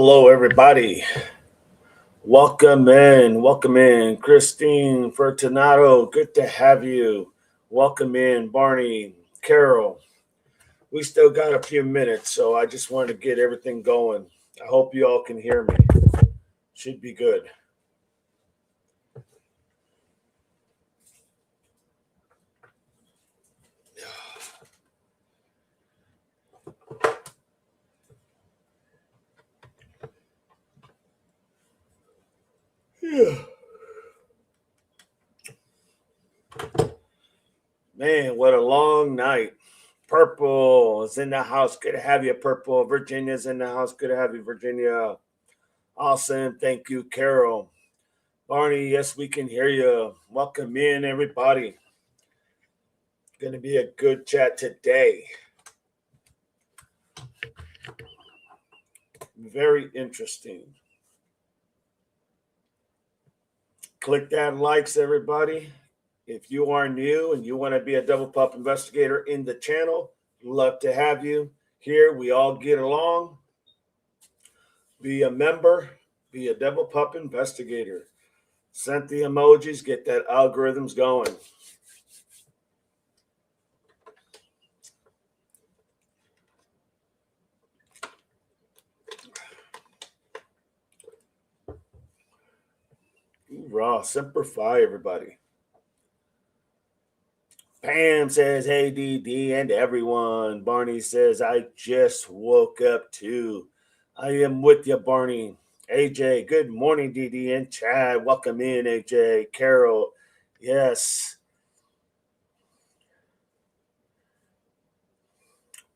Hello, everybody. Welcome in. Christine Fortunato, good to have you. Welcome in, Barney, Carol. We still got a few minutes, so I just wanted to get everything going. I hope you all can hear me. Should be good. Yeah. Man, what a long night. Purple is in the house. Good to have you, Purple. Virginia's in the house. Good to have you, Virginia. Awesome. Thank you, Carol. Barney, yes, we can hear you. Welcome in, everybody. Going to be a good chat today. Very interesting. Click that likes, everybody. If you are new and you want to be a double pop investigator in the channel, love to have you here. We all get along. Be a member, be a double pop investigator. Send the emojis, get that algorithms going. Raw, Semper Fi, everybody. Pam says, hey, DD and everyone. Barney says, I just woke up too. I am with you, Barney. AJ, good morning, DD and Chad. Welcome in, AJ. Carol, yes.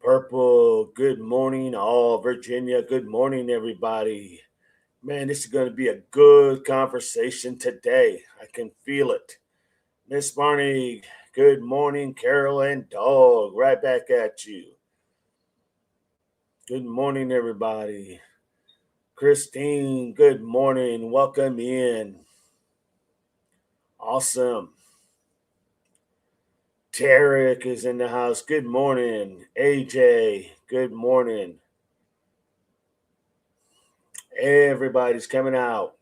Purple, good morning, all. Virginia, good morning, everybody. Man, this is going to be a good conversation today. I can feel it. Miss Barney, good morning, Carol and Dog. Right back at you. Good morning, everybody. Christine, good morning. Welcome in. Awesome. Tarek is in the house. Good morning. AJ, good morning. Everybody's coming out.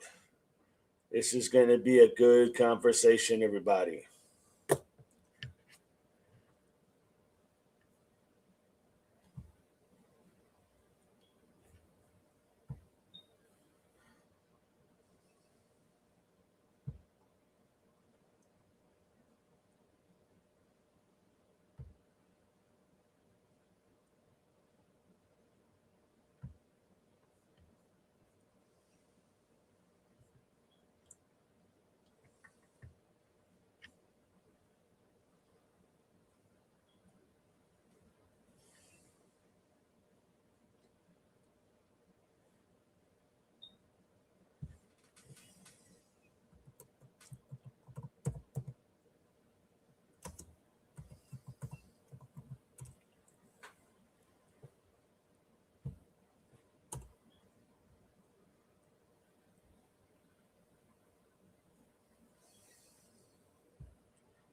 This is going to be a good conversation, everybody.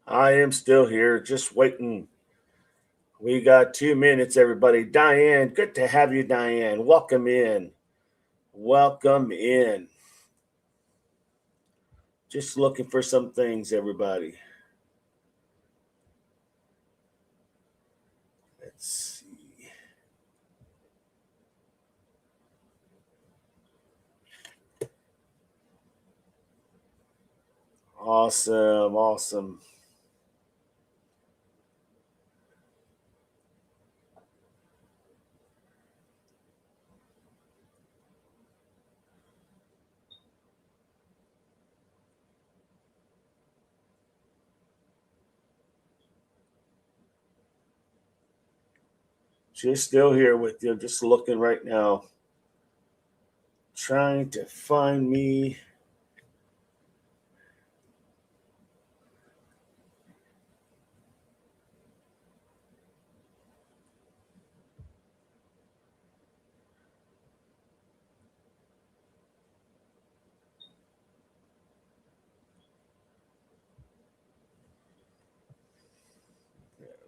I am still here, just waiting. We got 2 minutes, everybody. Diane, good to have you, Diane. Welcome in. Welcome in. Just looking for some things, everybody. Let's see. Awesome, awesome. Just still here with you, just looking right now. Trying to find me.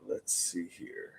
Let's see here.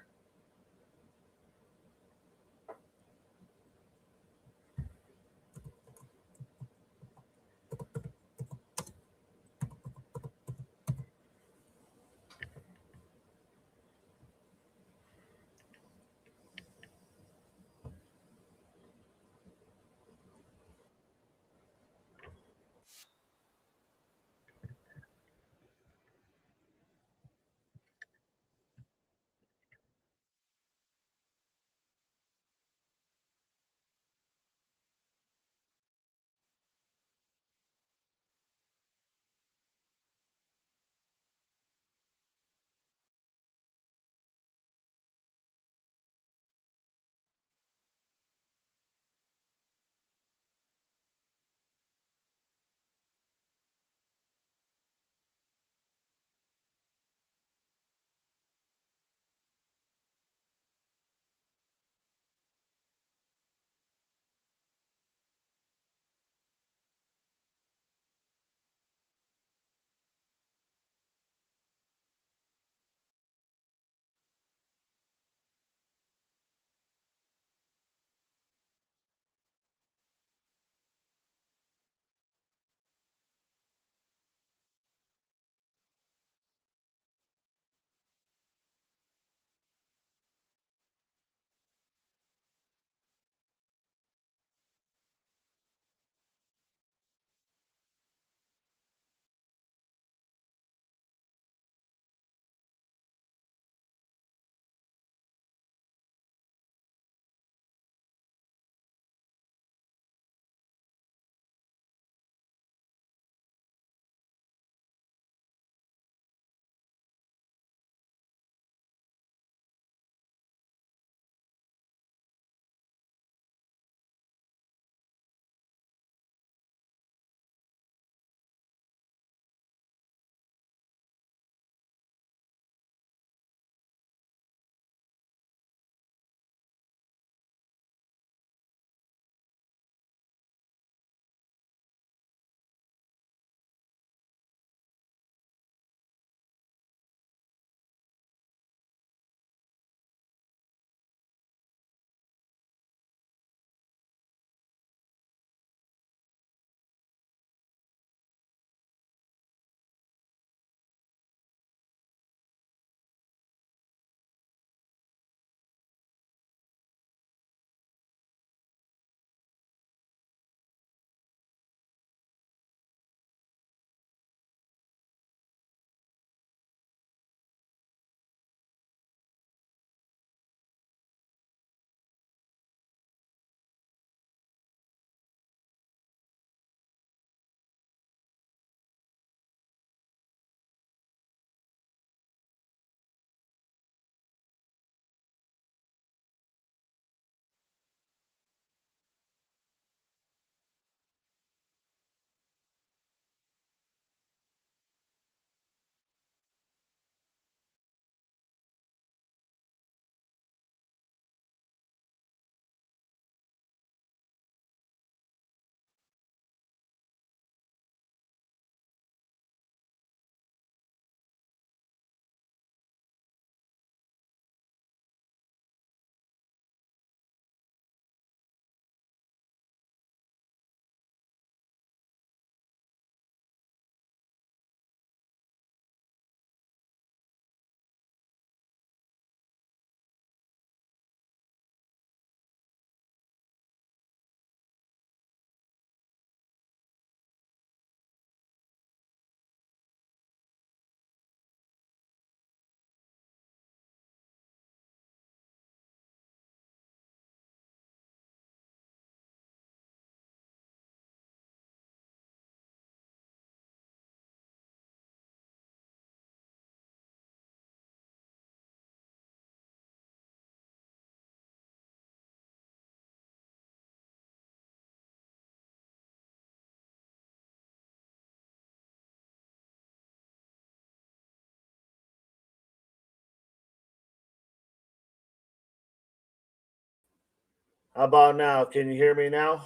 How about now? Can you hear me now?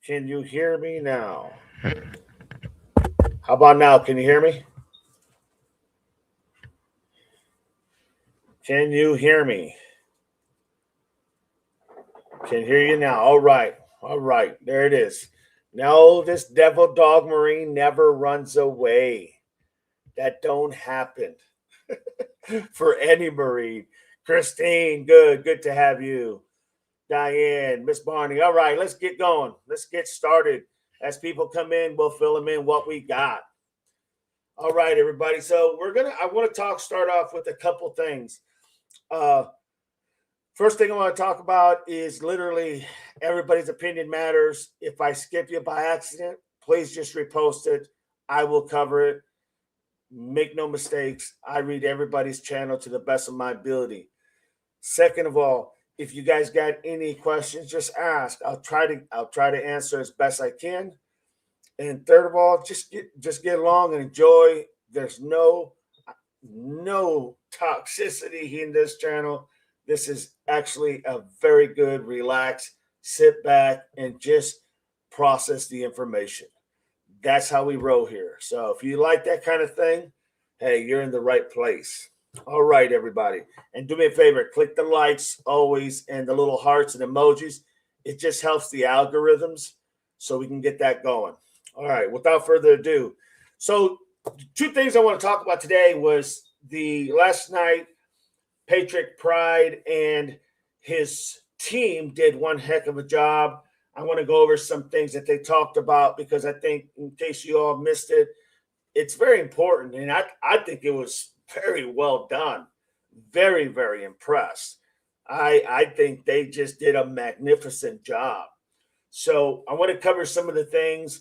Can you hear me now? How about now? Can you hear me? Can you hear me? Can hear you now. All right. All right. There it is. No, this devil dog marine never runs away. That don't happen for any marine. Christine, good. Good to have you. Diane, Miss Barney. All right, let's get going. Let's get started. As people come in, we'll fill them in what we got. All right, everybody. So I want to start off with a couple things. Uh, First thing I want to talk about is literally everybody's opinion matters. If I skip you by accident, please just repost it. I will cover it. Make no mistakes. I read everybody's channel to the best of my ability. Second of all, if you guys got any questions, just ask. I'll try to answer as best I can. And third of all, just get along and enjoy. There's no toxicity in this channel. This is actually a very good, relax, sit back, and just process the information. That's how we roll here. So if you like that kind of thing, hey, you're in the right place. All right, everybody. And do me a favor, click the likes always and the little hearts and emojis. It just helps the algorithms so we can get that going. All right, without further ado. So two things I want to talk about today was the last night, Patrick Pride and his team did one heck of a job. I want to go over some things that they talked about because I think, in case you all missed it, it's very important. And I think it was very well done. Very, very impressed. I think they just did a magnificent job. So I want to cover some of the things.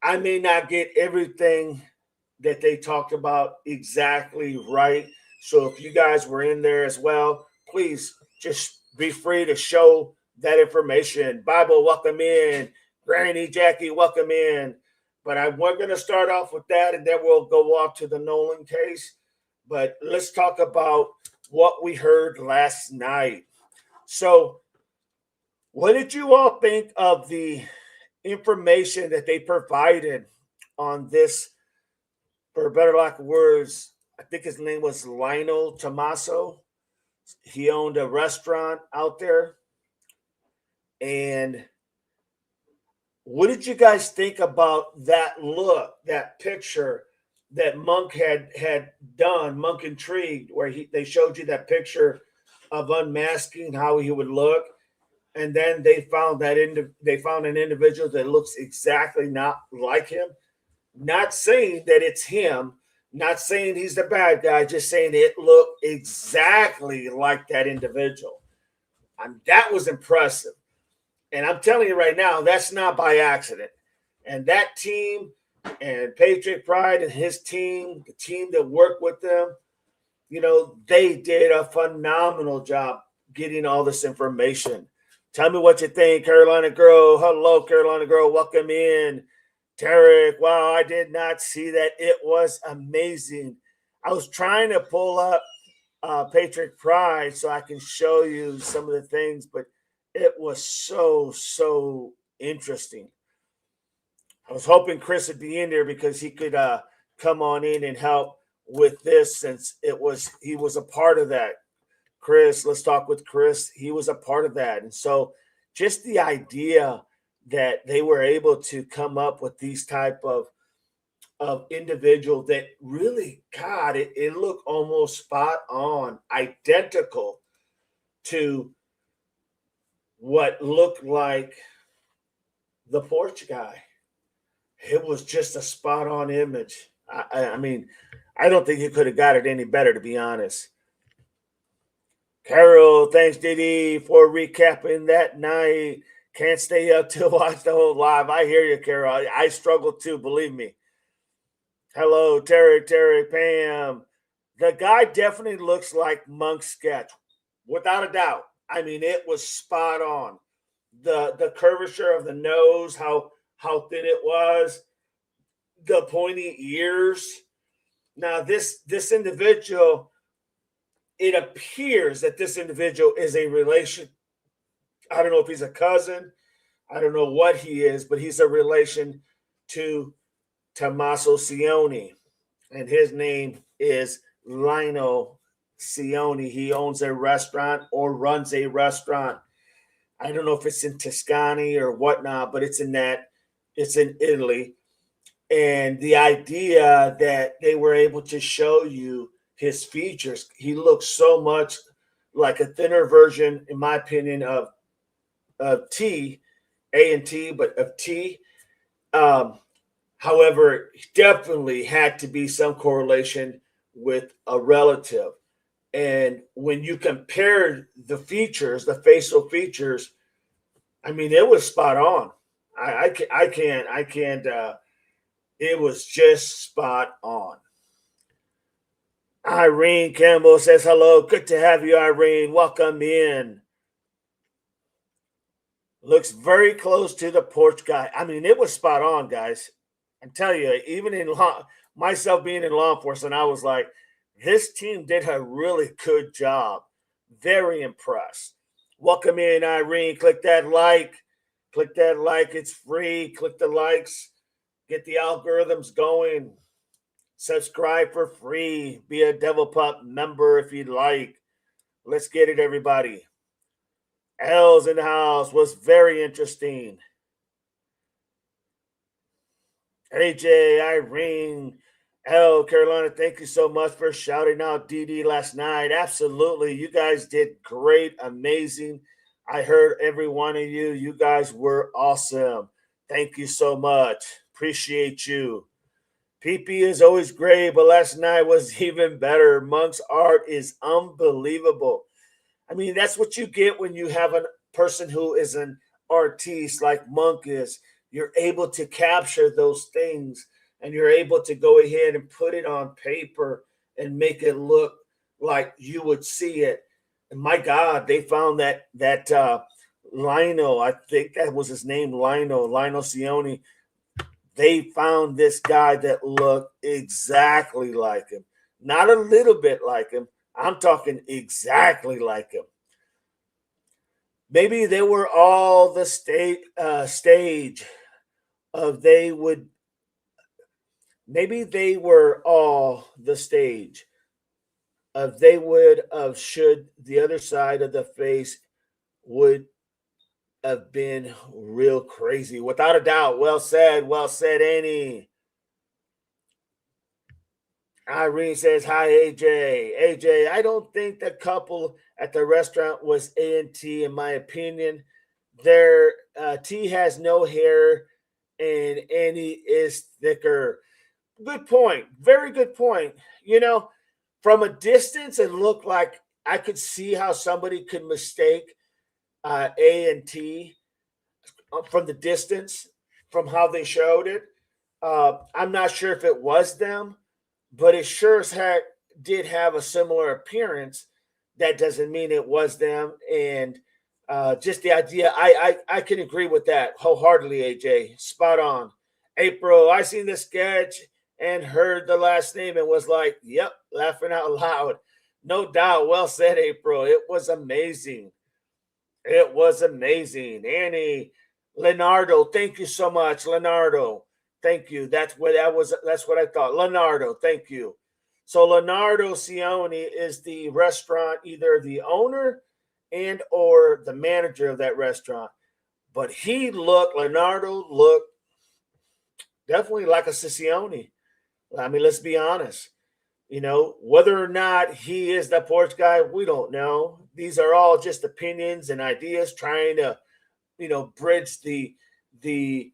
I may not get everything that they talked about exactly right. So if you guys were in there as well, please just be free to show that information. Bible, welcome in. Granny Jackie, welcome in. But we're going to start off with that, and then we'll go off to the Nolan case. But let's talk about what we heard last night. So what did you all think of the information that they provided on this, for a better lack of words? I think his name was Lionel Tommaso. He owned a restaurant out there. And what did you guys think about that look, that picture that Monk had done, Monk Intrigued, where they showed you that picture of unmasking how he would look, and then they found an individual that looks exactly not like him. Not saying that it's him, not saying he's the bad guy, just saying it looked exactly like that individual. And that was impressive. And I'm telling you right now, that's not by accident. And that team and Patriot Pride and his team, the team that worked with them, they did a phenomenal job getting all this information. Tell me what you think, Carolina Girl. Hello, Carolina Girl. Welcome in. Derek, wow, I did not see that. It was amazing. I was trying to pull up Patriot Pride so I can show you some of the things, but it was so interesting. I was hoping Chris would be in there because he could come on in and help with this, since he was a part of that. Chris, let's talk with Chris. He was a part of that. And so just the idea that they were able to come up with these type of individual that really, God, it looked almost spot on, identical to what looked like the porch guy. It was just a spot on image. I mean, I don't think you could have got it any better, to be honest. Carol, thanks, Diddy, for recapping that night. Can't stay up to watch the whole live. I hear you, Carol. I struggle too, believe me. Hello, Terry, Pam. The guy definitely looks like Monk's sketch, without a doubt. I mean, it was spot on. The curvature of the nose, how thin it was, the pointy ears. Now, this individual, it appears that this individual is a relation. I don't know if he's a cousin. I don't know what he is, but he's a relation to Tommaso Cioni, and his name is Lionel Cioni. He owns a restaurant or runs a restaurant. I don't know if it's in Tuscany or whatnot, but it's in Italy. And the idea that they were able to show you his features, he looks so much like a thinner version, in my opinion, of T, A and T, but of T. Um, However, definitely had to be some correlation with a relative. And when you compare the features, the facial features, I mean, it was spot on. I can't. It was just spot on. Irene Campbell says hello. Good to have you, Irene. Welcome in. Looks very close to the porch guy. I mean, it was spot on, guys. I'm telling you, even in myself being in law enforcement, I was like, this team did a really good job. Very impressed. Welcome in, Irene. Click that like. Click that like. It's free. Click the likes. Get the algorithms going. Subscribe for free. Be a Devil Pup member if you'd like. Let's get it, everybody. L's in the house was very interesting. AJ, Irene, L, Carolina, thank you so much for shouting out DD last night. Absolutely. You guys did great, amazing. I heard every one of you. You guys were awesome. Thank you so much. Appreciate you. PP is always great, but last night was even better. Monk's art is unbelievable. I mean, that's what you get when you have a person who is an artiste like Monk is. You're able to capture those things and you're able to go ahead and put it on paper and make it look like you would see it. And my God, they found that Lionel, I think that was his name, Lionel Cioni. They found this guy that looked exactly like him, not a little bit like him. I'm talking exactly like him. Maybe they were all the stage of they would. Maybe they were all the stage of they would have should the other side of the face would have been real crazy. Without a doubt. Well said, Annie. Irene says, hi, AJ. AJ, I don't think the couple at the restaurant was A&T, in my opinion. Their T has no hair and Annie is thicker. Good point. Very good point. You know, from a distance, it looked like I could see how somebody could mistake A and T from the distance, from how they showed it. I'm not sure if it was them, but it sure as heck did have a similar appearance. That doesn't mean it was them. And just the idea, I can agree with that wholeheartedly, AJ. Spot on. April, I seen the sketch and heard the last name and was like, yep, laughing out loud. No doubt. Well said, April. It was amazing. It was amazing. Annie, Leonardo, thank you so much. Leonardo, thank you. That's what I thought. Leonardo, thank you. So Leonardo Cioni is the restaurant, either the owner and or the manager of that restaurant. But Leonardo looked definitely like a Sicilione. I mean, let's be honest. You know, whether or not he is the porch guy, we don't know. These are all just opinions and ideas trying to, bridge the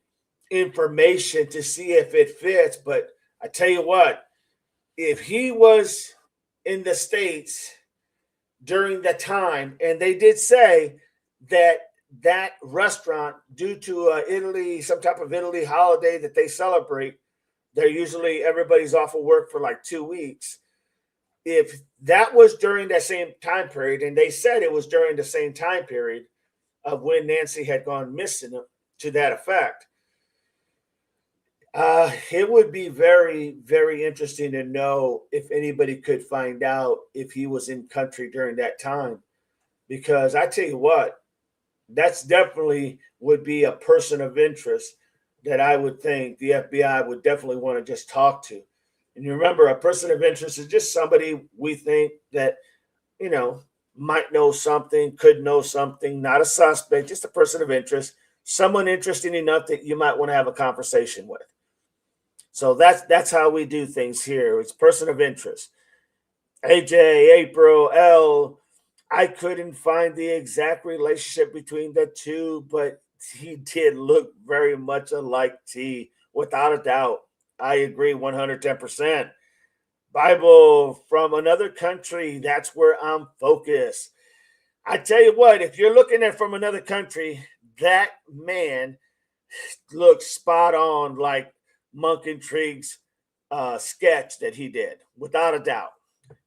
information to see if it fits. But I tell you what, if he was in the States during the time, and they did say that restaurant, due to Italy, some type of Italy holiday that they celebrate, they're usually everybody's off of work for like 2 weeks. If that was during that same time period, and they said it was during the same time period of when Nancy had gone missing, to that effect, It would be very, very interesting to know if anybody could find out if he was in country during that time. Because I tell you what, that's definitely would be a person of interest that I would think the FBI would definitely want to just talk to. And you remember, a person of interest is just somebody we think that, you know, might know something, could know something, not a suspect, just a person of interest, someone interesting enough that you might want to have a conversation with. So that's how we do things here. It's person of interest. AJ, April, L. I couldn't find the exact relationship between the two, but he did look very much alike T, without a doubt. I agree 110%. Bible from another country, that's where I'm focused. I tell you what, if you're looking at from another country, that man looks spot on like Monk Intrigue's sketch that he did, without a doubt.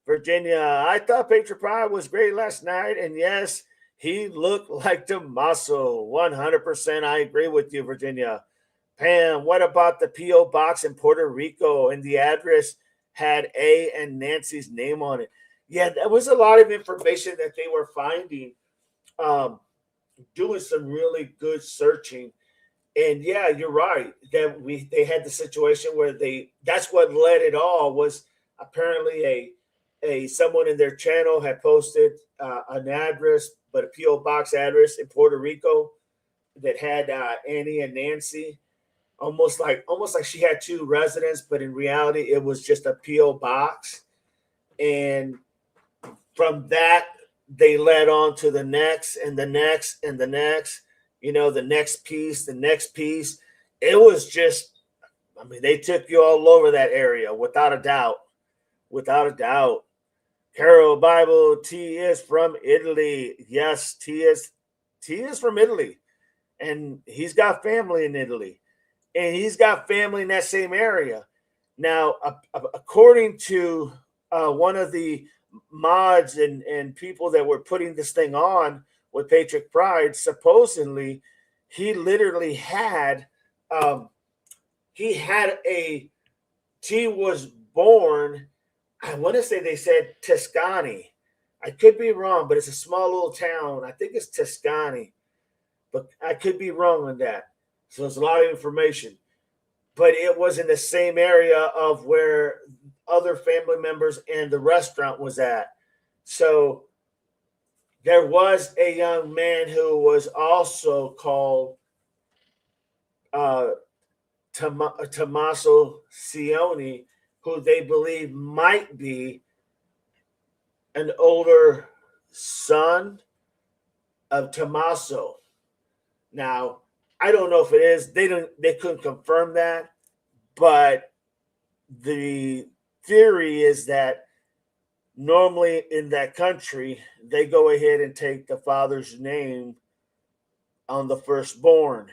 Virginia, I thought Patriot Pride was great last night, and yes, he looked like Tommaso. 100%. I agree with you, Virginia. Pam, what about the P.O. box in Puerto Rico and the address had A and Nancy's name on it? Yeah, that was a lot of information that they were finding, um, doing some really good searching. And yeah, you're right that they had the situation where that's what led it all was apparently a someone in their channel had posted an address, but a PO box address in Puerto Rico that had Annie and Nancy, almost like she had two residents, but in reality it was just a PO box. And from that they led on to the next and the next and the next, the next piece, the next piece. It was just, I mean, they took you all over that area without a doubt. Without a doubt. Carol Bible, T is from Italy. Yes, T is from Italy. And he's got family in Italy. And he's got family in that same area. Now, according to one of the mods and people that were putting this thing on with Patriot Pride, supposedly he literally had he had a T was born. I want to say they said Tuscany. I could be wrong, but it's a small little town. I think it's Tuscany, but I could be wrong on that. So there's a lot of information. But it was in the same area of where other family members and the restaurant was at. So there was a young man who was also called uh, Tommaso Cioni, who they believe might be an older son of Tommaso. Now, I don't know if it is. They couldn't confirm that, but the theory is that normally in that country they go ahead and take the father's name on the firstborn.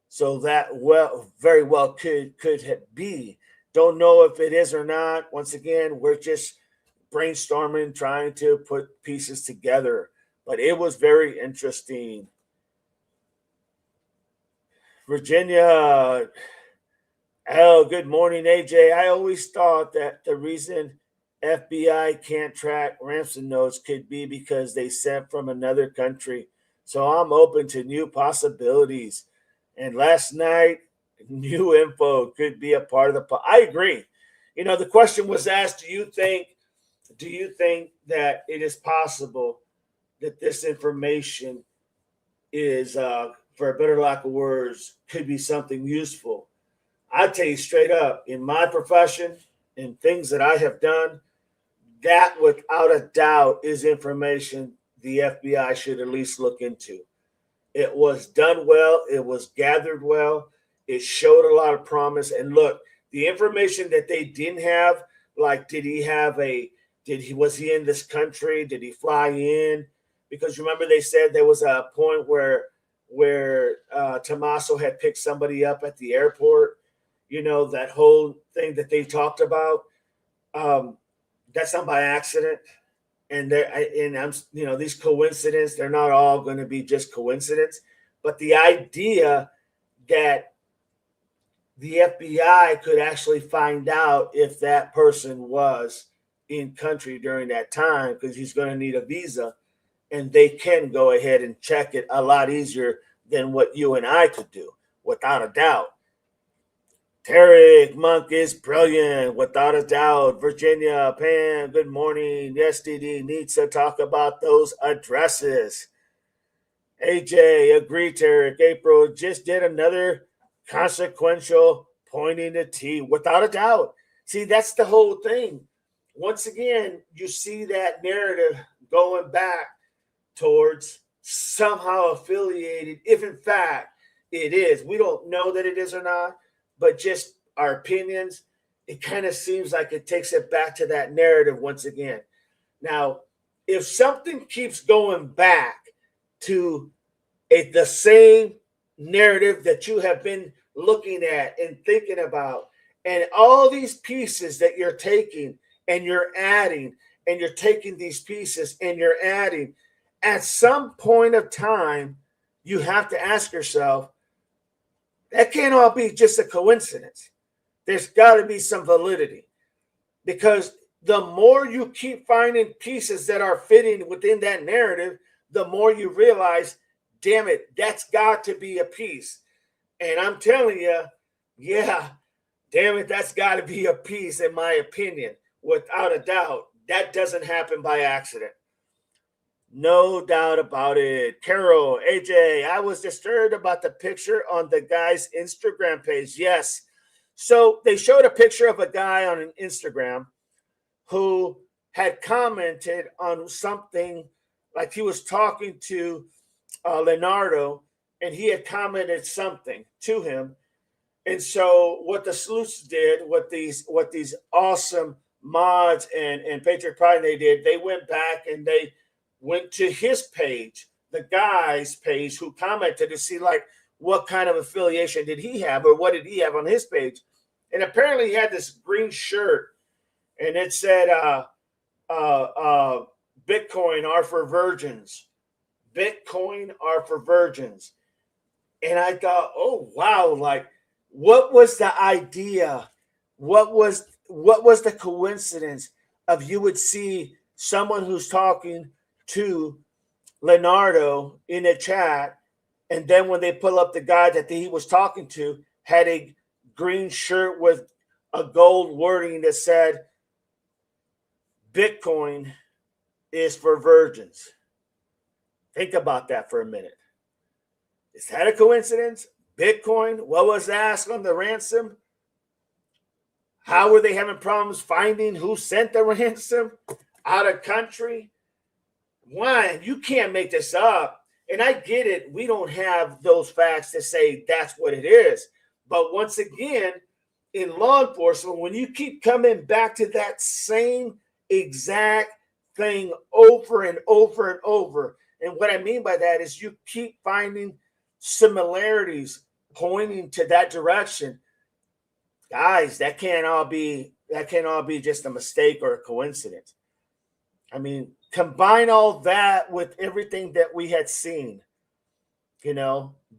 So that very well could be. Don't know if it is or not. Once again, we're just brainstorming, trying to put pieces together. But it was very interesting. Virginia, oh, good morning, AJ. I always thought that the reason FBI can't track ransom notes could be because they sent from another country. So I'm open to new possibilities. And last night, new info could be a part of I agree. The question was asked, do you think that it is possible that this information is, for a better lack of words, could be something useful? I tell you straight up, in my profession and things that I have done, that without a doubt is information the FBI should at least look into. It was done well, it was gathered well, it showed a lot of promise. And look, the information that they didn't have, like was he in this country? Did he fly in? Because remember they said there was a point where Tommaso had picked somebody up at the airport. That whole thing that they talked about. That's not by accident. And these coincidences, they're not all going to be just coincidence. But the idea that the FBI could actually find out if that person was in country during that time because he's going to need a visa, and they can go ahead and check it a lot easier than what you and I could do, without a doubt. Tarek Monk is brilliant, without a doubt. Virginia, Pam, good morning. Yes, DD needs to talk about those addresses. AJ, agree, Tarek. April just did another consequential pointing the T, without a doubt. See, that's the whole thing. Once again, you see that narrative going back towards somehow affiliated, if in fact it is. We don't know that it is or not, but just our opinions, it kind of seems like it takes it back to that narrative once again. Now, if something keeps going back to the same narrative that you have been looking at and thinking about, and all these pieces that you're taking and you're adding, and you're taking these pieces and you're adding, at some point of time, you have to ask yourself, that can't all be just a coincidence. There's got to be some validity, because the more you keep finding pieces that are fitting within that narrative, the more you realize, damn it, that's got to be a piece. And I'm telling you, yeah, damn it, that's got to be a piece, in my opinion, without a doubt. That doesn't happen by accident. No doubt about it. Carol, AJ, I was disturbed about the picture on the guy's Instagram page. Yes. So they showed a picture of a guy on an Instagram who had commented on something, like he was talking to Leonardo, and he had commented something to him. And so what the sleuths did, what these awesome mods and Patriot Pride they did, they went back and they went to his page, the guy's page who commented, to see like what kind of affiliation did he have, or what did he have on his page. And apparently he had this green shirt, and it said Bitcoin are for virgins. Bitcoin are for virgins. And I thought, oh wow, like, what was the idea? What was the coincidence of you would see someone who's talking to Leonardo in a chat, and then when they pull up the guy that he was talking to had a green shirt with a gold wording that said Bitcoin is for virgins. Think about that for a minute. Is that a coincidence? Bitcoin, what was asked on the ransom? How were they having problems finding who sent the ransom? Out of country? Why? You can't make this up. And I get it. We don't have those facts to say that's what it is. But once again, in law enforcement, when you keep coming back to that same exact thing over and over and over, and what I mean by that is you keep finding similarities pointing to that direction, guys, that can't all be just a mistake or a coincidence. I mean, combine all that with everything that we had seen,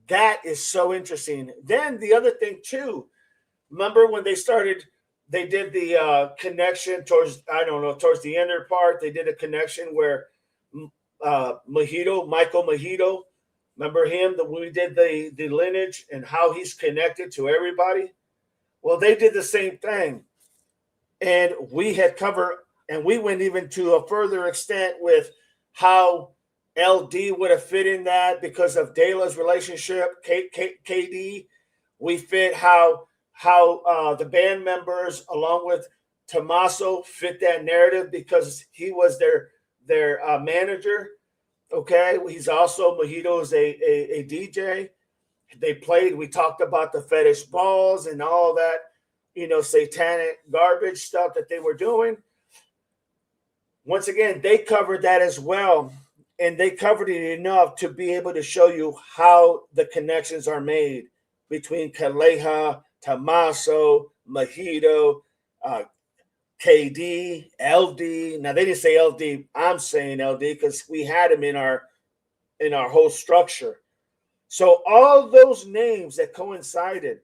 that is so interesting. Then the other thing too, remember when they did the connection towards the inner part, they did a connection where Michael Mojito, remember him, when we did the lineage and how he's connected to everybody? Well, they did the same thing. And we had covered, and we went even to a further extent with how LD would have fit in that because of Dela's relationship, KD. We fit how the band members, along with Tommaso, fit that narrative because he was their manager. Okay, he's also, Mojito's a DJ. They played. We talked about the fetish balls and all that, satanic garbage stuff that they were doing. Once again, they covered that as well, and they covered it enough to be able to show you how the connections are made between Kaleha, Tommaso, Mojito, KD, LD. Now they didn't say LD. I'm saying LD because we had him in our whole structure. So all those names that coincided,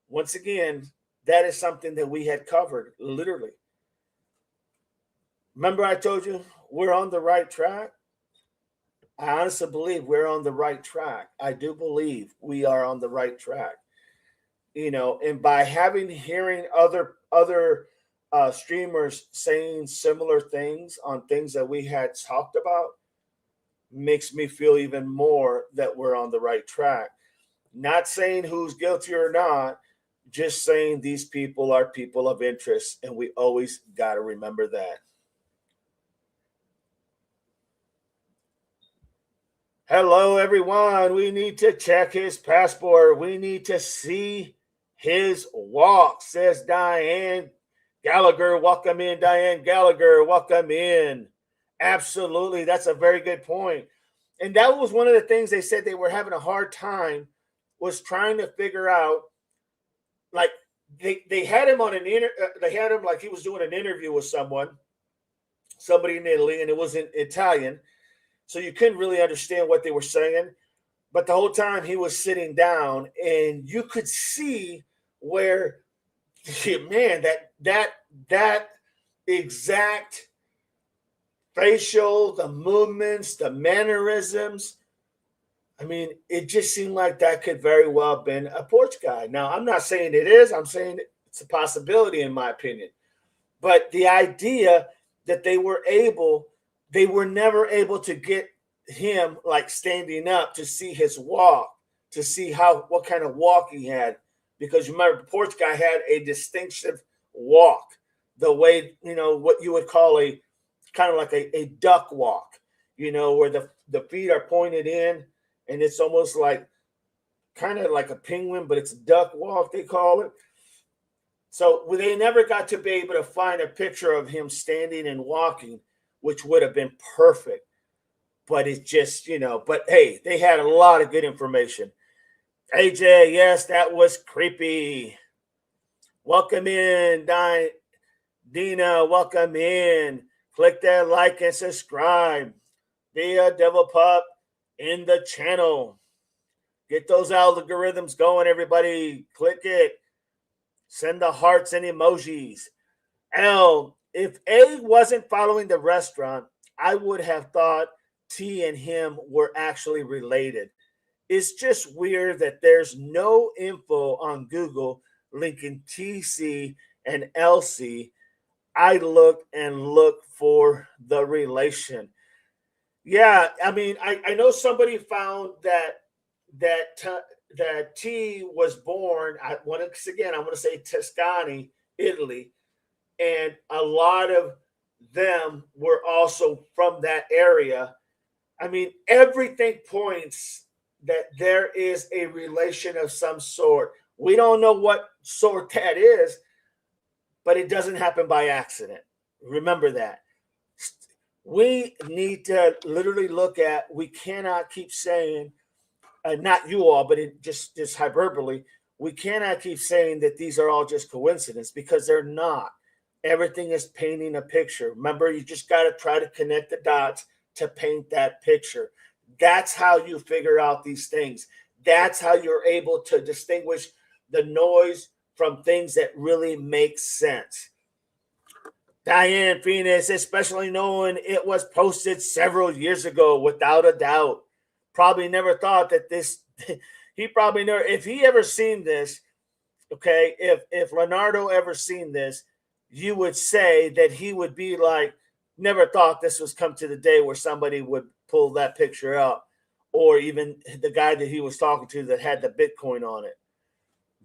Once again, that is something that we had covered, literally. Remember, I told you we're on the right track? I honestly believe we're on the right track. I do believe we are on the right track. And by hearing other streamers saying similar things on things that we had talked about makes me feel even more that we're on the right track. Not saying who's guilty or not, just saying these people are people of interest, and we always got to remember that. Hello, everyone. We need to check his passport. We need to see his walk, says Diane Gallagher. Welcome in, Diane Gallagher. Welcome in. Absolutely. That's a very good point. And that was one of the things they said they were having a hard time was trying to figure out, like, they had him on they had him like he was doing an interview with somebody in Italy, and it was in Italian. So you couldn't really understand what they were saying. But the whole time he was sitting down, and you could see where, man, that exact facial, the movements, the mannerisms. I mean, it just seemed like that could very well have been a porch guy. Now, I'm not saying it is. I'm saying it's a possibility, in my opinion. But the idea that they were never able to get him like standing up to see his walk, to see what kind of walk he had. Because remember, the porch guy had a distinctive walk, the way, what you would call a kind of like a duck walk, where the feet are pointed in, and it's almost like kind of like a penguin, but it's a duck walk, they call it. So they never got to be able to find a picture of him standing and walking, which would have been perfect. But it's just, but hey, they had a lot of good information. AJ, yes, that was creepy. Welcome in, Dina. Welcome in. Click that like and subscribe. Be a devil pup in the channel. Get those algorithms going, everybody. Click it. Send the hearts and emojis. L, if A wasn't following the restaurant, I would have thought T and him were actually related. It's just weird that there's no info on Google linking TC and LC. I look for the relation. Yeah, I mean, I know somebody found that T was born. Once again, I'm going to say Tuscany, Italy, and a lot of them were also from that area. I mean, everything points that there is a relation of some sort. We don't know what sort that is, but it doesn't happen by accident. Remember that. We need to literally look at, we cannot keep saying, not you all, but it just hyperbole. We cannot keep saying that these are all just coincidence, because they're not. Everything is painting a picture. Remember, you just got to try to connect the dots to paint that picture. That's how you figure out these things. That's how you're able to distinguish the noise from things that really make sense. Diane Phoenix, especially knowing it was posted several years ago, without a doubt. Probably never thought that this, he probably never, if he ever seen this, okay, if Leonardo ever seen this, you would say that he would be like, never thought this was come to the day where somebody would pull that picture up, or even the guy that he was talking to that had the Bitcoin on it.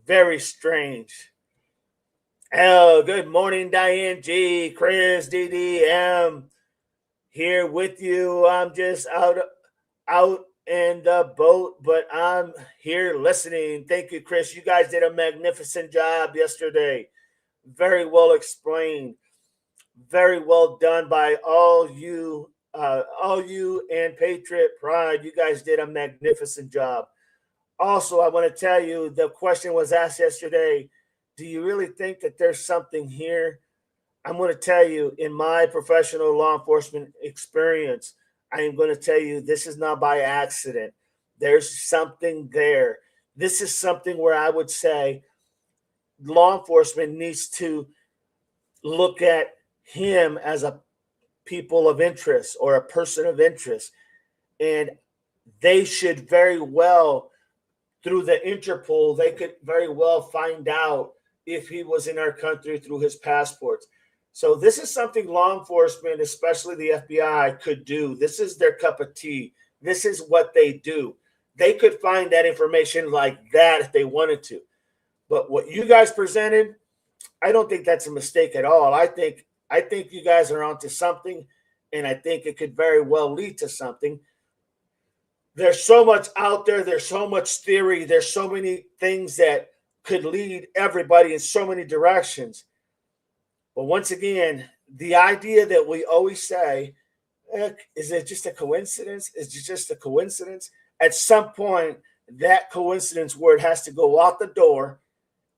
Very strange. Oh, good morning, Diane G, Chris, DDM, here with you. I'm just out in the boat, but I'm here listening. Thank you, Chris. You guys did a magnificent job yesterday. Very well explained. Very well done by all you and Patriot Pride. You guys did a magnificent job. Also, I want to tell you, the question was asked yesterday, do you really think that there's something here? I'm going to tell you, in my professional law enforcement experience, I am going to tell you, this is not by accident. There's something there. This is something where I would say, law enforcement needs to look at him as a people of interest or a person of interest. And they should very well, through the Interpol, they could very well find out if he was in our country through his passports. So this is something law enforcement, especially the FBI, could do. This is their cup of tea. This is what they do. They could find that information like that if they wanted to. But what you guys presented, I don't think that's a mistake at all. I think you guys are onto something, and I think it could very well lead to something. There's so much out there. There's so much theory. There's so many things that could lead everybody in so many directions. But once again, the idea that we always say, is it just a coincidence? Is it just a coincidence? At some point, that coincidence word has to go out the door,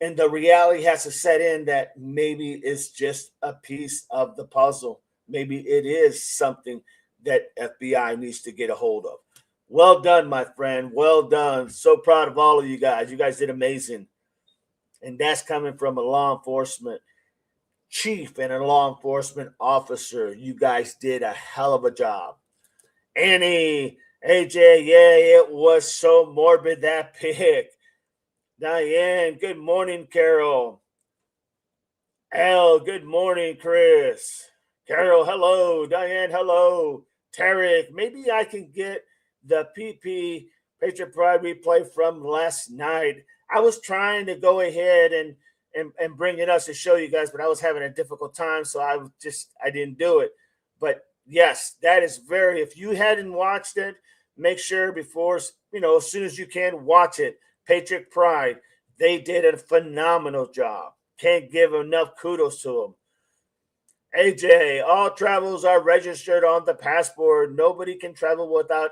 and the reality has to set in that maybe it's just a piece of the puzzle. Maybe it is something that FBI needs to get a hold of. Well done, my friend. Well done. So proud of all of you guys. You guys did amazing. And that's coming from a law enforcement chief and a law enforcement officer. You guys did a hell of a job. Annie, AJ, yeah, it was so morbid, that pick. Diane, good morning, Carol. Al, good morning, Chris. Carol, hello. Diane, hello. Tarek, maybe I can get the PP Patriot Pride replay from last night. I was trying to go ahead and bring it up to show you guys, but I was having a difficult time, so I didn't do it. But yes, that is very, if you hadn't watched it, make sure before, as soon as you can, watch it. Patriot Pride, they did a phenomenal job. Can't give enough kudos to them. AJ, all travels are registered on the passport. Nobody can travel without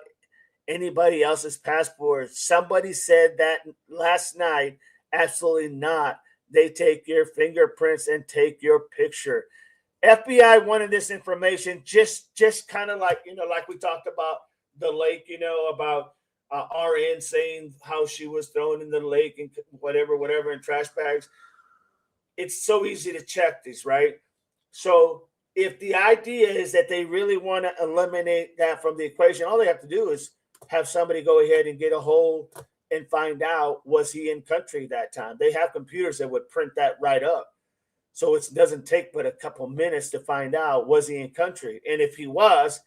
anybody else's passport. Somebody said that last night. Absolutely not. They take your fingerprints and take your picture. FBI wanted this information just kind of like, like we talked about the lake, about RN saying how she was thrown in the lake and whatever in trash bags. It's so easy to check these, right? So if the idea is that they really want to eliminate that from the equation, all they have to do is have somebody go ahead and get a hold and find out, was he in country that time? They have computers that would print that right up. So it doesn't take but a couple minutes to find out, was he in country? And if he was,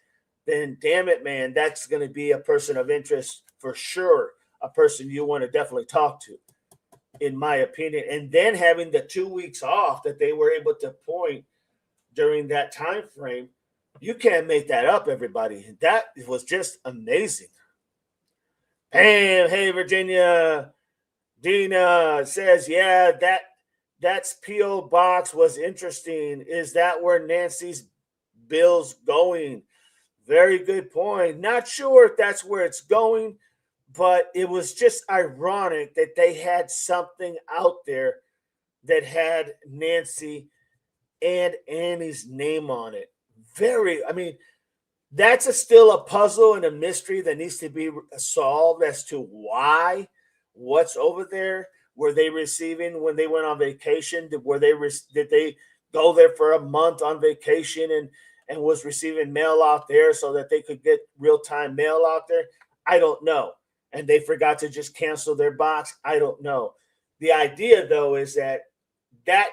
then damn it, man, that's going to be a person of interest for sure, a person you want to definitely talk to, in my opinion. And then having the 2 weeks off that they were able to point during that time frame, you can't make that up, everybody. That was just amazing. Pam, hey, Virginia. Dina says, yeah, that's P.O. Box was interesting. Is that where Nancy's bill's going? Very good point. Not sure if that's where it's going, but it was just ironic that they had something out there that had Nancy and Annie's name on it. That's still a puzzle and a mystery that needs to be solved as to why, what's over there. Were they receiving when they went on vacation? Did they go there for a month on vacation and was receiving mail out there so that they could get real-time mail out there? I don't know. And they forgot to just cancel their box? I don't know. The idea, though, is that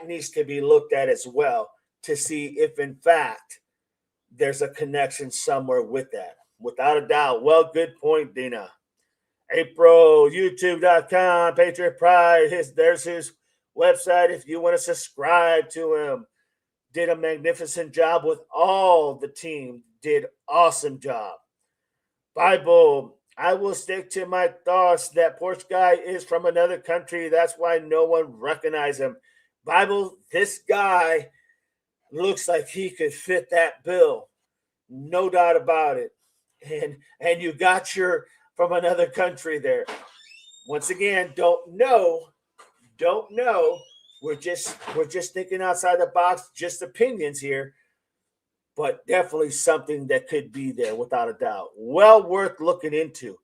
needs to be looked at as well to see if, in fact, there's a connection somewhere with that. Without a doubt. Well, good point, Dina. April, youtube.com, Patriot Pride. There's his website if you want to subscribe to him. Did a magnificent job with all the team. Did awesome job. Bible, I will stick to my thoughts. That Porsche guy is from another country. That's why no one recognizes him. Bible, this guy looks like he could fit that bill. No doubt about it. And you got your from another country there. Once again, don't know. We're just thinking outside the box, just opinions here, but definitely something that could be there without a doubt. Well worth looking into.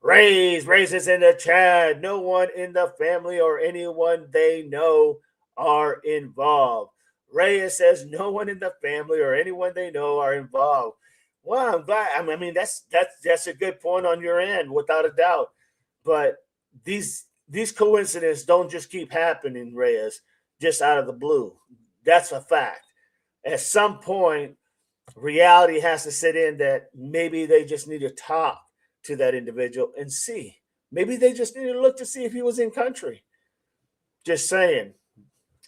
Raises in the chat. No one in the family or anyone they know are involved. Reyes says no one in the family or anyone they know are involved. Well, I'm glad. I mean, that's a good point on your end, without a doubt. But these coincidences don't just keep happening, Reyes, just out of the blue. That's a fact. At some point, reality has to sit in that maybe they just need to talk to that individual and see. Maybe they just need to look to see if he was in country. Just saying.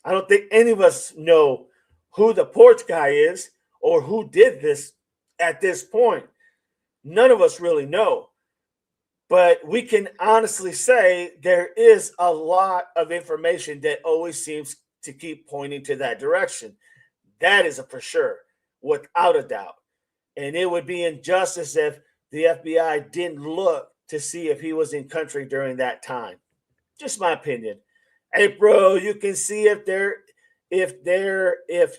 I don't think any of us know who the porch guy is or who did this at this point. None of us really know. But we can honestly say there is a lot of information that always seems to keep pointing to that direction. That is a for sure, without a doubt. And it would be injustice if the FBI didn't look to see if he was in country during that time. Just my opinion. April, you can see if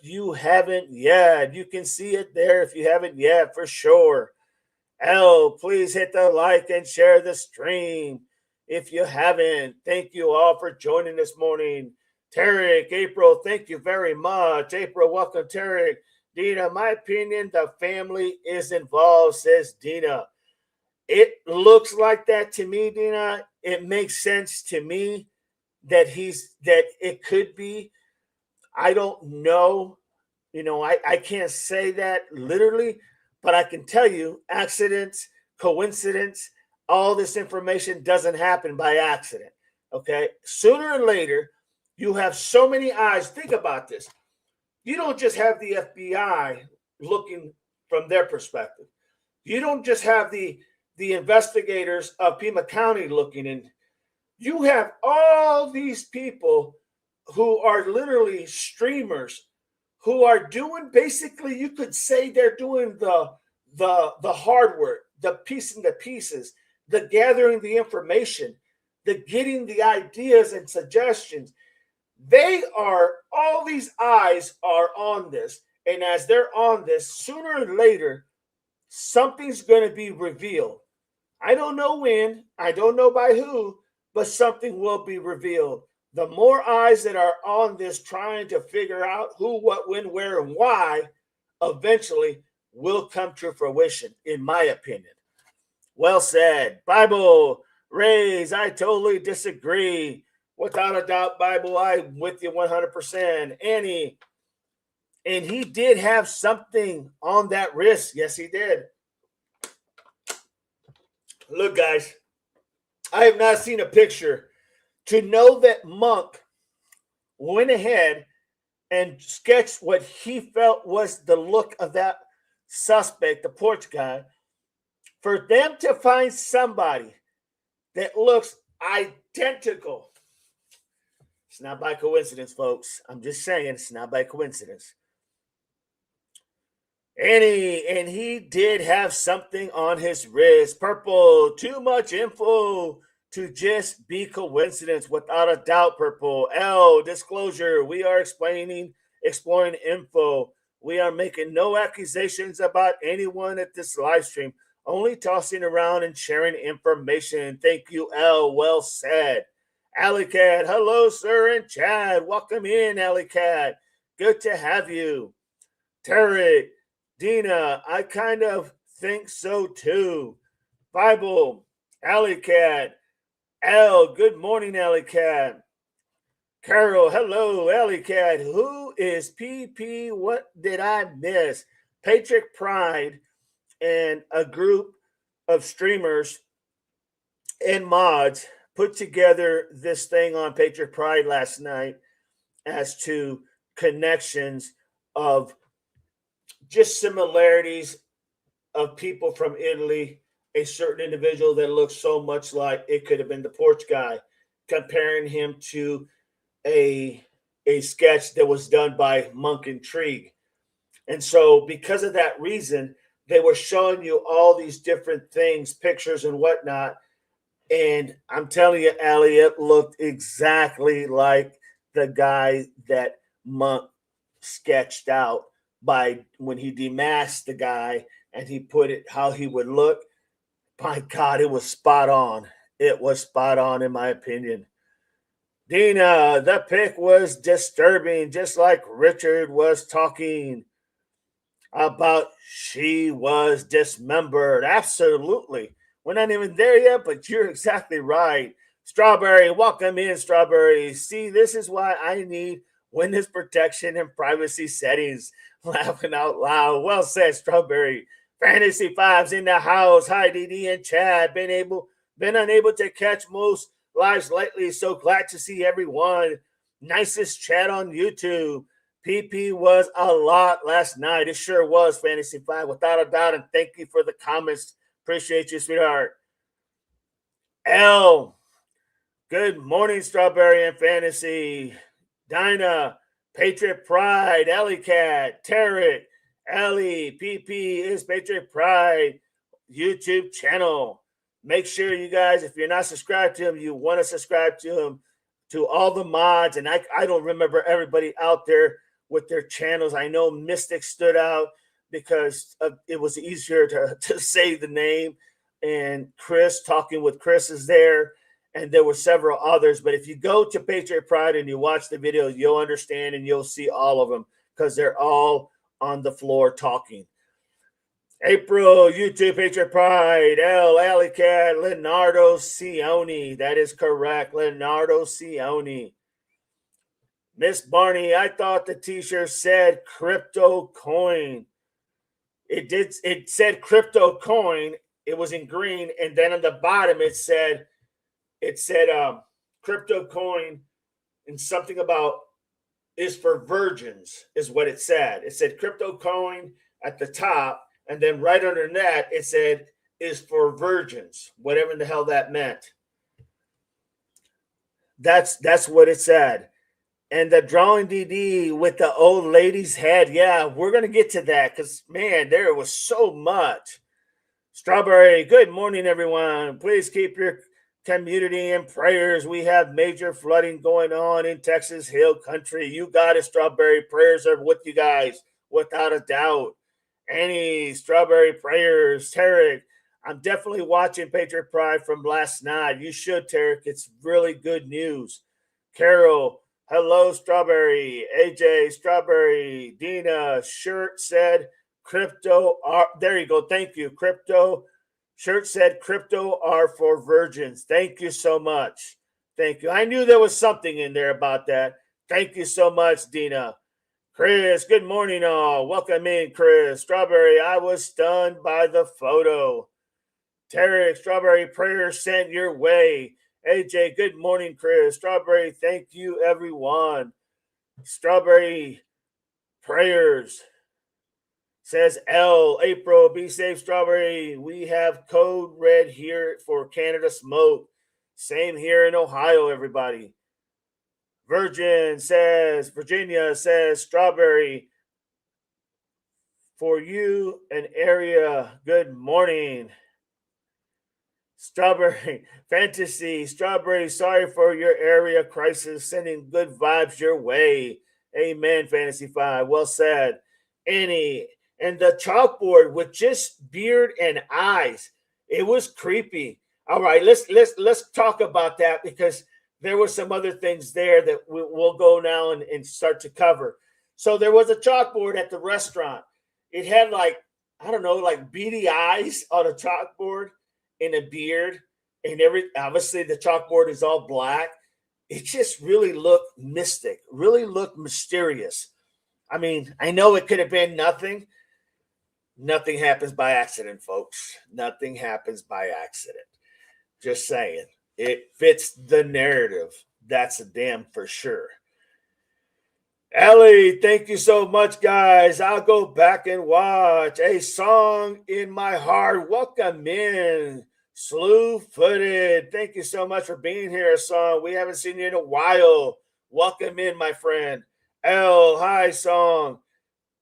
you haven't yet. You can see it there if you haven't yet, for sure. L, please hit the like and share the stream if you haven't. Thank you all for joining this morning. Tarek, April, thank you very much. April, welcome, Tarek. Dina, my opinion, the family is involved, says Dina. It looks like that to me, Dina. It makes sense to me that it could be. I don't know. I can't say that literally, but I can tell you accidents, coincidence, all this information doesn't happen by accident. Okay. Sooner or later, you have so many eyes. Think about this. You don't just have the FBI looking from their perspective. You don't just have the investigators of Pima County looking in. You have all these people who are literally streamers who are doing, basically, you could say they're doing the hard work, the piecing the pieces, the gathering the information, the getting the ideas and suggestions. All these eyes are on this. And as they're on this, sooner or later, something's going to be revealed. I don't know when, I don't know by who, but something will be revealed. The more eyes that are on this trying to figure out who, what, when, where, and why, eventually will come to fruition, in my opinion. Well said. Bible, Raise, I totally disagree. Without a doubt, Bible, I'm with you 100%. Annie, and he did have something on that wrist. Yes, he did. Look, guys, I have not seen a picture. To know that Monk went ahead and sketched what he felt was the look of that suspect, the porch guy, for them to find somebody that looks identical. It's not by coincidence, folks. I'm just saying it's not by coincidence. And he did have something on his wrist. Purple, too much info to just be coincidence, without a doubt. Purple. L, disclosure. We are exploring info. We are making no accusations about anyone at this live stream, only tossing around and sharing information. Thank you, L. Well said. Alley Cat, hello, sir, and Chad. Welcome in, Alley Cat. Good to have you. Tarek, Dina, I kind of think so too. Bible, Alley Cat, Al, good morning, Alley Cat. Carol, hello, Alley Cat. Who is PP? What did I miss? Patriot Pride and a group of streamers and mods put together this thing on Patriot Pride last night as to connections of just similarities of people from Italy, a certain individual that looks so much like it could have been the porch guy, comparing him to a sketch that was done by Monk and Trieg. And so because of that reason, they were showing you all these different things, pictures and whatnot. And I'm telling you, Allie, it looked exactly like the guy that Monk sketched out by when he demasked the guy and he put it how he would look. My God, it was spot on. It was spot on, in my opinion. Dina, the pic was disturbing, just like Richard was talking about she was dismembered. Absolutely. We're not even there yet, but you're exactly right. Strawberry, welcome in, Strawberry. See, this is why I need witness protection and privacy settings. Laughing out loud. Well said, Strawberry. Fantasy Fives in the house. Hi, DD and Chad. Been unable to catch most lives lately, so glad to see everyone. Nicest chat on YouTube. PP was a lot last night. It sure was, Fantasy Five, without a doubt. And thank you for the comments. Appreciate you, sweetheart. L, good morning, Strawberry and Fantasy. Dinah, Patriot Pride, Ellie Cat, Tarek, Ellie, PP is Patriot Pride YouTube channel. Make sure you guys, if you're not subscribed to him, you want to subscribe to him, to all the mods. And I don't remember everybody out there with their channels. I know Mystic stood out because it was easier to say the name. And Chris, talking with Chris, is there. And there were several others. But if you go to Patriot Pride and you watch the videos, you'll understand and you'll see all of them because they're all on the floor talking. April, YouTube, Patriot Pride, L, Alley Cat, Leonardo Cioni. That is correct, Leonardo Cioni. Miss Barney, I thought the t-shirt said crypto coin. It said crypto coin. It was in green, and then on the bottom it said crypto coin and something about is for virgins is what it said. It said crypto coin at the top, and then right under that it said is for virgins, whatever the hell that meant. That's what it said. And the drawing DD with the old lady's head. Yeah, we're going to get to that because, man, there was so much. Strawberry, good morning, everyone. Please keep your community in prayers. We have major flooding going on in Texas Hill Country. You got it, Strawberry. Prayers are with you guys, without a doubt. Any Strawberry prayers. Tarek, I'm definitely watching Patriot Pride from last night. You should, Tarek. It's really good news. Carol, hello, Strawberry. AJ, Strawberry. Dina, shirt said crypto are, there you go. Thank you. Crypto shirt said crypto are for virgins. Thank you so much. Thank you. I knew there was something in there about that. Thank you so much, Dina. Chris, good morning, all. Welcome in, Chris. Strawberry, I was stunned by the photo. Tarek, Strawberry prayer sent your way. AJ, good morning, Chris. Strawberry, thank you, everyone. Strawberry prayers. Says L. April, be safe, Strawberry. We have code red here for Canada Smoke. Same here in Ohio, everybody. Virginia says, Strawberry, for you, an area. Good morning. Strawberry, Fantasy, Strawberry, sorry for your area crisis. Sending good vibes your way. Amen, Fantasy 5. Well said. Annie, and the chalkboard with just beard and eyes. It was creepy. All right, let's talk about that because there were some other things there that we'll go now and start to cover. So there was a chalkboard at the restaurant. It had like beady eyes on a chalkboard and a beard, and obviously the chalkboard is all black. It just really looked mystic, really looked mysterious. I mean, I know it could have been nothing. Nothing happens by accident, folks. Nothing happens by accident. Just saying. It fits the narrative. That's a damn for sure. Ellie, thank you so much, guys. I'll go back and watch. A song in my heart. Welcome in. Slew footed. Thank you so much for being here, Song. We haven't seen you in a while. Welcome in, my friend. L, hi, Song.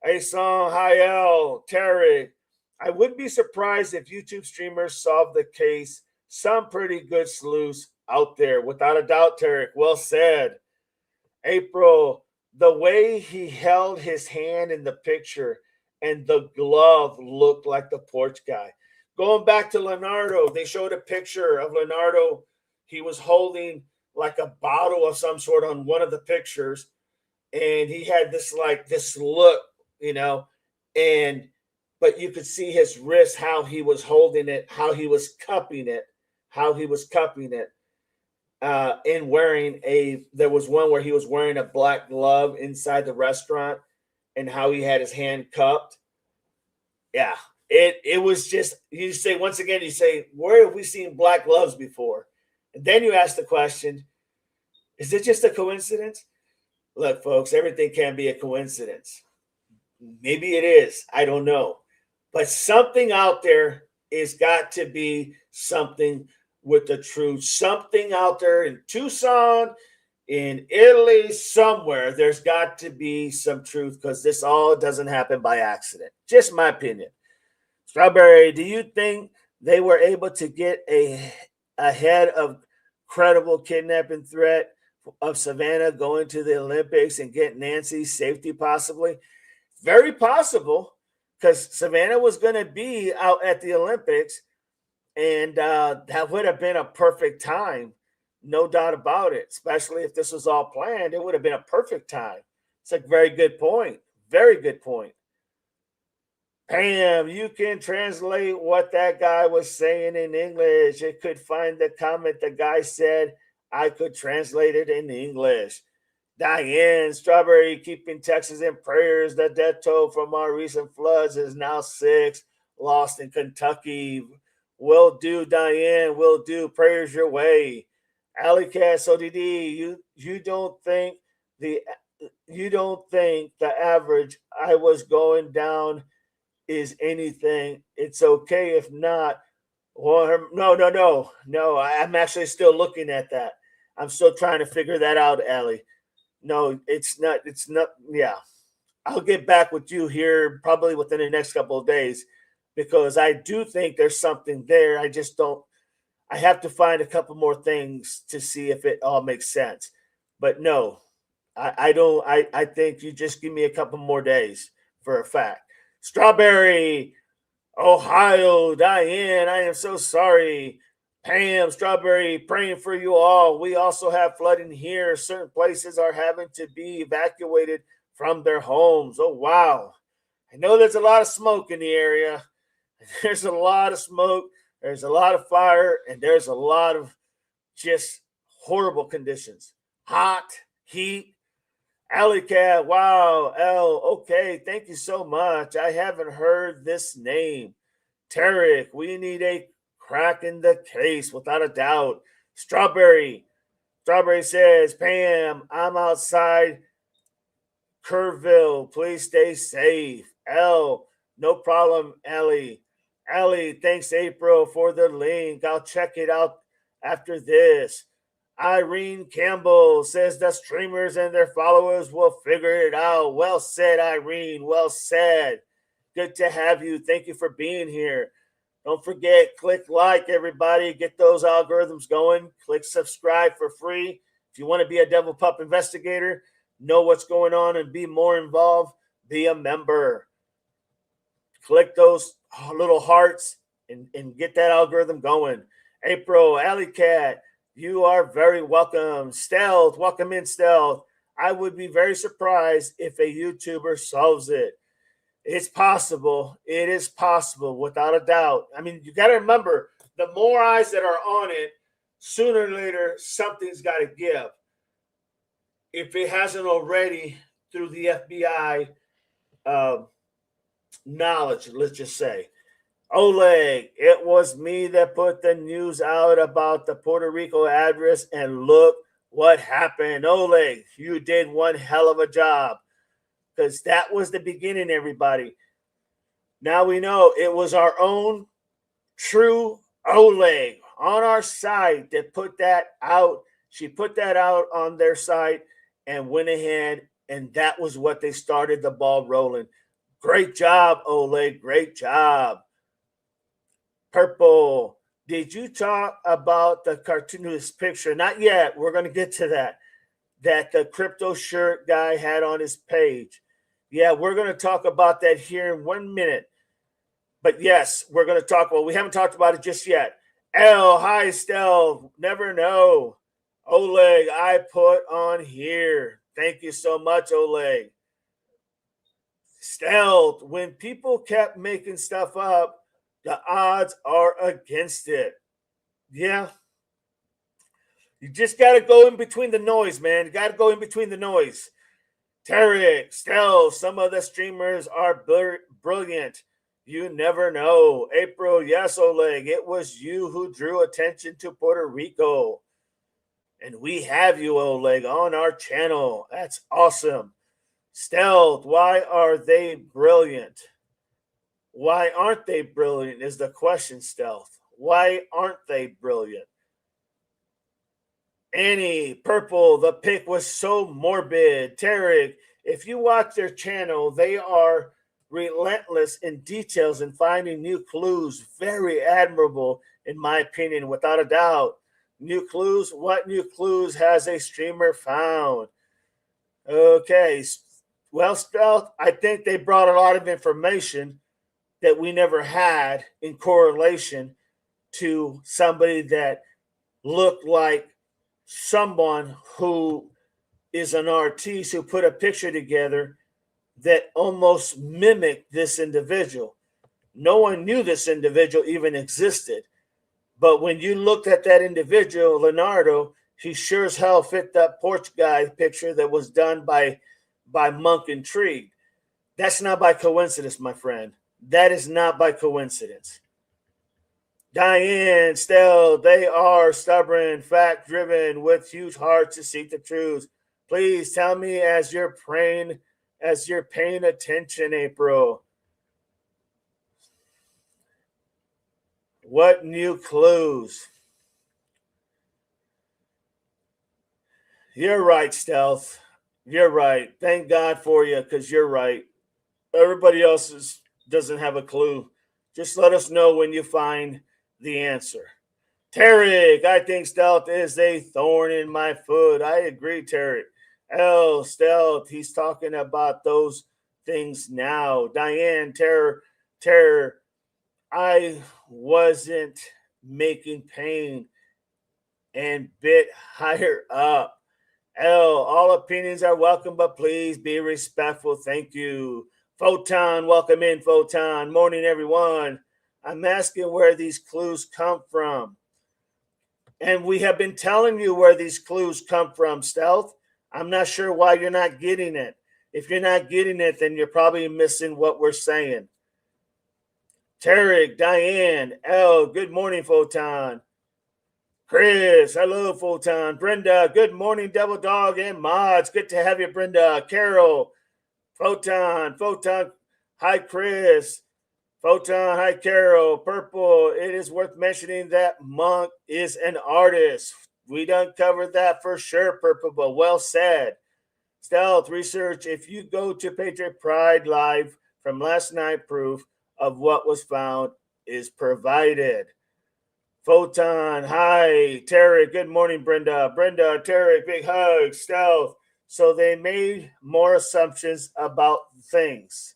Hey, Song, hi, L. Terry. I would be surprised if YouTube streamers solve the case. Some pretty good sleuths out there, without a doubt, Tarek. Well said. April, the way he held his hand in the picture and the glove looked like the porch guy. Going back to Leonardo, they showed a picture of Leonardo. He was holding like a bottle of some sort on one of the pictures, and he had this look, you know, and but you could see his wrist, how he was holding it, how he was cupping it, how he was cupping it, and wearing a. There was one where he was wearing a black glove inside the restaurant, and how he had his hand cupped. Yeah, it was just, you say once again, you say, where have we seen black gloves before? And then you ask the question, is it just a coincidence? Look, folks, everything can be a coincidence. Maybe it is. I don't know. But something out there is got to be something with the truth. Something out there in Tucson, in Italy, somewhere, there's got to be some truth, because this all doesn't happen by accident. Just my opinion. Strawberry, do you think they were able to get ahead of credible kidnapping threat of Savannah going to the Olympics and get Nancy's safety possibly? Very possible, because Savannah was going to be out at the Olympics, and that would have been a perfect time, no doubt about it. Especially if this was all planned, it would have been a perfect time. It's a very good point. Very good point. Pam, you can translate what that guy was saying in English. It could find the comment the guy said. I could translate it in English. Diane, Strawberry, keeping Texas in prayers. The death toll from our recent floods is now 6 lost in Kentucky. Will do, Diane. Will do. Prayers your way. Alley Cat, ODD, you don't think the average I was going down is anything. It's okay if not. Or no. I'm actually still looking at that. I'm still trying to figure that out, Allie. No, it's not. It's not. Yeah, I'll get back with you here probably within the next couple of days, because I do think there's something there. I just don't. I have to find a couple more things to see if it all makes sense. But no, I don't. I think you just give me a couple more days for a fact. Strawberry, Ohio, Diane, I am so sorry. Pam, Strawberry, praying for you all. We also have flooding here. Certain places are having to be evacuated from their homes. Oh, wow. I know there's a lot of smoke in the area. There's a lot of smoke. There's a lot of fire, and there's a lot of just horrible conditions. Hot, heat. Alley Cat, wow, L, okay, thank you so much. I haven't heard this name. Tarek, we need a crack in the case, without a doubt. Strawberry says, Pam, I'm outside Kerrville. Please stay safe. L, no problem, Ellie. Ellie, thanks, April, for the link. I'll check it out after this. Irene Campbell says the streamers and their followers will figure it out. Well said, Irene. Well said. Good to have you. Thank you for being here. Don't forget, click like, everybody. Get those algorithms going. Click subscribe for free. If you want to be a Devil Pup investigator, know what's going on and be more involved, be a member. Click those little hearts and get that algorithm going. April, Alley Cat, you are very welcome. Stealth, welcome in, Stealth. I would be very surprised if a YouTuber solves it. It's possible. It is possible, without a doubt. I mean, you got to remember, the more eyes that are on it, sooner or later, something's got to give. If it hasn't already, through the FBI knowledge, let's just say. Oleg, it was me that put the news out about the Puerto Rico address, and look what happened. Oleg, you did one hell of a job, because that was the beginning, everybody. Now we know it was our own true Oleg on our site that put that out. She put that out on their site and went ahead, and that was what they started the ball rolling. Great job, Oleg. Great job. Purple, did you talk about the cartoonist picture? Not yet. We're going to get to that. That the crypto shirt guy had on his page. Yeah, we're going to talk about that here in 1 minute. But yes, we're going to talk. Well, we haven't talked about it just yet. L, hi, Stel. Never know. Oleg, I put on here. Thank you so much, Oleg. Stealth, when people kept making stuff up, the odds are against it. Yeah. You just got to go in between the noise, man. You got to go in between the noise. Tarek, Stealth, some of the streamers are brilliant. You never know. April, yes, Oleg, it was you who drew attention to Puerto Rico. And we have you, Oleg, on our channel. That's awesome. Stealth, why are they brilliant? Why aren't they brilliant is the question, Stealth. Why aren't they brilliant? Annie, Purple, the pick was so morbid. Tarek, if you watch their channel, they are relentless in details and finding new clues. Very admirable, in my opinion, without a doubt. New clues? What new clues has a streamer found? Okay. Well, Stealth, I think they brought a lot of information that we never had in correlation to somebody that looked like someone who is an artiste who put a picture together that almost mimicked this individual. No one knew this individual even existed. But when you looked at that individual, Leonardo, he sure as hell fit that porch guy picture that was done by Monk and Tree. That's not by coincidence, my friend. That is not by coincidence. Diane, Stell, they are stubborn, fact driven, with huge hearts to seek the truth. Please tell me as you're praying, as you're paying attention, April. What new clues? You're right, Stealth. You're right. Thank God for you, because you're right. Everybody else doesn't have a clue. Just let us know when you find the answer. Tarek, I think Stealth is a thorn in my foot. I agree, Tarek. L, Stealth, he's talking about those things now. Diane, Terror, I wasn't making pain and bit higher up. L, all opinions are welcome, but please be respectful. Thank you. Photon, welcome in, Photon. Morning, everyone. I'm asking where these clues come from. And we have been telling you where these clues come from, Stealth. I'm not sure why you're not getting it. If you're not getting it, then you're probably missing what we're saying. Tarek, Diane, L, good morning, Photon. Chris, hello, Photon. Brenda, good morning, Devil Dog and Mods. Good to have you, Brenda. Carol, Photon, hi, Chris. Photon, hi, Carol. Purple, it is worth mentioning that Monk is an artist. We done covered that for sure, Purple, but well said. Stealth, research, if you go to Patriot Pride Live from last night, proof of what was found is provided. Photon, hi. Tarek, good morning, Brenda. Brenda, Tarek, big hug. Stealth. So they made more assumptions about things.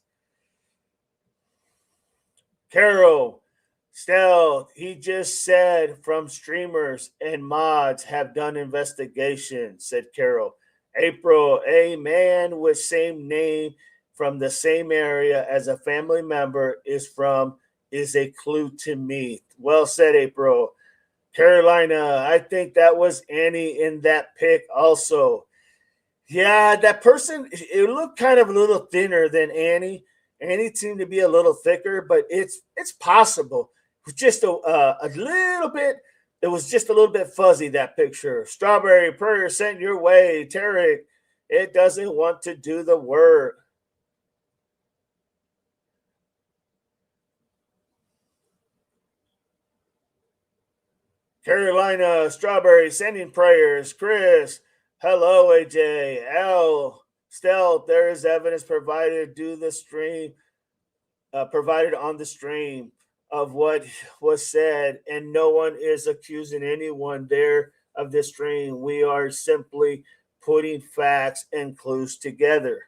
Carol, Stealth, he just said from streamers and mods have done investigations, said Carol. April, a man with same name from the same area as a family member is a clue to me. Well said, April. Carolina, I think that was Annie in that pic also. Yeah, that person, it looked kind of a little thinner than Annie. Annie seemed to be a little thicker, but it's possible. It was just a little bit. It was just a little bit fuzzy, that picture. Strawberry prayer sent your way, Tarek. It doesn't want to do the work. Carolina, Strawberry sending prayers. Chris, hello, AJ. L, Stealth, there is evidence provided provided on the stream of what was said, and no one is accusing anyone there of this stream. We are simply putting facts and clues together.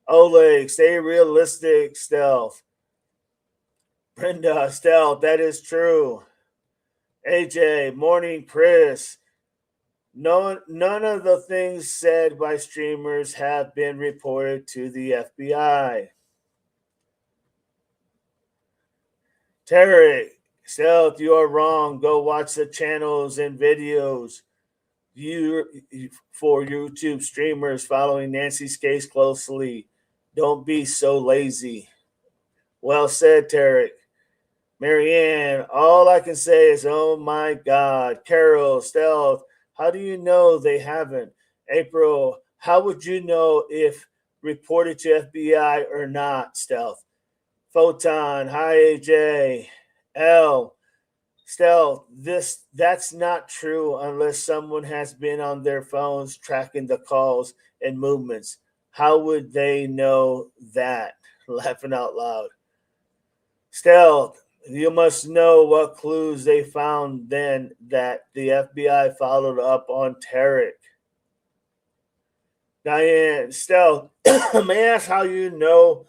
Oleg, stay realistic, Stealth. Brenda, Stealth, that is true. AJ, morning, Chris. No, none of the things said by streamers have been reported to the FBI. Tarek, Stealth, you are wrong. Go watch the channels and videos you for YouTube streamers following Nancy's case closely. Don't be so lazy. Well said, Tarek. Marianne, all I can say is, oh my God. Carol, Stealth, how do you know they haven't? April, how would you know if reported to FBI or not? Stealth. Photon, hi AJ. L, Stealth, that's not true unless someone has been on their phones tracking the calls and movements. How would they know that? Laughing out loud. Stealth, you must know what clues they found then that the FBI followed up on Tarek. Diane, Stealth, may I ask how you know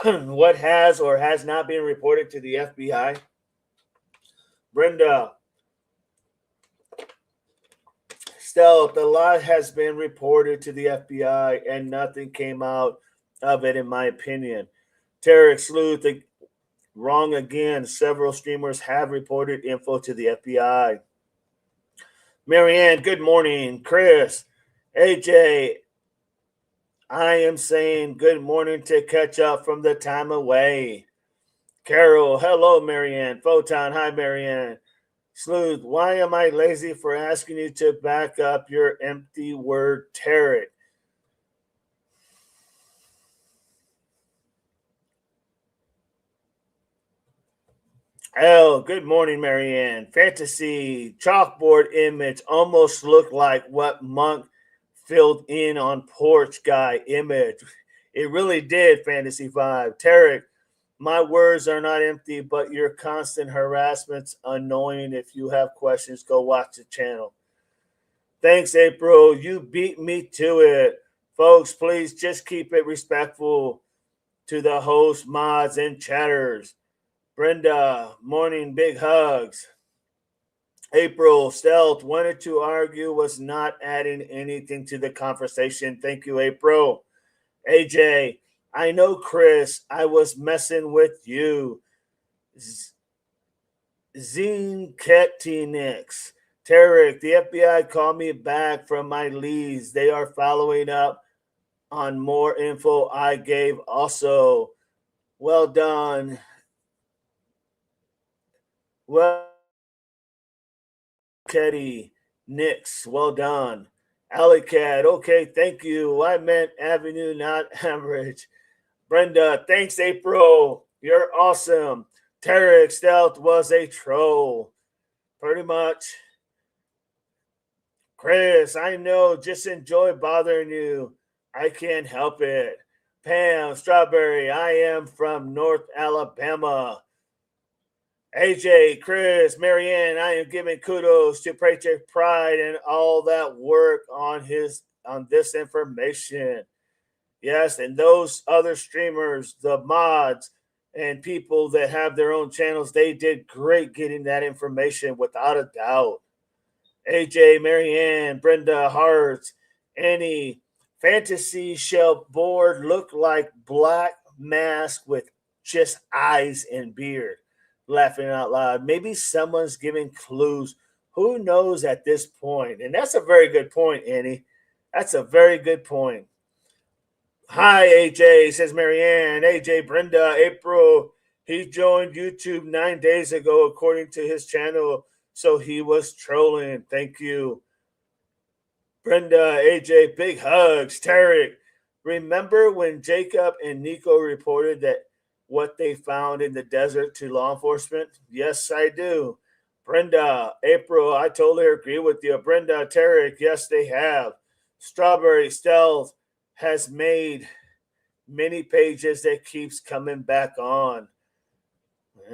what has or has not been reported to the FBI? Brenda, Stealth, a lot has been reported to the FBI and nothing came out of it, in my opinion. Tarek Sleuth, wrong again. Several streamers have reported info to the FBI. Marianne, good morning. Chris, AJ, I am saying good morning to catch up from the time away. Carol, hello, Marianne. Photon, hi, Marianne. Sleuth, why am I lazy for asking you to back up your empty word, Tarek? Oh, good morning, Marianne. Fantasy chalkboard image almost looked like what Monk filled in on porch guy image. It really did, Fantasy 5. Tarek, my words are not empty, but your constant harassment's annoying. If you have questions, go watch the channel. Thanks, April. You beat me to it. Folks, please just keep it respectful to the host, mods, and chatters. Brenda, morning, big hugs. April, Stealth, wanted to argue, was not adding anything to the conversation. Thank you, April. AJ, I know, Chris, I was messing with you. Zine Ketinix. Tarek, the FBI called me back from my leads. They are following up on more info I gave also. Well done. Well, Ketty, Nix, well done. Alicat, okay, thank you. I meant Avenue, not average. Brenda, thanks, April. You're awesome. Tarek, Stealth was a troll. Pretty much. Chris, I know, just enjoy bothering you. I can't help it. Pam, Strawberry, I am from North Alabama. AJ, Chris, Marianne, I am giving kudos to Project Pride and all that work on this information. Yes, and those other streamers, the mods, and people that have their own channels, they did great getting that information without a doubt. AJ, Marianne, Brenda, Hart, Annie, Fantasy Shell board look like black mask with just eyes and beard. Laughing out loud. Maybe someone's giving clues. Who knows at this point? And that's a very good point, Annie. That's a very good point. Hi, AJ, says Marianne. AJ, Brenda, April. He joined YouTube 9 days ago, according to his channel. So he was trolling. Thank you. Brenda, AJ, big hugs. Tarek, remember when Jacob and Nico reported that what they found in the desert to law enforcement? Yes, I do. Brenda, April, I totally agree with you. Brenda, Tarek, yes, they have. Strawberry Stealth has made many pages that keeps coming back on.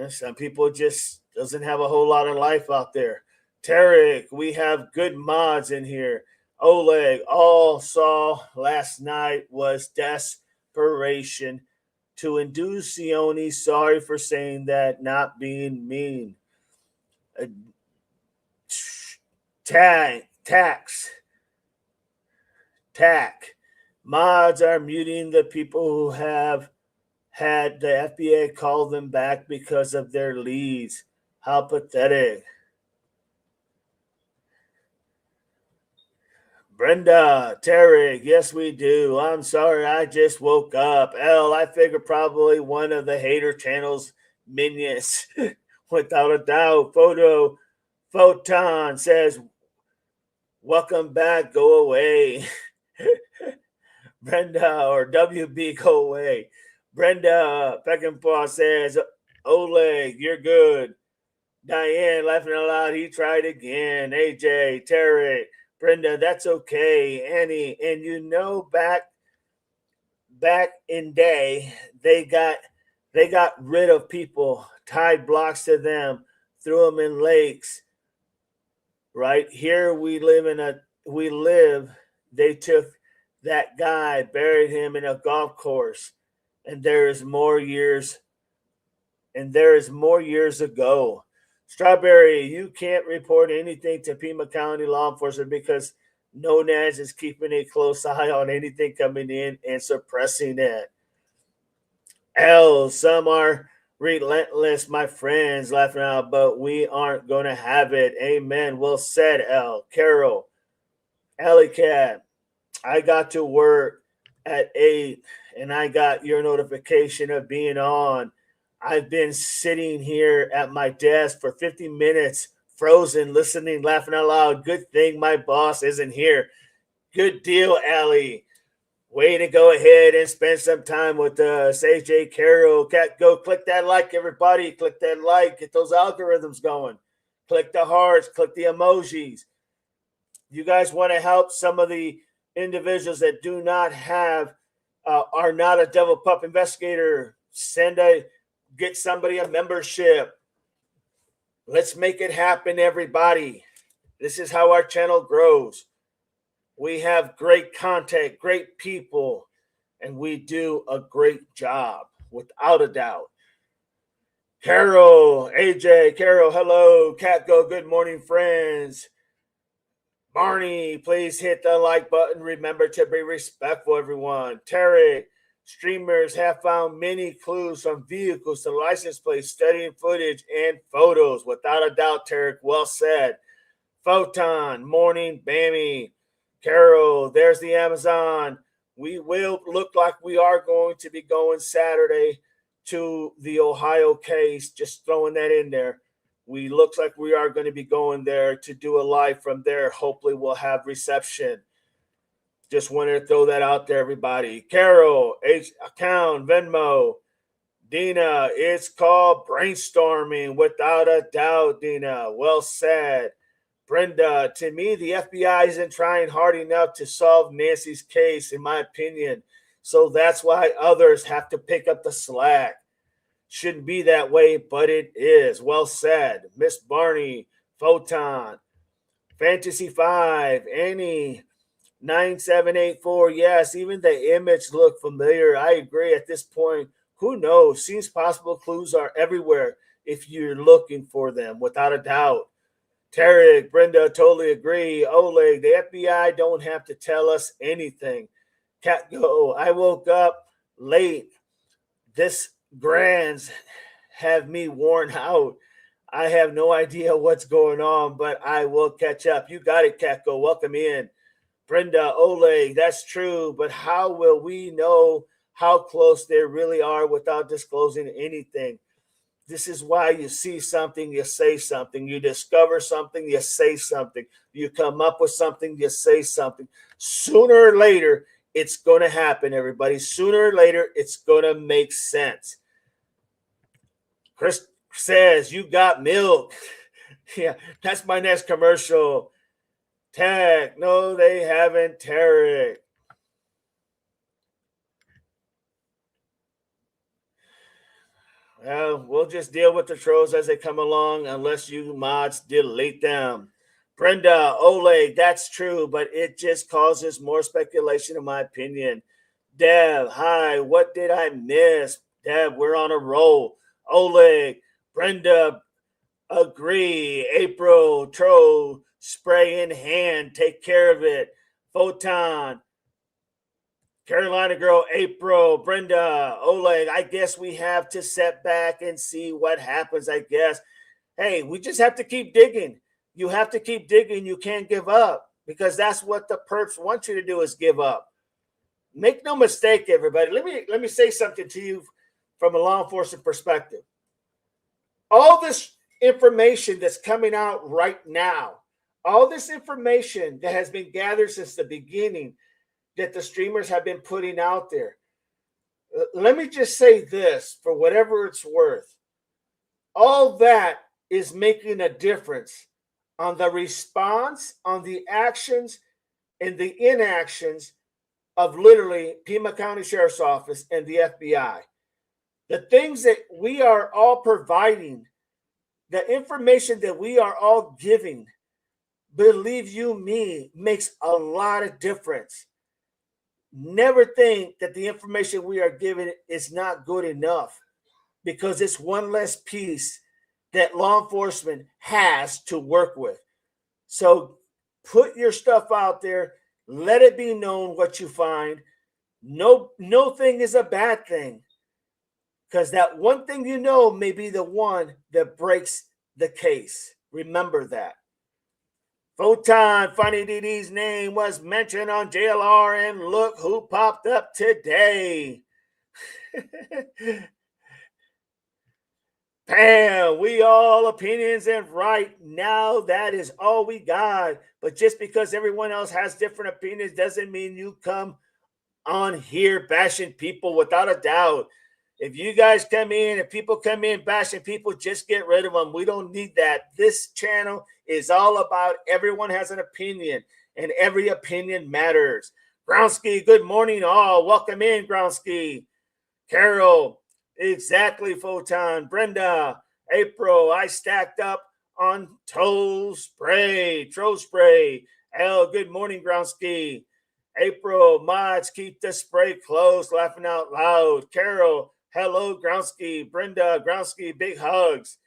Some people just doesn't have a whole lot of life out there. Tarek, we have good mods in here. Oleg, all saw last night was desperation To Inducioni, sorry for saying that, not being mean. Uh, tax. Tack. Mods are muting the people who have had the FBA call them back because of their leads. How pathetic. Brenda, Terry, yes, we do. I'm sorry, I just woke up. I figure probably one of the hater channel's minions, without a doubt. Photon says, welcome back, go away. Brenda, or WB, go away. Brenda Peckinpah says, Oleg, you're good. Diane laughing out loud, he tried again. AJ, Terry, Brenda, that's okay. Annie, and back in day, they got rid of people, tied blocks to them, threw them in lakes. Right here, we live. They took that guy, buried him in a golf course, and there is more years ago. Strawberry, you can't report anything to Pima County law enforcement because NONAS is keeping a close eye on anything coming in and suppressing it. Some are relentless, my friends, laughing out, but we aren't going to have it. Amen. Well said, L. Carol, Alley Cat, I got to work at 8 and I got your notification of being on. I've been sitting here at my desk for 50 minutes, frozen, listening, laughing out loud. Good thing my boss isn't here. Good deal, Allie. Way to go ahead and spend some time with us. AJ Carroll, go click that like, everybody. Click that like. Get those algorithms going. Click the hearts. Click the emojis. You guys want to help some of the individuals that do not have, are not a Devil Pup investigator. Get somebody a membership. Let's make it happen, everybody. This is how our channel grows. We have great content, great people, and we do a great job, without a doubt. Carol, AJ, Carol, hello. Catgo, good morning, friends. Barney, please hit the like button. Remember to be respectful, everyone. Terry, streamers have found many clues from vehicles to license plates, studying footage and photos. Without a doubt, Tarek, well said. Photon, morning, Bammy. Carol, there's the Amazon. We will look like we are going to be going Saturday to the Ohio case. Just throwing that in there. We looks like we are going to be going there to do a live from there. Hopefully we'll have reception. Just wanted to throw that out there, everybody. Carol, account, Venmo. Dina, it's called brainstorming, without a doubt, Dina. Well said. Brenda, to me, the FBI isn't trying hard enough to solve Nancy's case, in my opinion. So that's why others have to pick up the slack. Shouldn't be that way, but it is. Well said. Miss Barney, Photon, Fantasy 5, Annie, 9784. Yes, even the image looked familiar. I agree at this point. Who knows? Seems possible clues are everywhere if you're looking for them, without a doubt. Tarek, Brenda, totally agree. Oleg, the FBI don't have to tell us anything. Catgo, I woke up late. This grands have me worn out. I have no idea what's going on, but I will catch up. You got it, Catgo. Welcome in. Brenda, Oleg, that's true, but how will we know how close they really are without disclosing anything? This is why you see something, you say something. You discover something, you say something. You come up with something, you say something. Sooner or later, it's going to happen, everybody. Sooner or later, it's going to make sense. Chris says, you got milk. Yeah, that's my next commercial. Tag, no, they haven't, Tarek. Well, we'll just deal with the trolls as they come along unless you mods delete them. Brenda, Oleg, that's true, but it just causes more speculation, in my opinion. Dev, hi, what did I miss? Deb, we're on a roll. Oleg, Brenda, agree. April, Tro, spray in hand. Take care of it. Photon, Carolina girl, April, Brenda, Oleg. I guess we have to set back and see what happens, I guess. Hey, we just have to keep digging. You have to keep digging. You can't give up because that's what the perps want you to do is give up. Make no mistake, everybody. Let me say something to you from a law enforcement perspective. All this information that's coming out right now, all this information that has been gathered since the beginning that the streamers have been putting out there. Let me just say this for whatever it's worth. All that is making a difference on the response, on the actions, and the inactions of literally Pima County Sheriff's Office and the FBI. The things that we are all providing, the information that we are all giving, believe you me, makes a lot of difference. Never think that the information we are giving is not good enough because it's one less piece that law enforcement has to work with. So put your stuff out there. Let it be known what you find. No thing is a bad thing because that one thing you know may be the one that breaks the case. Remember that. Photon, Funny DD's name was mentioned on JLR, and look who popped up today. Bam, we all opinions and right now that is all we got. But just because everyone else has different opinions doesn't mean you come on here bashing people without a doubt. If you guys come in, if people come in bashing people, just get rid of them. We don't need that. This channel is all about everyone has an opinion, and every opinion matters. Groundsky, good morning all. Welcome in, Groundsky. Carol, exactly, Photon. Brenda, April, I stacked up on toe spray. L, good morning, Groundsky. April, mods, keep the spray close, laughing out loud. Carol, hello, Groundsky. Brenda, Groundsky, big hugs.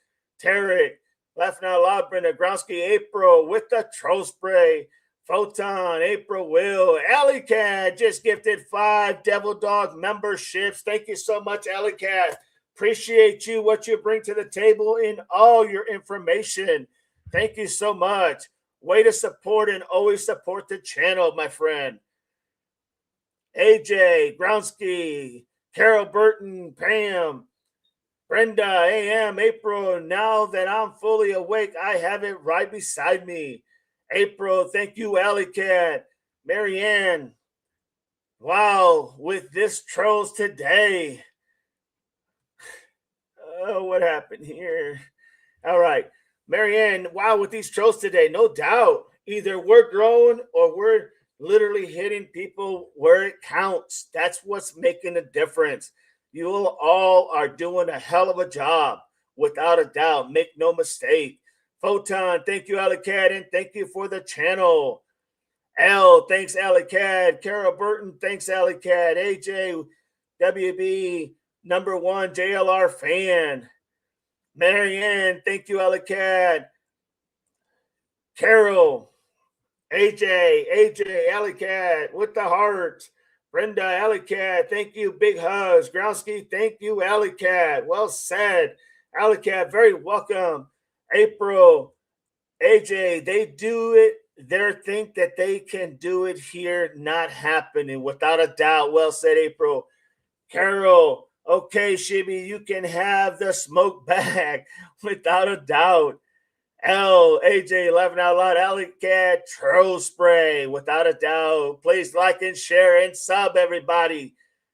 Tarek, laughing out loud, Brenda. Groundsky, April, with the troll spray. Photon, April, Will. Alley Cat just gifted 5 Devil Dog memberships. Thank you so much, Alley Cat. Appreciate you, what you bring to the table in all your information. Thank you so much. Way to support and always support the channel, my friend. AJ, Groundsky, Carol Burton, Pam, Brenda, AM, April. Now that I'm fully awake, I have it right beside me. April, thank you, Alley Cat. Marianne, wow, with this trolls today. Oh, what happened here? All right. Marianne, wow, with these trolls today, no doubt. Either we're growing or we're literally hitting people where it counts. That's what's making a difference. You all are doing a hell of a job, without a doubt. Make no mistake. Photon, thank you, Alicad, and thank you for the channel. L, thanks, Alicad. Carol Burton, thanks, Alicad. AJ, WB, #1 JLR fan. Marianne, thank you, Alicad. Carol, AJ, Alicad, with the hearts. Brenda, Alicad, thank you, big hugs. Groundsky, thank you, Alicad. Well said. Alicad, very welcome. April, AJ, they do it. They think that they can do it here, not happening, without a doubt. Well said, April. Carol, okay, Shibby, you can have the smoke bag, without a doubt. L, AJ, laughing out loud. Alicad, troll spray, without a doubt. Please like and share and sub, everybody.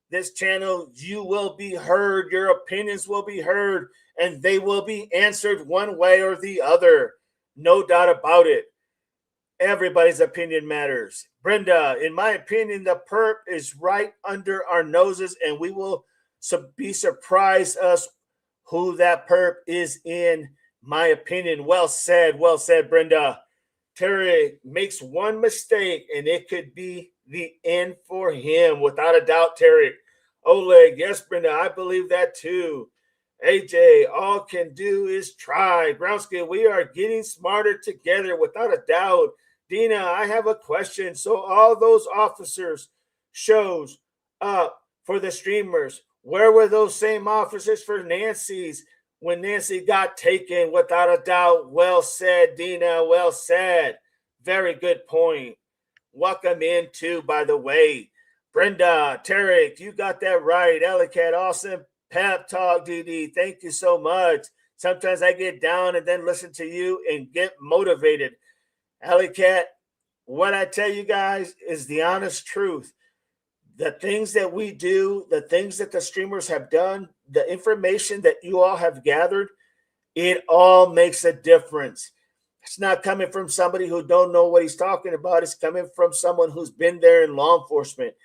This channel, you will be heard. Your opinions will be heard, and they will be answered one way or the other. No doubt about it. Everybody's opinion matters. Brenda, in my opinion, the perp is right under our noses, and we will be surprised us who that perp is, in my opinion. Well said, Brenda. Terry makes one mistake, and it could be the end for him, without a doubt, Terry. Oleg, yes, Brenda, I believe that too. AJ, all can do is try. Brownsky, we are getting smarter together without a doubt. Dina, I have a question. So all those officers shows up for the streamers. Where were those same officers for Nancy's when Nancy got taken? Without a doubt. Well said, Dina. Well said. Very good point. Welcome in too, by the way. Brenda, Tarek, you got that right. Ellicat, awesome pep talk, DD. Thank you so much. Sometimes I get down and then listen to you and get motivated. Ellicat, what I tell you guys is the honest truth. The things that we do, the things that the streamers have done, the information that you all have gathered, it all makes a difference. It's not coming from somebody who don't know what he's talking about. It's coming from someone who's been there in law enforcement.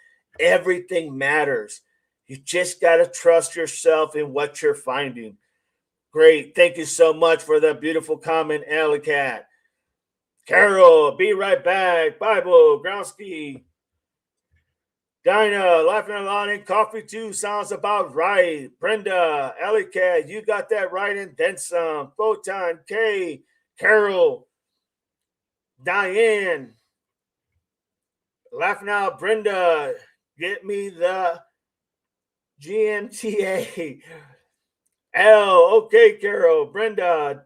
Everything matters. You just got to trust yourself in what you're finding. Great. Thank you so much for the beautiful comment, Alicat. Carol, be right back. Bible, Groundsky. Dinah, laughing a lot and coffee too sounds about right. Brenda, Alicat, you got that right and then some. Photon, Kay, Carol, Diane, laughing out. Brenda, get me the GMTA. L, okay, Carol, Brenda,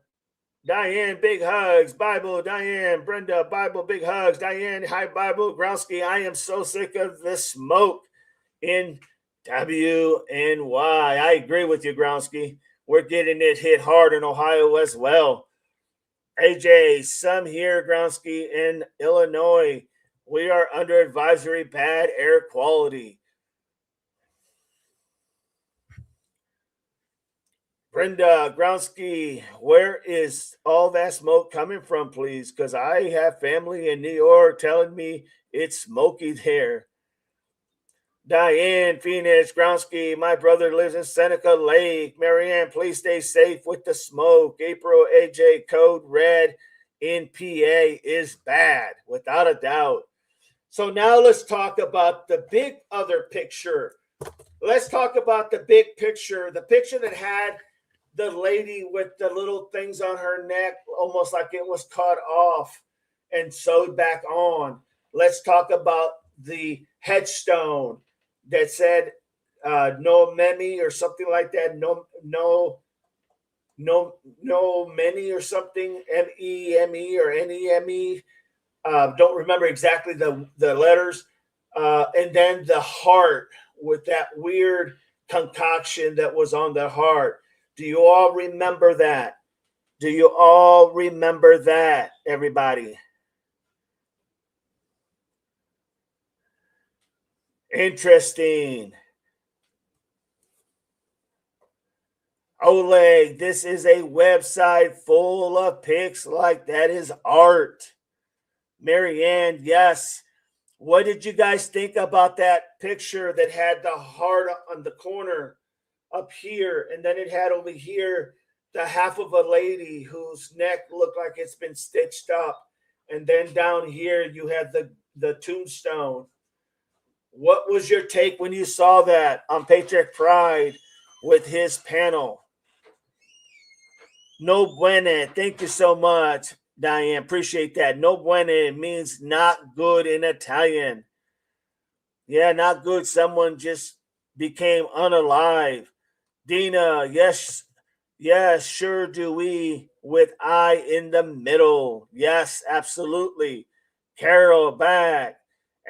Diane, big hugs. Bible, Diane, Brenda, Bible, big hugs. Diane, hi, Bible. Growski, I am so sick of the smoke in WNY. I agree with you, Growski. We're getting it hit hard in Ohio as well. AJ, some here, Growski, in Illinois. We are under advisory bad air quality. Brenda Gronsky, where is all that smoke coming from, please? Because I have family in New York telling me it's smoky there. Diane Phoenix Gronsky, my brother lives in Seneca Lake. Marianne, please stay safe with the smoke. April AJ, code red in PA is bad, without a doubt. So now let's talk about the big other picture. Let's talk about the big picture, the picture that had the lady with the little things on her neck, almost like it was cut off and sewed back on. Let's talk about the headstone that said no memi or something like that. No many or something, MEME or NEME. Don't remember exactly the letters. And then the heart with that weird concoction that was on the heart. Do you all remember that? Do you all remember that, everybody? Interesting. Oleg, this is a website full of pics like that is art. Marianne, yes. What did you guys think about that picture that had the heart on the corner up here, and then it had over here the half of a lady whose neck looked like it's been stitched up, and then down here you had the tombstone. What was your take when you saw that on Patriot Pride with his panel? No bueno. Thank you so much, Diane. Appreciate that. No bueno means not good in Italian. Yeah, not good. Someone just became unalive. Dina, yes, sure do we, with I in the middle. Yes, absolutely. Carol back.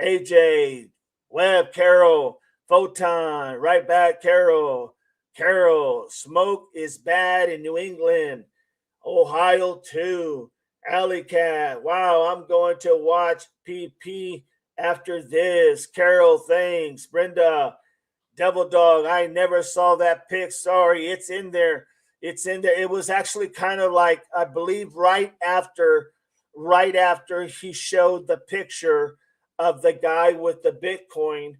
AJ, Webb, Carol, Photon, right back, Carol. Carol, smoke is bad in New England. Ohio too. Alley Cat, wow, I'm going to watch PP after this. Carol, thanks. Brenda, Devil Dog, I never saw that pic. Sorry, it's in there. It's in there. It was actually kind of like, I believe, right after he showed the picture of the guy with the Bitcoin.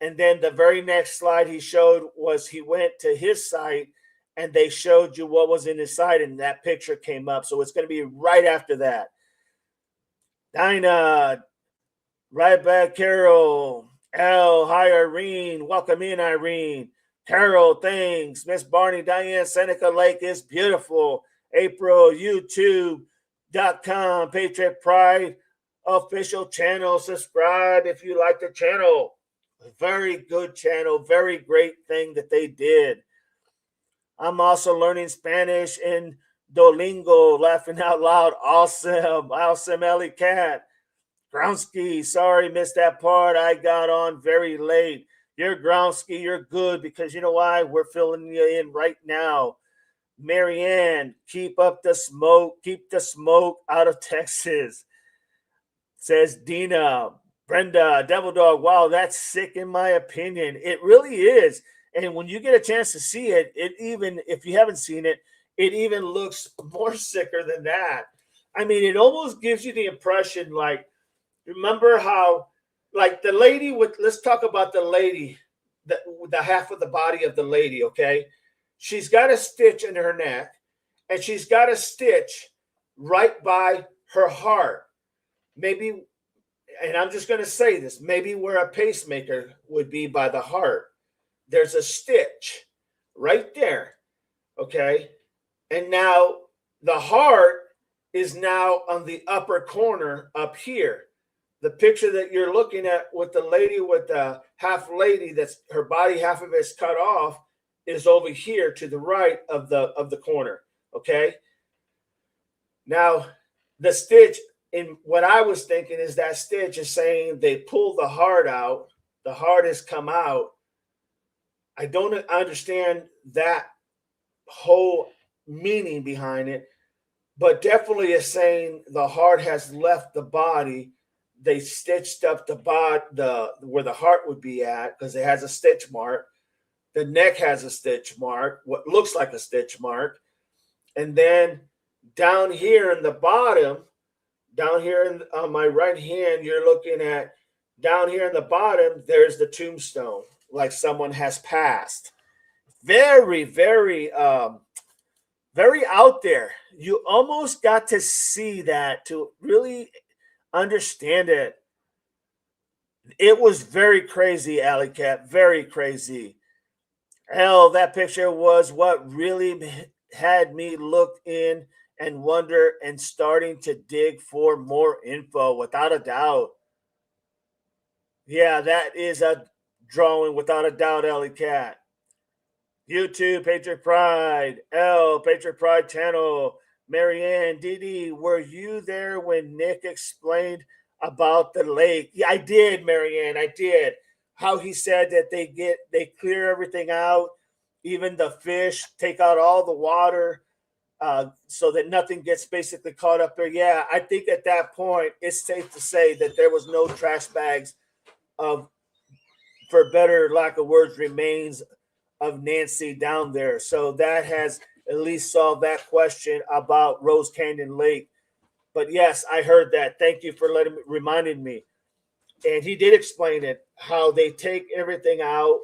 And then the very next slide he showed was he went to his site and they showed you what was in his site, and that picture came up. So it's going to be right after that. Dinah, right back, Carol. L, hi, Irene. Welcome in, Irene. Carol, thanks. Miss Barney, Diane, Seneca Lake is beautiful. April, YouTube.com, Patriot Pride official channel. Subscribe if you like the channel. Very good channel. Very great thing that they did. I'm also learning Spanish in Duolingo, laughing out loud. Awesome. Awesome, Ellie Cat. Groundsky, sorry, missed that part. I got on very late. You're Groundsky, you're good because you know why? We're filling you in right now. Marianne, keep up the smoke. Keep the smoke out of Texas. Says Dina. Brenda, Devil Dog, wow, that's sick in my opinion. It really is. And when you get a chance to see it, it even, if you haven't seen it, it even looks more sicker than that. I mean, it almost gives you the impression like, remember how, like the lady with, let's talk about the lady, the half of the body of the lady, okay? She's got a stitch in her neck and she's got a stitch right by her heart. Maybe, and I'm just going to say this, maybe where a pacemaker would be by the heart. There's a stitch right there, okay? And now the heart is now on the upper corner up here. The picture that you're looking at with the lady with the half lady that's her body, half of it's cut off, is over here to the right of the corner, okay? Now, the stitch, in what I was thinking is that stitch is saying they pulled the heart out, the heart has come out. I don't understand that whole meaning behind it, but definitely is saying the heart has left the body. They stitched up the body, where the heart would be at, because it has a stitch mark. The neck has a stitch mark, what looks like a stitch mark. And then down here in the bottom, down here on my right hand, you're looking at down here in the bottom, there's the tombstone, like someone has passed. Very, very, very out there. You almost got to see that to really understand it. It was very crazy, Alley Cat. Very crazy. Hell, that picture was what really had me look in and wonder and starting to dig for more info, without a doubt. Yeah, that is a drawing without a doubt, Ellie Cat. YouTube, Patriot Pride, L, Patriot Pride channel, Marianne, Didi, were you there when Nick explained about the lake? Yeah, I did, Marianne, I did. How he said that they clear everything out, even the fish, take out all the water, so that nothing gets basically caught up there. Yeah, I think at that point it's safe to say that there was no trash bags of, for better lack of words, remains of Nancy down there. So that has at least solved that question about Rose Canyon Lake. But yes, I heard that. Thank you for reminding me. And he did explain it, how they take everything out,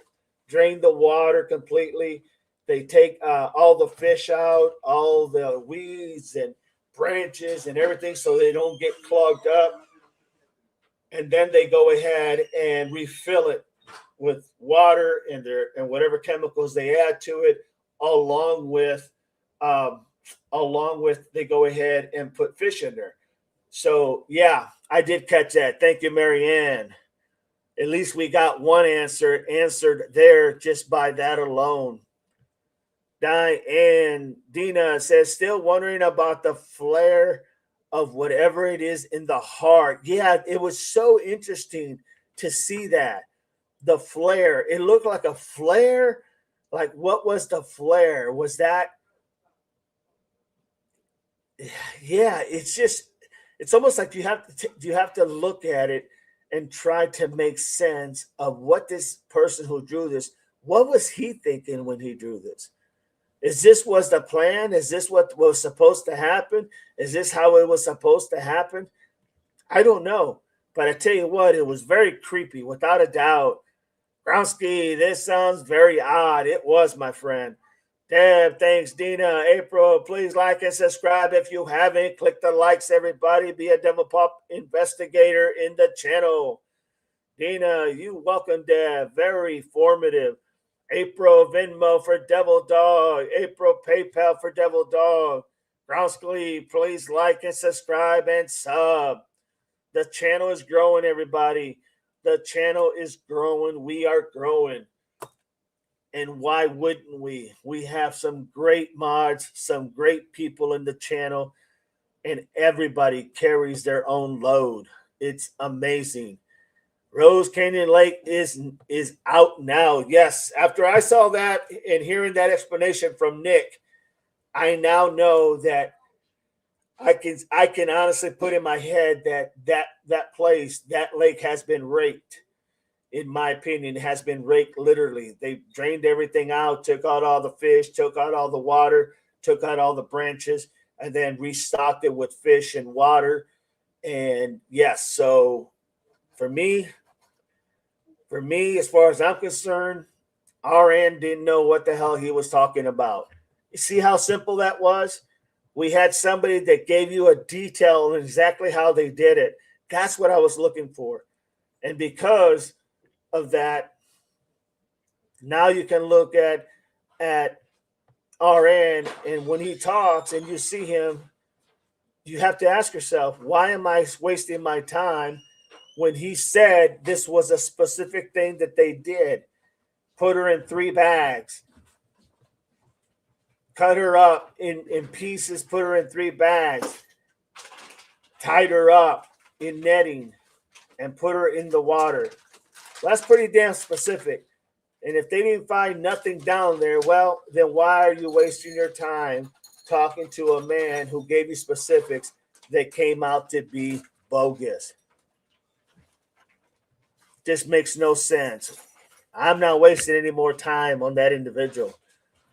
drain the water completely. They take all the fish out, all the weeds and branches and everything, so they don't get clogged up. And then they go ahead and refill it with water and whatever chemicals they add to it, along with they go ahead and put fish in there. So yeah, I did catch that. Thank you, Marianne. At least we got one answered there just by that alone. Diane Dina says, still wondering about the flare of whatever it is in the heart. Yeah, it was so interesting to see that. The flare, it looked like a flare. Like, what was the flare? Was that, yeah, it's just, it's almost like you have to look at it and try to make sense of what this person who drew this, what was he thinking when he drew this? Is this was the plan? Is this what was supposed to happen? Is this how it was supposed to happen? I don't know. But I tell you what, it was very creepy, without a doubt. Gronsky, this sounds very odd. It was, my friend. Deb, thanks. Dina, April, please like and subscribe if you haven't. Click the likes, everybody. Be a Devil Pop investigator in the channel. Dina, you welcome that. Very formative. April Venmo for Devil Dog. April PayPal for Devil Dog. Groundsky, please like and subscribe and sub. The channel is growing, everybody. The channel is growing. We are growing. And why wouldn't we? We have some great mods, some great people in the channel, and everybody carries their own load. It's amazing. Rose Canyon Lake is out now. Yes, after I saw that and hearing that explanation from Nick, I now know that I can honestly put in my head that place, that lake has been raked. In my opinion, it has been raked literally. They drained everything out, took out all the fish, took out all the water, took out all the branches, and then restocked it with fish and water. And yes, so for me, as far as I'm concerned, RN didn't know what the hell he was talking about. You see how simple that was? We had somebody that gave you a detail on exactly how they did it. That's what I was looking for. And because of that, now you can look at RN, and when he talks and you see him, you have to ask yourself, why am I wasting my time when he said this was a specific thing that they did? Put her in 3 bags, cut her up in pieces, put her in 3 bags, tied her up in netting, and put her in the water. Well, that's pretty damn specific. And if they didn't find nothing down there, well, then why are you wasting your time talking to a man who gave you specifics that came out to be bogus? Just makes no sense. I'm not wasting any more time on that individual.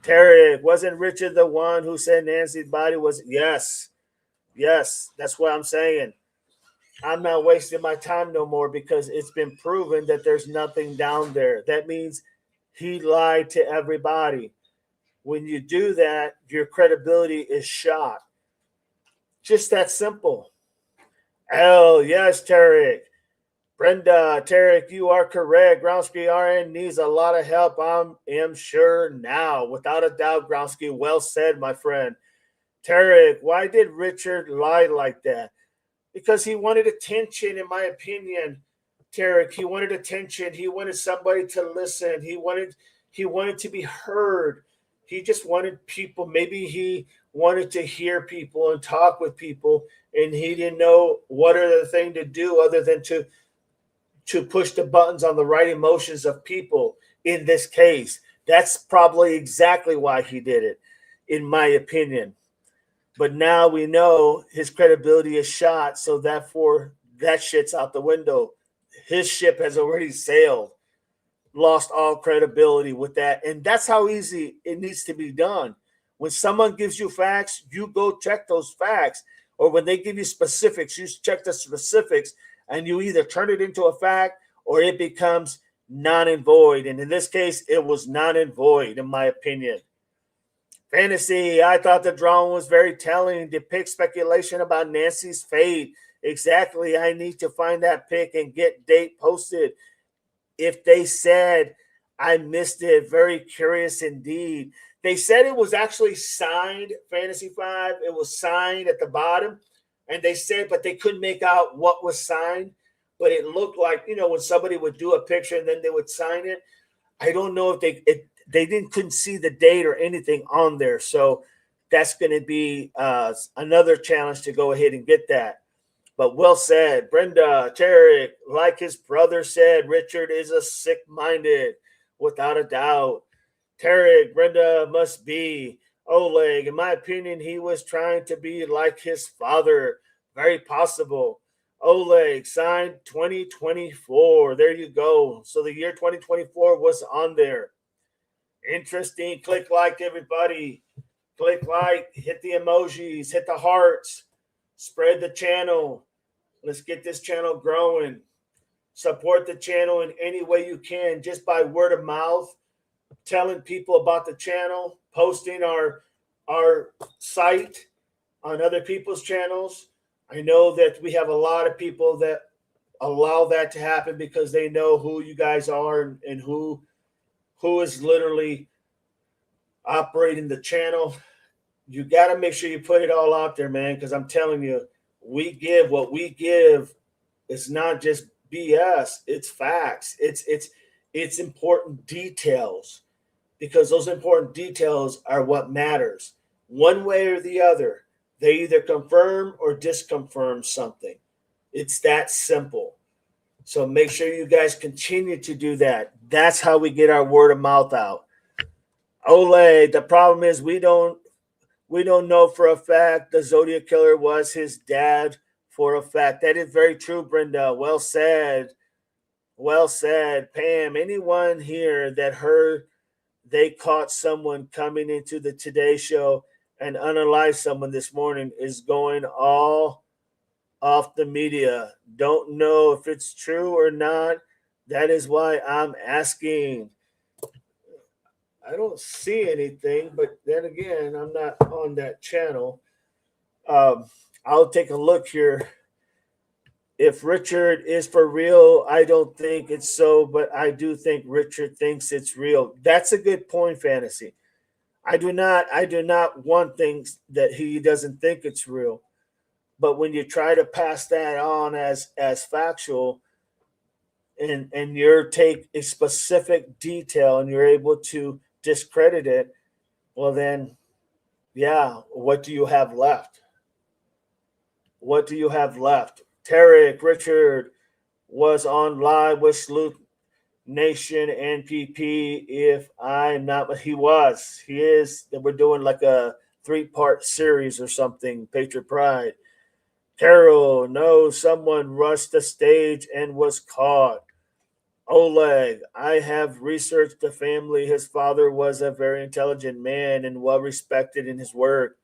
Tarek, wasn't Richard the one who said Nancy's body was? Yes. Yes, that's what I'm saying. I'm not wasting my time no more because it's been proven that there's nothing down there. That means he lied to everybody. When you do that, your credibility is shot. Just that simple. Yes, Tarek. Brenda, Tarek, you are correct. Groundsky RN needs a lot of help. I am sure now. Without a doubt, Groundsky, well said, my friend. Tarek, why did Richard lie like that? Because he wanted attention, in my opinion, Tarek. He wanted attention. He wanted somebody to listen. He wanted to be heard. He just wanted people. Maybe he wanted to hear people and talk with people, and he didn't know what other thing to do other than to push the buttons on the right emotions of people in this case. That's probably exactly why he did it, in my opinion. But now we know his credibility is shot, so therefore that shit's out the window. His ship has already sailed, lost all credibility with that. And that's how easy it needs to be done. When someone gives you facts, you go check those facts. Or when they give you specifics, you check the specifics, and you either turn it into a fact or it becomes non and void. And in this case, it was non and void, in my opinion. Fantasy, I thought the drawing was very telling. Depicts speculation about Nancy's fate. Exactly. I need to find that pic and get date posted. If they said I missed it, very curious indeed. They said it was actually signed, Fantasy 5. It was signed at the bottom. And they said, but they couldn't make out what was signed. But it looked like, when somebody would do a picture and then they would sign it. I don't know if they couldn't see the date or anything on there. So that's going to be another challenge to go ahead and get that. But well said. Brenda, Tarek, like his brother said, Richard is a sick-minded, without a doubt. Tarek, Brenda must be. Oleg, in my opinion, he was trying to be like his father. Very possible. Oleg, signed 2024. There you go. So the year 2024 was on there. Interesting. Click like, everybody. Click like, hit the emojis, hit the hearts, spread the channel. Let's get this channel growing. Support the channel in any way you can, just by word of mouth, telling people about the channel, posting our site on other people's channels. I know that we have a lot of people that allow that to happen because they know who you guys are and who is literally operating the channel. You got to make sure you put it all out there, man, because I'm telling you, we give what we give. It's not just BS, it's facts. It's important details, because those important details are what matters. One way or the other, they either confirm or disconfirm something. It's that simple. So make sure you guys continue to do that. That's how we get our word of mouth out. Ole, the problem is we don't know for a fact the Zodiac Killer was his dad for a fact. That is very true, Brenda. Well said. Well said. Pam, anyone here that heard they caught someone coming into the Today Show and unalive someone this morning is going all off the media. Don't know if it's true or not. That is why I'm asking. I don't see anything, but then again, I'm not on that channel. I'll take a look here. If Richard is for real, I don't think it's so, but I do think Richard thinks it's real. That's a good point, Fantasy. I do not want things that he doesn't think it's real. But when you try to pass that on as factual, and you take a specific detail and you're able to discredit it, well then, yeah, what do you have left? What do you have left? Tarek Richard was on live with Sleuth Nation NPP. If I'm not, but he is. We're doing like a 3-part series or something. Patriot Pride. Carol, no, someone rushed the stage and was caught. Oleg, I have researched the family. His father was a very intelligent man and well respected in his work.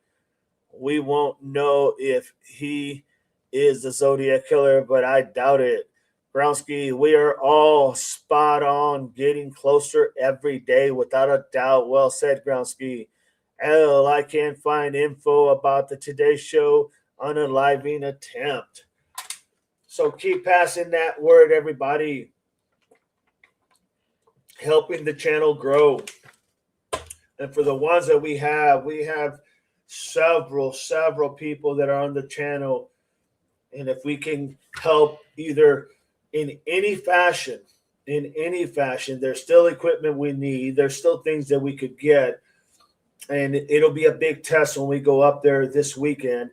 We won't know if he is the Zodiac Killer, but I doubt it. Browski, we are all spot on, getting closer every day without a doubt. Well said, Browski. L, I can't find info about the Today Show unaliving attempt. So keep passing that word, everybody. Helping the channel grow. And for the ones that we have several people that are on the channel. And if we can help either in any fashion, there's still equipment we need. There's still things that we could get. And it'll be a big test when we go up there this weekend.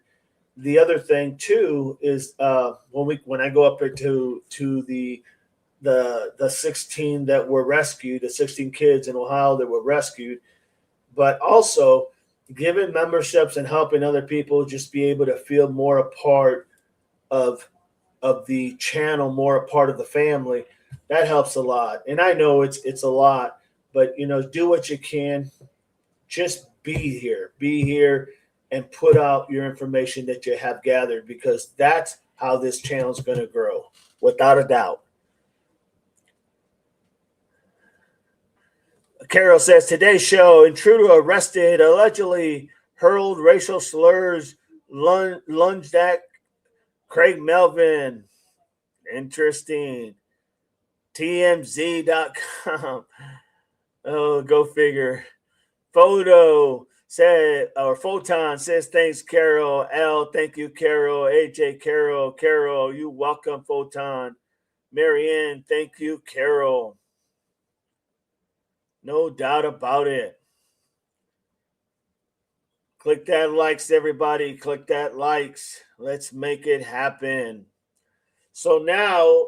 The other thing too is when I go up there to the 16 that were rescued, the 16 kids in Ohio that were rescued, but also giving memberships and helping other people just be able to feel more a part of the channel, more a part of the family. That helps a lot. And I know it's a lot, but do what you can. Just be here and put out your information that you have gathered, because that's how this channel is going to grow, without a doubt. Carol says, today's show, intruder arrested, allegedly hurled racial slurs, lunged at Craig Melvin. Interesting. TMZ.com. Oh, go figure. Photon says, thanks, Carol. L, thank you, Carol. AJ, Carol, you welcome, Photon. Marianne, thank you, Carol. No doubt about it. Click that likes, everybody. Click that likes. Let's make it happen. So now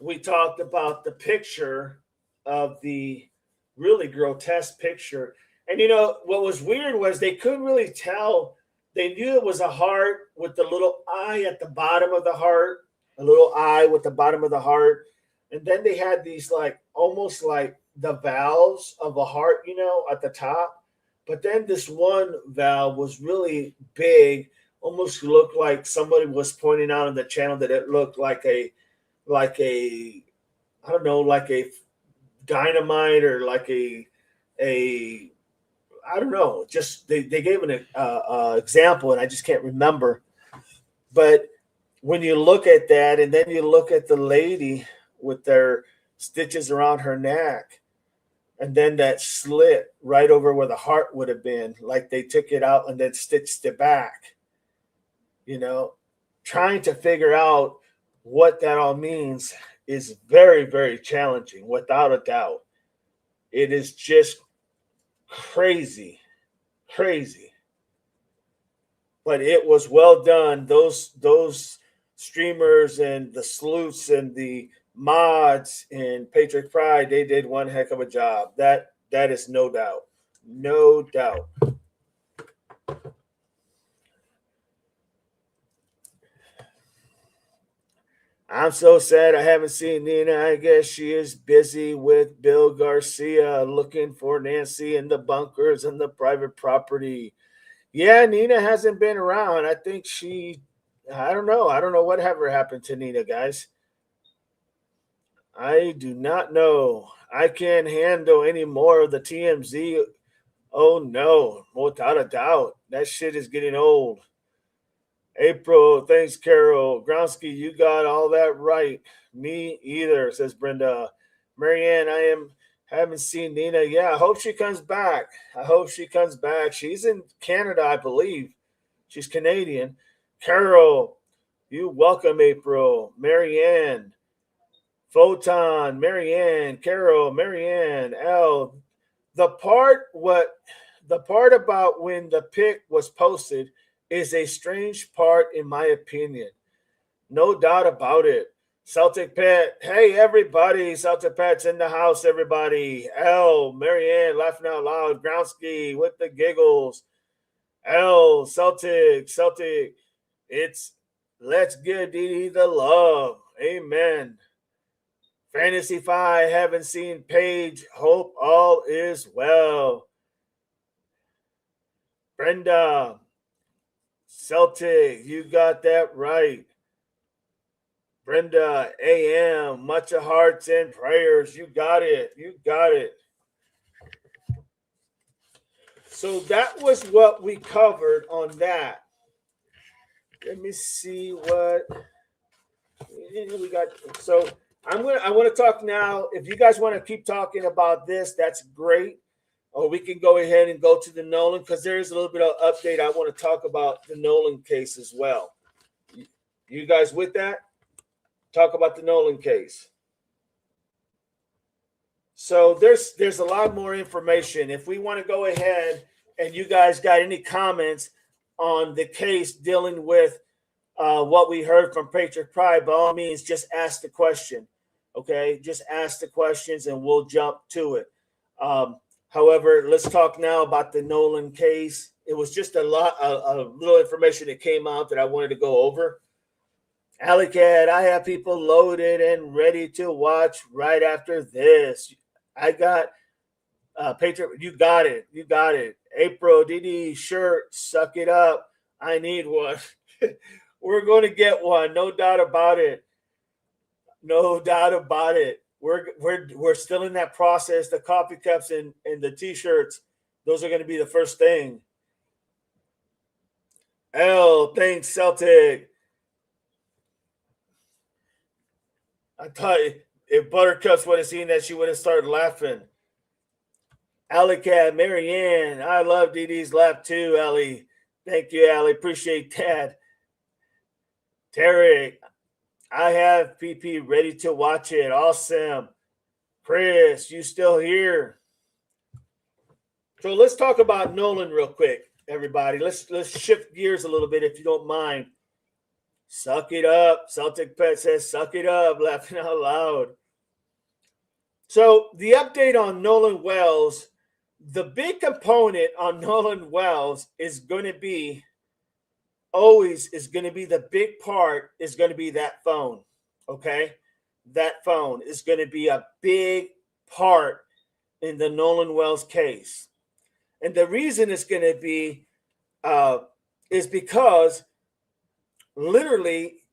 we talked about the picture of the really grotesque picture. And what was weird was they couldn't really tell. They knew it was a heart with the little eye at the bottom of the heart, a little eye with the bottom of the heart. And then they had these almost like the valves of a heart, at the top. But then this one valve was really big, almost looked like somebody was pointing out on the channel that it looked like a I don't know, like a dynamite or like a I don't know. Just they gave an example, and I just can't remember. But when you look at that, and then you look at the lady with their stitches around her neck, and then that slit right over where the heart would have been, like they took it out and then stitched it back, you know, trying to figure out what that all means is very, very challenging, without a doubt. It is just crazy, crazy. But it was well done. Those streamers and the sleuths and the mods and Patriot Pride, they did one heck of a job. That is no doubt. No doubt. I'm so sad I haven't seen Nina. I guess she is busy with Bill Garcia looking for Nancy in the bunkers and the private property. Yeah, Nina hasn't been around. I think I don't know. I don't know what ever happened to Nina, guys. I do not know. I can't handle any more of the TMZ. Oh no, without a doubt. That shit is getting old. April, thanks, Carol. Gronsky, you got all that right. Me either, says Brenda. Marianne, haven't seen Nina. Yeah, I hope she comes back. I hope she comes back. She's in Canada, I believe. She's Canadian. Carol, you welcome April. Marianne, Photon, Marianne, Carol, Marianne, L. The part about when the pic was posted is a strange part in my opinion. No doubt about it. Celtic Pet, hey everybody, Celtic Pet's in the house, everybody. L, Marianne laughing out loud, Groundsky with the giggles. L, Celtic, it's let's give Dee the love. Amen. Fantasy Fi, haven't seen Paige. Hope all is well. Brenda, Celtic, you got that right. Brenda, AM, much of hearts and prayers. You got it. You got it. So that was what we covered on that. Let me see what we got. So I want to talk now. If you guys want to keep talking about this, that's great. Or we can go ahead and go to the Nolan, because there is a little bit of update. I want to talk about the Nolan case as well. You guys with that? Talk about the Nolan case. So there's a lot more information. If we want to go ahead and you guys got any comments on the case dealing with what we heard from Patriot Pride, by all means, just ask the question. Okay, just ask the questions and we'll jump to it. However, let's talk now about the Nolan case. It was just a little information that came out that I wanted to go over. Alicat, I have people loaded and ready to watch right after this. I got Patriot. You got it. You got it. April, DD shirt, suck it up. I need one. We're going to get one, no doubt about it. No doubt about it. We're still in that process. The coffee cups and the t-shirts, those are going to be the first thing. L, thanks, Celtic. I thought if Buttercups would have seen that, she would have started laughing. Alicat, Marianne, I love DD's laugh too, Allie. Thank you, Allie. Appreciate that. Tarek, I have PP ready to watch it. Awesome. Chris, you still here? So let's talk about Nolan real quick, everybody. Let's shift gears a little bit if you don't mind. Suck it up. Celtic Pet says, suck it up, laughing out loud. So the update on Nolan Wells, the big component on Nolan Wells is going to be the big part is going to be that phone. Okay. That phone is going to be a big part in the Nolan Wells case. And the reason it's going to be is because literally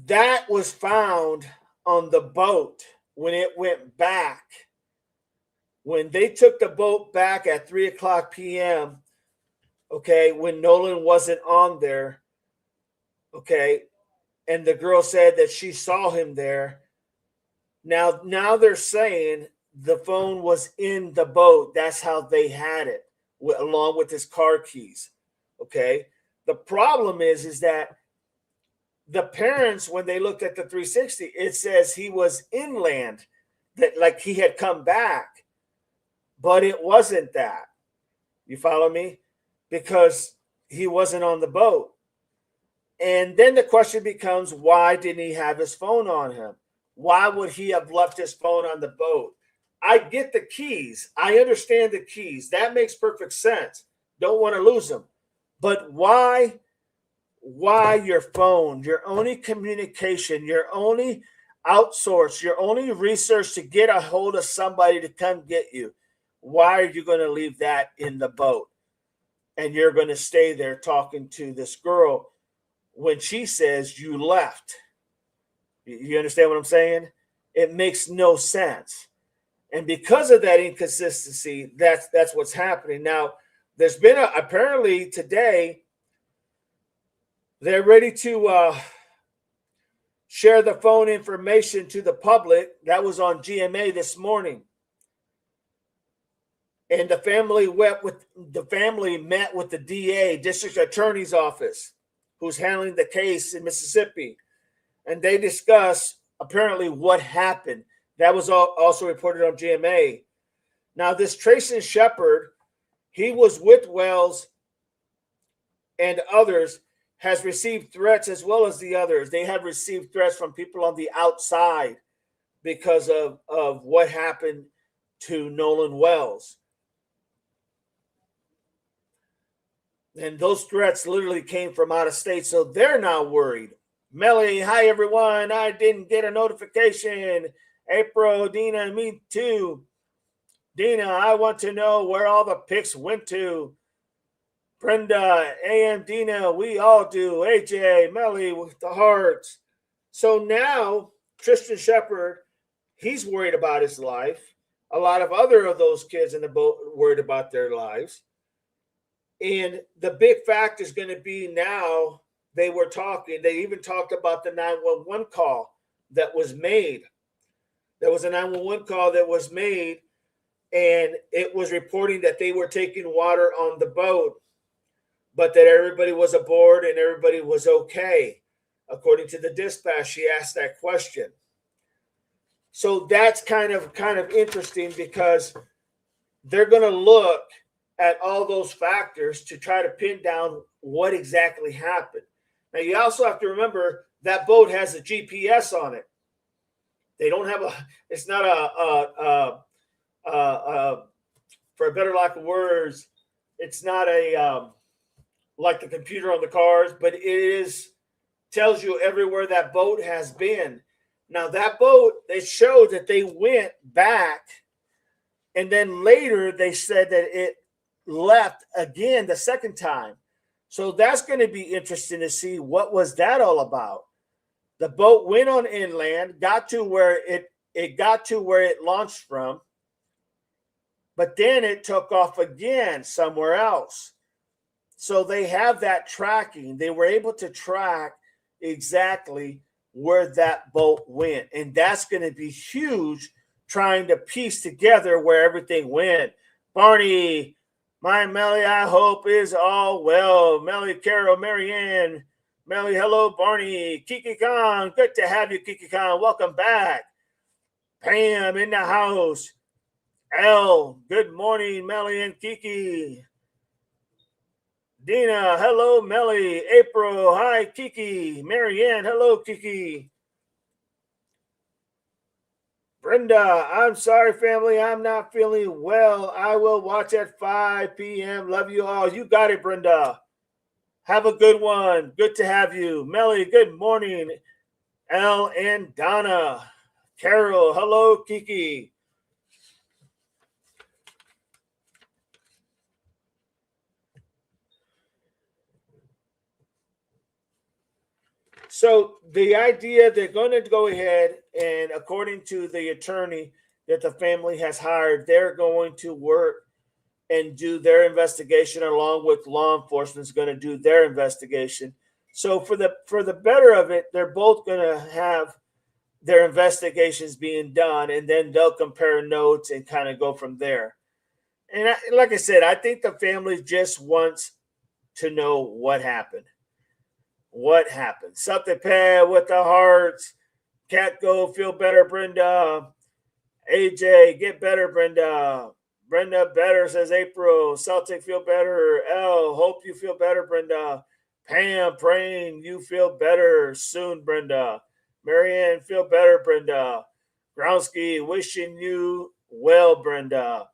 that was found on the boat when it went back. When they took the boat back at 3:00 p.m., okay, when Nolan wasn't on there, Okay. And the girl said that she saw him there. Now they're saying the phone was in the boat. That's how they had it, along with his car keys. Okay. The problem is that the parents, when they looked at the 360, it says he was inland, that like he had come back, but it wasn't that. You follow me? Because he wasn't on the boat. And then the question becomes, why didn't he have his phone on him? Why would he have left his phone on the boat? I get the keys. I understand the keys. That makes perfect sense. Don't want to lose them. But why your phone, your only communication, your only outsource, your only research to get a hold of somebody to come get you? Why are you going to leave that in the boat? And you're going to stay there talking to this girl when she says you left. You understand what I'm saying? It makes no sense. And because of that inconsistency, that's what's happening. Now, there's been apparently today, they're ready to share the phone information to the public. That was on GMA this morning. And the family met with the DA, district attorney's office, who's handling the case in Mississippi. And they discuss apparently what happened. That was also reported on GMA. Now, this Tracy Shepard, he was with Wells and others, has received threats as well as the others. They have received threats from people on the outside because of what happened to Nolan Wells. And those threats literally came from out of state. So they're now worried. Melly, hi everyone. I didn't get a notification. April, Dina, me too. Dina, I want to know where all the pics went to. Brenda, AM, Dina, we all do. AJ, Melly with the hearts. So now Tristan Shepard, he's worried about his life. A lot of other of those kids in the boat worried about their lives. And the big fact is going to be now they even talked about the 911 call that was made. There was a 911 call that was made, and it was reporting that they were taking water on the boat, but that everybody was aboard and everybody was okay. According to the dispatch, she asked that question. So that's kind of interesting because they're going to look at all those factors to try to pin down what exactly happened. Now, you also have to remember that boat has a GPS on it. They don't have it's not for a better lack of words, it's not like the computer on the cars, but it tells you everywhere that boat has been. Now, that boat, they showed that they went back, and then later they said that it left again the second time. So that's going to be interesting to see what was that all about. The boat went on inland, got to where it launched from, but then it took off again somewhere else. So they have that tracking. They were able to track exactly where that boat went. And that's going to be huge, trying to piece together where everything went. Barney, my Melly, I hope is all well. Melly, Carol, Marianne, Melly, hello, Barney. Kiki Khan, good to have you, Kiki Khan. Welcome back. Pam in the house. L, good morning, Melly and Kiki. Dina, hello, Melly. April, hi, Kiki. Marianne, hello, Kiki. Brenda, I'm sorry, family. I'm not feeling well. I will watch at 5 p.m. Love you all. You got it, Brenda. Have a good one. Good to have you. Melly, good morning. Elle and Donna. Carol, hello, Kiki. So the idea, they're going to go ahead and, according to the attorney that the family has hired, they're going to work and do their investigation along with law enforcement is going to do their investigation. So for the better of it, they're both going to have their investigations being done, and then they'll compare notes and kind of go from there. And like I said, I think the family just wants to know what happened. What happened? Something bad with the hearts. Cat go feel better, Brenda. AJ, get better, Brenda. Brenda, better, says April. Celtic, feel better. L, hope you feel better, Brenda. Pam, praying you feel better soon, Brenda. Marianne, feel better, Brenda. Groundsky, wishing you well, Brenda.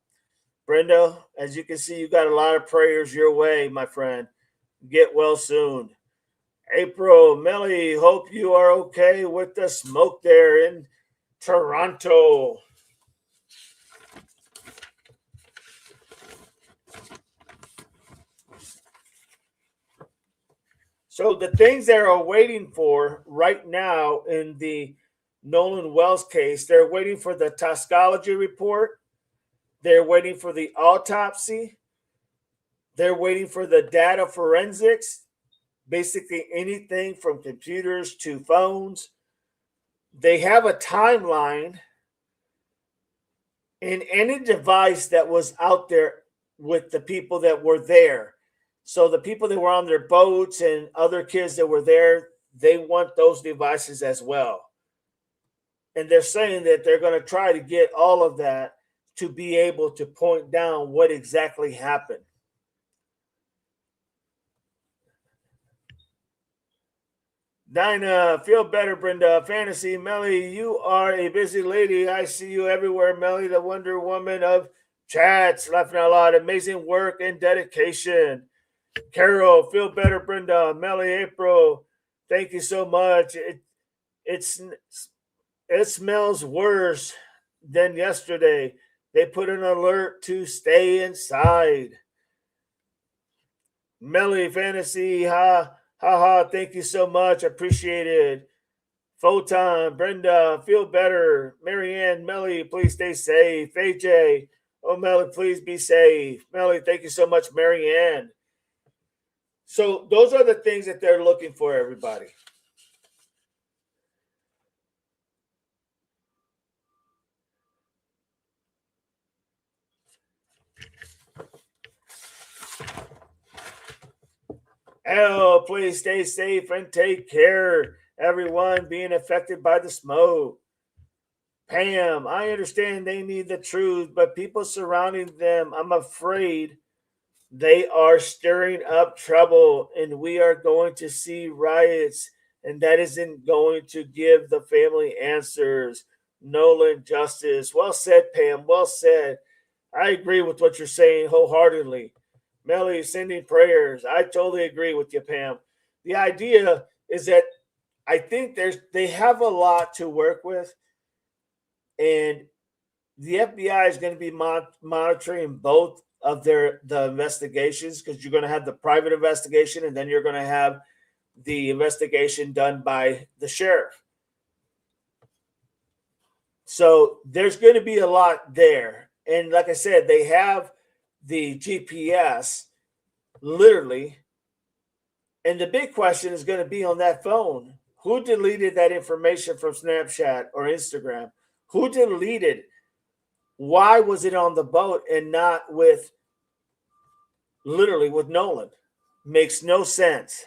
Brenda, as you can see, you got a lot of prayers your way, my friend. Get well soon. April, Melly, hope you are okay with the smoke there in Toronto. So the things they're waiting for right now in the Nolan Wells case, they're waiting for the toxicology report. They're waiting for the autopsy. They're waiting for the data forensics, basically anything from computers to phones. They have a timeline in any device that was out there with the people that were there. So the people that were on their boats and other kids that were there, they want those devices as well. And they're saying that they're going to try to get all of that to be able to point down what exactly happened. Dinah, feel better, Brenda. Fantasy, Melly, you are a busy lady. I see you everywhere, Melly, the Wonder Woman of chats. Laughing out loud. Amazing work and dedication. Carol, feel better, Brenda. Melly, April, thank you so much. It smells worse than yesterday. They put an alert to stay inside. Melly Fantasy, ha, thank you so much. Appreciate it. Photon, Brenda, feel better. Marianne, Melly, please stay safe. AJ, oh, Melly, please be safe. Melly, thank you so much, Marianne. So those are the things that they're looking for, everybody. Please stay safe and take care. Everyone being affected by the smoke. Pam, I understand they need the truth, but people surrounding them, I'm afraid they are stirring up trouble, and we are going to see riots, and that isn't going to give the family answers. Nolan Justice. Well said, Pam. Well said. I agree with what you're saying wholeheartedly. Melly, sending prayers. I totally agree with you, Pam. The idea is that I think they have a lot to work with, and the FBI is going to be monitoring both of the investigations, because you're going to have the private investigation, and then you're going to have the investigation done by the sheriff. So there's going to be a lot there. And like I said, they have the GPS literally. And the big question is going to be on that phone. Who deleted that information from Snapchat or Instagram? Who deleted? Why was it on the boat and not with literally with Nolan? Makes no sense.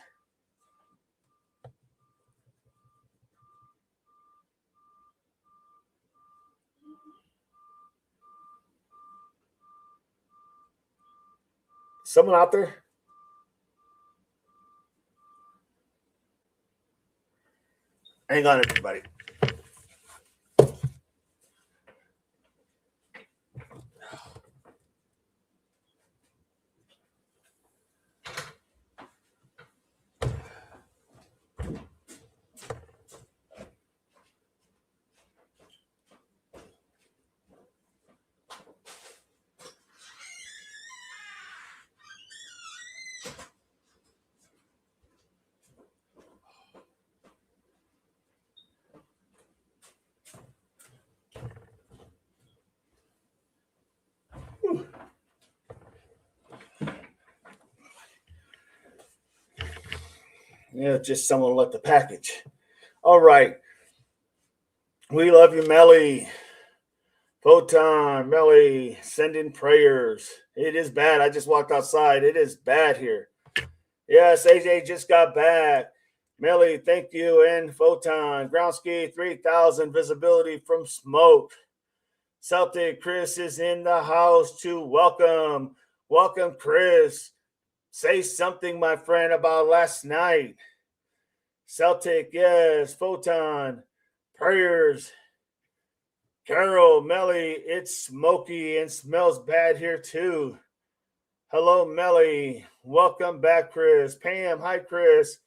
Someone out there? Hang on, everybody. Just someone left the package. All right. We love you, Melly. Photon, Melly, sending prayers. It is bad. I just walked outside. It is bad here. Yes, AJ just got back. Melly, thank you. And Photon, ground ski 3000 visibility from smoke. Celtic Chris is in the house to welcome. Welcome, Chris. Say something, my friend, about last night. Celtic, yes. Photon, prayers. Carol, Melly, it's smoky and smells bad here too. Hello, Melly. Welcome back, Chris. Pam, hi, Chris.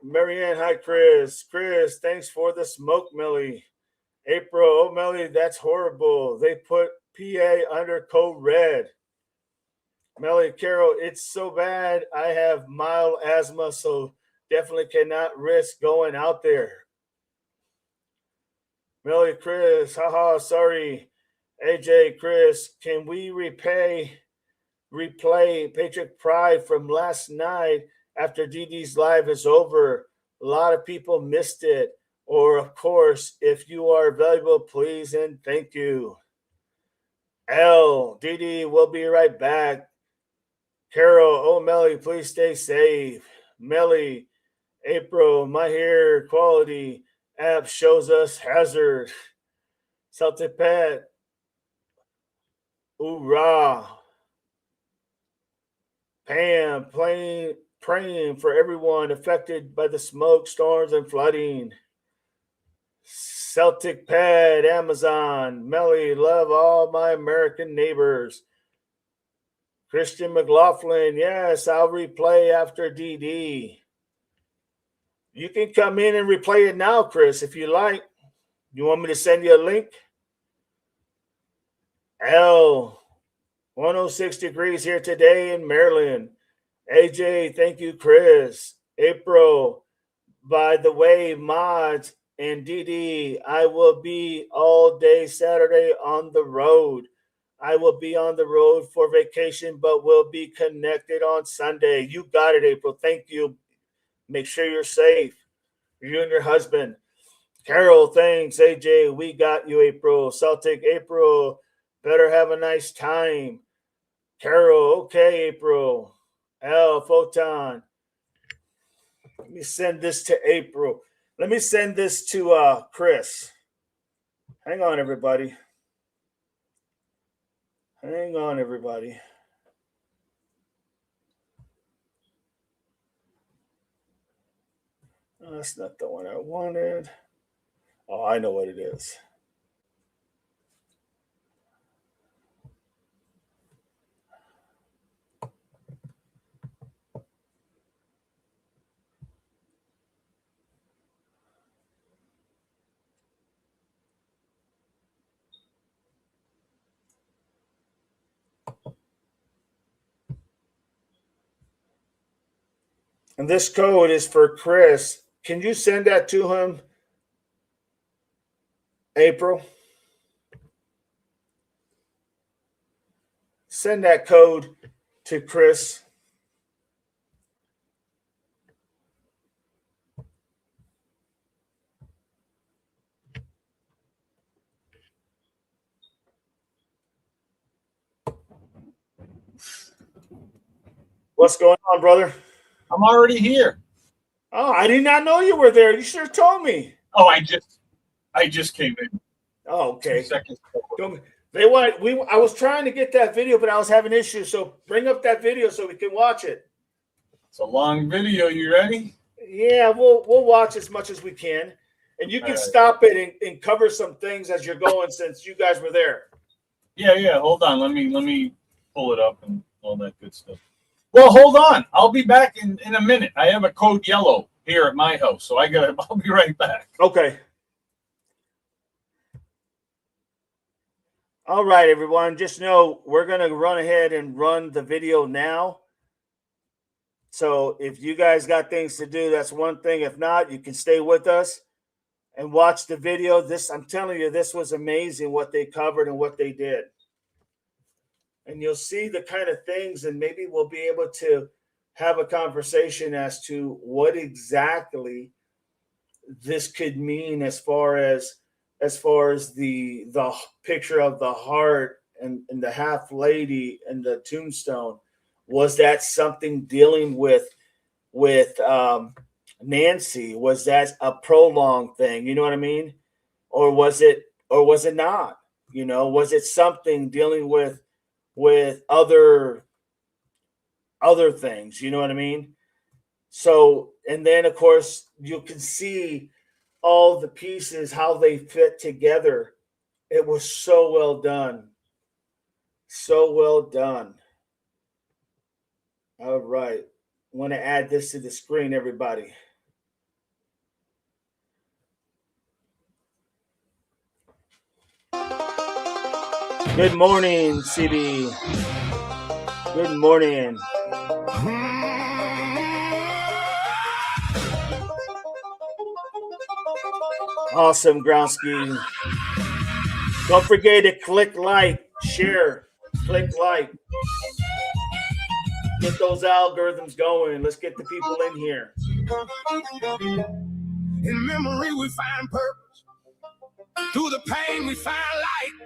Marianne, hi, Chris. Chris, thanks for the smoke, Melly. April, oh, Melly, that's horrible. They put PA under code red. Melly, Carol, it's so bad. I have mild asthma, so definitely cannot risk going out there. Melly, Chris, haha, sorry. AJ, Chris, can we replay Patriot Pride from last night after DD's live is over? A lot of people missed it. Or, of course, if you are valuable, please and thank you. DD, we'll be right back. Carol, oh, Melly, please stay safe. Melly, April, my hair quality app shows us hazard. Celtic Pet, hoorah. Pam, praying for everyone affected by the smoke, storms, and flooding. Celtic Pet, Amazon, Melly, love all my American neighbors. Christian McLaughlin, yes, I'll replay after DD. You can come in and replay it now, Chris, if you like. You want me to send you a link? 106 degrees here today in Maryland. AJ, thank you, Chris. April, by the way, mods and DD, I will be all day Saturday on the road. I will be on the road for vacation, but we'll be connected on Sunday. You got it, April. Thank you. Make sure you're safe. You and your husband. Carol, thanks. AJ, we got you, April. Celtic, April, better have a nice time. Carol, okay, April. Photon. Let me send this to April. Let me send this to Chris. Hang on, everybody. Hang on, everybody. Oh, that's not the one I wanted. Oh, I know what it is. And this code is for Chris. Can you send that to him, April? Send that code to Chris. What's going on, brother? I'm already here. Oh, I did not know you were there. You should have told me. Oh, I just came in. Oh, okay. 2 seconds. I was trying to get that video, but I was having issues. So bring up that video so we can watch it. It's a long video. You ready? Yeah, we'll watch as much as we can. And you can stop it and cover some things as you're going since you guys were there. Yeah. Hold on. Let me pull it up and all that good stuff. Well, hold on. I'll be back in a minute. I have a code yellow here at my house, so I'll be right back. Okay. All right, everyone. Just know we're going to run ahead and run the video now. So if you guys got things to do, that's one thing. If not, you can stay with us and watch the video. I'm telling you, this was amazing what they covered and what they did. And you'll see the kind of things, and maybe we'll be able to have a conversation as to what exactly this could mean as far as the picture of the heart and the half lady and the tombstone. Was that something dealing with Nancy? Was that a prolonged thing? You know what I mean? Or was it not? Was it something dealing with other things? You know what I mean? So, and then of course you can see all the pieces how they fit together. It was so well done. So well done. All right. Want to add this to the screen, everybody. Good morning, CB. Good morning. Awesome, Groundsky. Don't forget to click like, share, click like. Get those algorithms going. Let's get the people in here. In memory, we find purpose. Through the pain, we find light.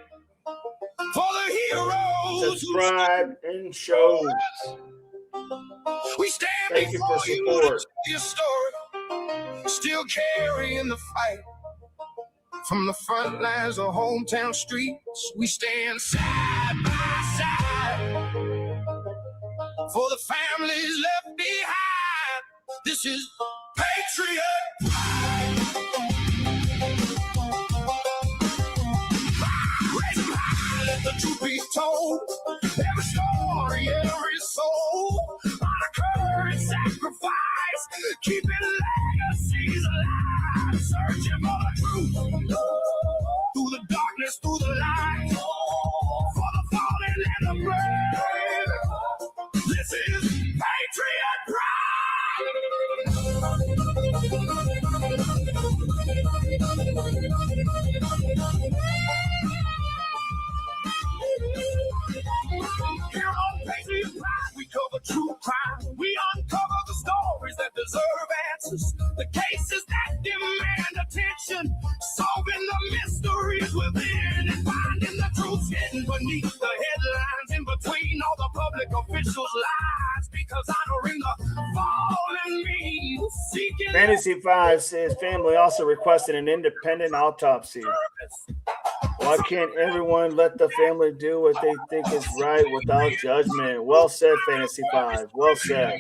For the heroes Subscribe and show. We stand Thank you for before you support. to tell your story. Still carrying the fight. From the front lines of hometown streets, we stand side by side. For the families left behind, this is Patriot. Raise 'em high, let the truth be told. Every story, every soul. Honor, courage, sacrifice. Keeping legacies alive. Searching for the truth. Through the darkness, through the light. For the fallen and the brave. This is Patriot Here on Patriot Pride, we cover true crime. We uncover the stories that deserve answers. The cases that demand attention. Solving the mysteries within and finding the truth hidden beneath the headlines. In between all the public officials' lies. Because honoring the fallen means seeking Fantasy 5 says family also requested an independent autopsy. Why can't everyone let the family do what they think is right without judgment? Well said, Fantasy 5. Well said.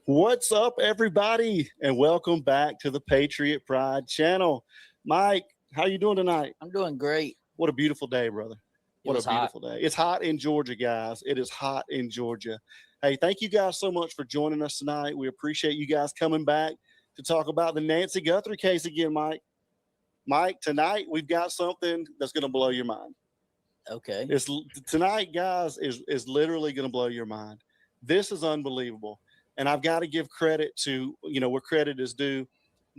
What's up, everybody, and welcome back to the Patriot Pride channel. Mike, how you doing tonight? I'm doing great. What a beautiful day, brother. What a beautiful hot. day. It's hot in Georgia, guys. It is hot in Georgia. Hey, thank you guys so much for joining us tonight. We appreciate you guys coming back to talk about the Nancy Guthrie case again, Mike. Mike, tonight we've got something that's going to blow your mind. Okay. Tonight, guys, is literally going to blow your mind. This is unbelievable. And I've got to give credit to, where credit is due.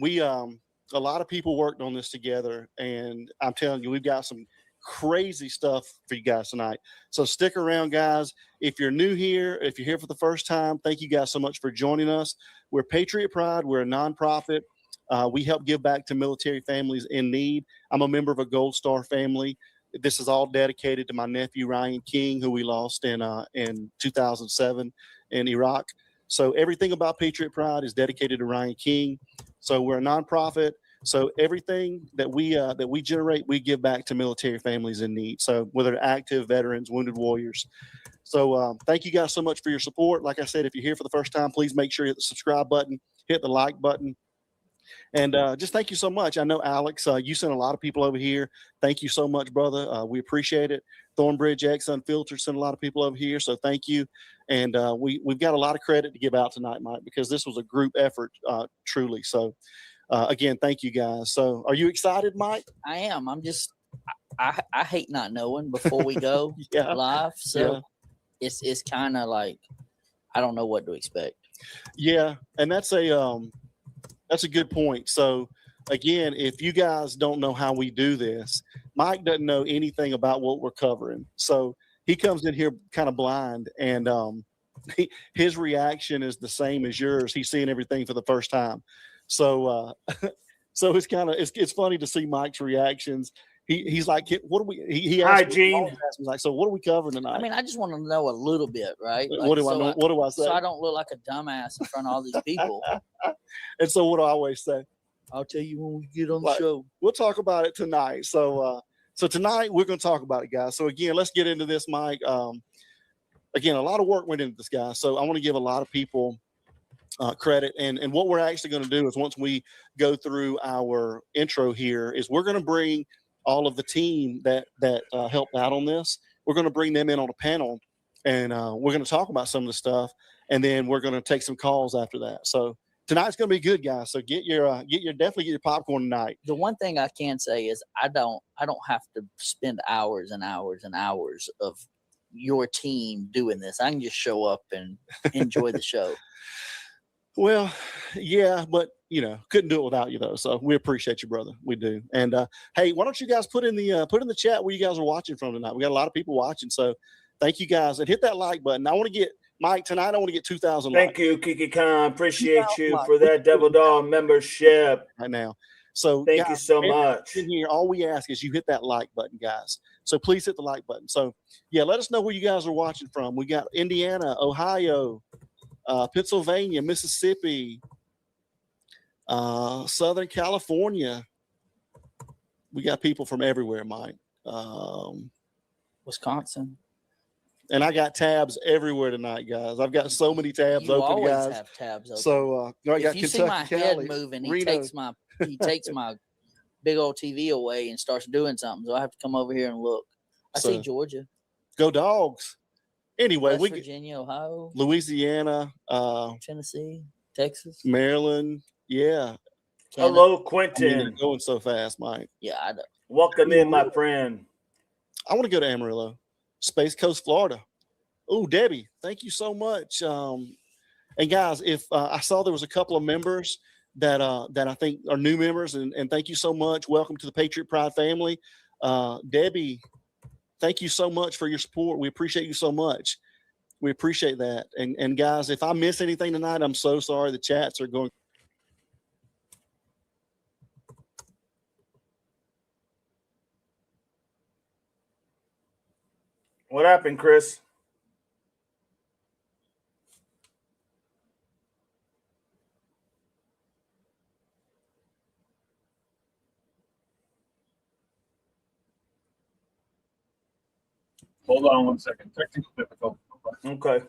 We, a lot of people worked on this together, and I'm telling you, we've got some crazy stuff for you guys tonight. So stick around, guys. If you're new here, if you're here for the first time, thank you guys so much for joining us. We're Patriot Pride. We're a nonprofit. We help give back to military families in need. I'm a member of a Gold Star family. This is all dedicated to my nephew, Ryan King, who we lost in 2007 in Iraq. So everything about Patriot Pride is dedicated to Ryan King. So we're a nonprofit. So everything that we generate, we give back to military families in need. So whether they're active, veterans, wounded warriors. So thank you guys so much for your support. Like I said, if you're here for the first time, please make sure you hit the subscribe button, hit the like button. And just thank you so much. I know, Alex, you sent a lot of people over here. Thank you so much, brother. We appreciate it. Thornbridge X Unfiltered sent a lot of people over here. So thank you. And we've got a lot of credit to give out tonight, Mike, because this was a group effort, truly. So, again, thank you, guys. So are you excited, Mike? I am. I hate not knowing before we go Yeah. live. So Yeah. it's kind of like, I don't know what to expect. Yeah. And that's a good point. So again, if you guys don't know how we do this, Mike doesn't know anything about what we're covering. So he comes in here kind of blind, and his reaction is the same as yours. He's seeing everything for the first time. So so it's funny to see Mike's reactions. He's like, what do we? He Hi, asked me, Gene. he's like, so what are we covering tonight? I mean, I just want to know a little bit, right? What do I know? What do I say? So I don't look like a dumbass in front of all these people. And so what do I always say? I'll tell you when we get on the Like, show. We'll talk about it tonight. So tonight we're going to talk about it, guys. So again, let's get into this, Mike. Again, a lot of work went into this, guys. So I want to give a lot of people credit. And what we're actually going to do is once we go through our intro here is we're going to bring all of the team that helped out on this. We're going to bring them in on a panel, and we're going to talk about some of the stuff, and then we're going to take some calls after that. So tonight's going to be good, guys. So definitely get your popcorn tonight. The one thing I can say is I don't have to spend hours and hours and hours of your team doing this. I can just show up and enjoy the show. Well, yeah, but couldn't do it without you though. So we appreciate you, brother. We do. And hey, why don't you guys put in the chat where you guys are watching from tonight? We got a lot of people watching, so thank you guys, and hit that like button. I want to get Mike tonight. I want to get 2,000. Thank you, Kiki Khan. Appreciate you for that Devil Dog membership right now. So thank guys, you so much. In here, all we ask is you hit that like button, guys. So please hit the like button. So yeah, let us know where you guys are watching from. We got Indiana, Ohio, Pennsylvania, Mississippi, Southern California. We got people from everywhere, Mike. Wisconsin. And I got tabs everywhere tonight, guys. I've got so many tabs you open, always guys. have tabs open. So I got if you Kentucky, see my Cali, head moving, Reno. he takes my big old TV away and starts doing something. So I have to come over here and look. I see Georgia. Go Dogs. Anyway, West Virginia, Ohio, Louisiana, Tennessee, Texas, Maryland. Yeah. Canada. Hello, Quentin. You're going so fast, Mike. Yeah, I know. Welcome in, my friend. I want to go to Amarillo, Space Coast, Florida. Oh, Debbie, thank you so much. And guys, if I saw there was a couple of members that I think are new members, and thank you so much. Welcome to the Patriot Pride family. Debbie, thank you so much for your support. We appreciate you so much. We appreciate that. And guys, if I miss anything tonight, I'm so sorry. The chats are going. What happened, Chris? Hold on one second. Technical difficulty. Okay.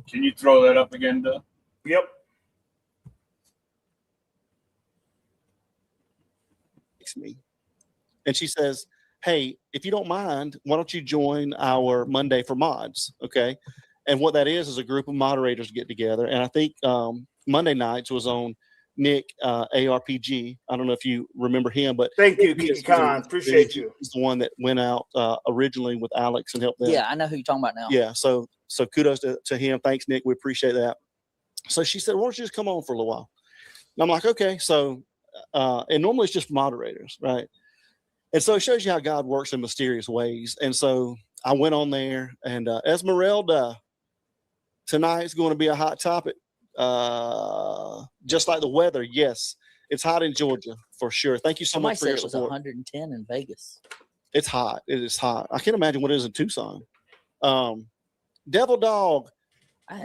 Can you throw that up again, Doug? Yep. Me. And she says, hey, if you don't mind, why don't you join our Monday for Mods? Okay. And what that is a group of moderators get together. And I think Monday nights was on Nick ARPG. I don't know if you remember him, but thank you, Kiki Khan. Appreciate you. He's the one that went out originally with Alex and helped them. Yeah, I know who you're talking about now. Yeah. So kudos to him. Thanks, Nick. We appreciate that. So she said, why don't you just come on for a little while? And I'm like, okay. So and normally it's just moderators, right? And so it shows you how God works in mysterious ways. And so I went on there, and Esmeralda, tonight's going to be a hot topic. Just like the weather. Yes, it's hot in Georgia for sure. Thank you so much for your support. It was 110 in Vegas. It's hot. It is hot. I can't imagine what it is in Tucson. Devil Dog,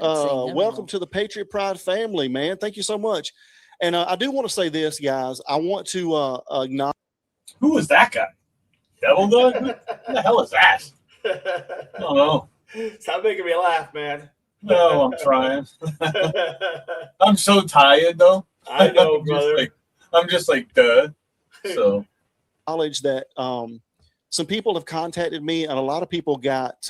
welcome to the Patriot Pride family, man. Thank you so much. And I do want to say this, guys. I want to acknowledge. Who is that guy? Devil Dog? Who the hell is that? I don't know. Stop making me laugh, man. No, I'm trying. I'm so tired, though. I know, brother. I'm just like, duh. So, acknowledge that some people have contacted me, and a lot of people got,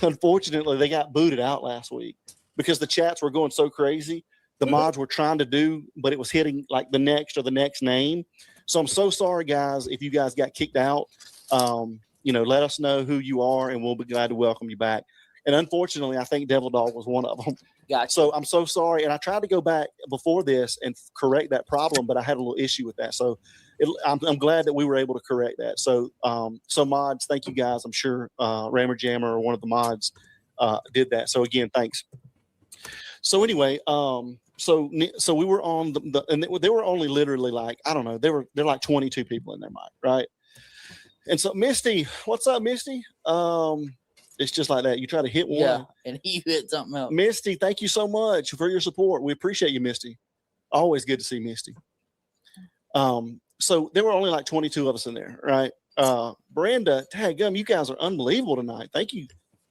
unfortunately, they got booted out last week. because the chats were going so crazy. The mods were trying to do, but it was hitting like the next or the next name. So I'm so sorry, guys, if you guys got kicked out. Let us know who you are, and we'll be glad to welcome you back. And unfortunately, I think Devil Dog was one of them. Gotcha. So I'm so sorry. And I tried to go back before this and correct that problem, but I had a little issue with that. So I'm glad that we were able to correct that. So mods, thank you guys. I'm sure Rammer Jammer or one of the mods did that. So again, thanks. So anyway, so we were on and they were only literally like, I don't know, they're like 22 people in there, Mike, right? And so Misty, what's up, Misty? It's just like that. You try to hit one. Yeah, and you hit something else. Misty, thank you so much for your support. We appreciate you, Misty. Always good to see Misty. So there were only like 22 of us in there, right? Brenda, daggum, you guys are unbelievable tonight. Thank you.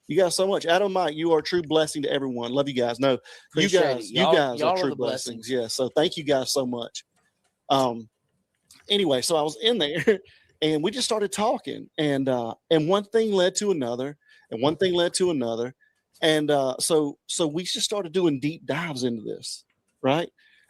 You guys so much. Adam, Mike, you are a true blessing to everyone. Love you guys. No, Appreciate you guys y'all are true blessings. Yeah. So thank you guys so much. Anyway, so I was in there and we just started talking, and one thing led to another, and one thing led to another. And so we just started doing deep dives into this, right?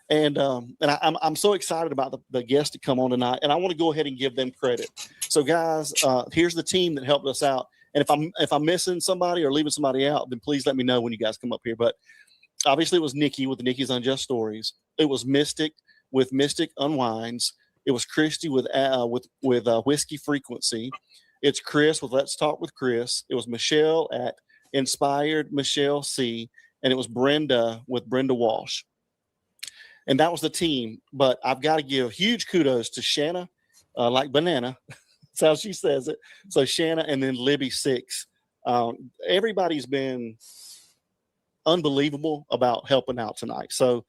And I'm so excited about the guests to come on tonight, and I want to go ahead and give them credit. So guys, here's the team that helped us out. And if I'm missing somebody or leaving somebody out, then please let me know when you guys come up here. But obviously it was Nikki with the Nikki's Unjust Stories. It was Mystic with Mystic Unwinds. It was Christy with Whiskey Frequency. It's Chris with Let's Talk with Chris. It was Michelle at Inspired Michelle C. And it was Brenda with Brenda Walsh. And that was the team. But I've got to give huge kudos to Shanna, like banana. That's how she says it. So Shanna and then Libby 6. Everybody's been unbelievable about helping out tonight. So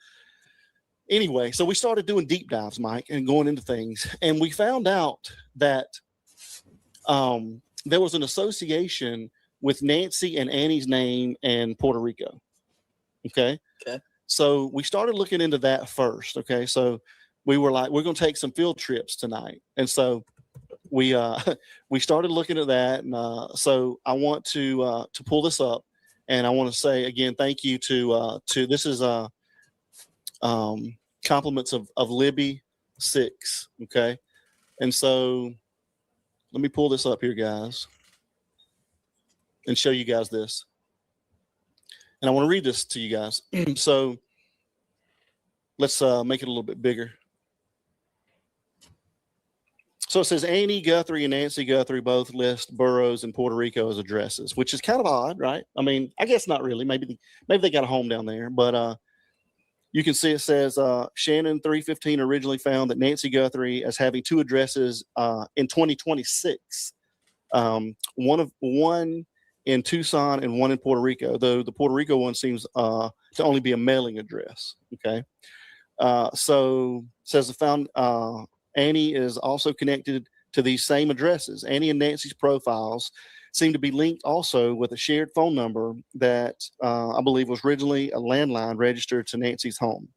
anyway, so we started doing deep dives, Mike, and going into things. And we found out that there was an association with Nancy and Annie's name in Puerto Rico. Okay. So we started looking into that first. Okay. So we were like, we're going to take some field trips tonight. And so we started looking at that. And so I want to pull this up, and I want to say again, thank you to this is compliments of Libby 6. Okay. And so let me pull this up here, guys, and show you guys this. And I want to read this to you guys. So let's make it a little bit bigger. So it says Annie Guthrie and Nancy Guthrie both list boroughs in Puerto Rico as addresses, which is kind of odd, right? I mean, I guess not really. Maybe they got a home down there, but you can see it says Shannon 315 originally found that Nancy Guthrie as having 2 addresses in 2026. One in Tucson and one in Puerto Rico, though the Puerto Rico one seems to only be a mailing address. Okay. So says the found Annie is also connected to these same addresses. Annie and Nancy's profiles seem to be linked also with a shared phone number that I believe was originally a landline registered to Nancy's home.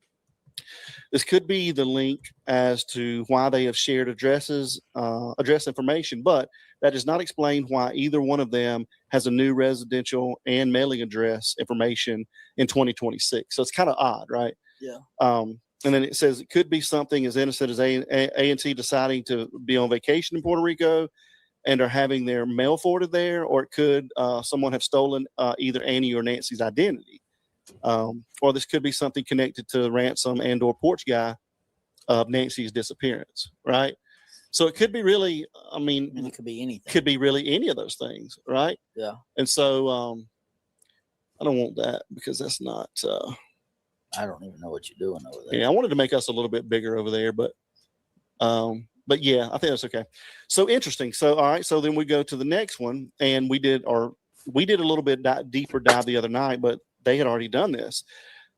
This could be the link as to why they have shared address information, but that does not explain why either one of them has a new residential and mailing address information in 2026. So it's kind of odd, right? Yeah. And then it says it could be something as innocent as A&T deciding to be on vacation in Puerto Rico and are having their mail forwarded there, or it could someone have stolen either Annie or Nancy's identity. Or this could be something connected to ransom and or porch guy of Nancy's disappearance, right? So it could be really, I mean, it could be anything. Could be really any of those things, right? Yeah. And so I don't want that because that's not. I don't even know what you're doing over there. Yeah, I wanted to make us a little bit bigger over there, but yeah, I think that's okay. So interesting. So all right, so then we go to the next one, and we did a little bit deeper dive the other night, but they had already done this.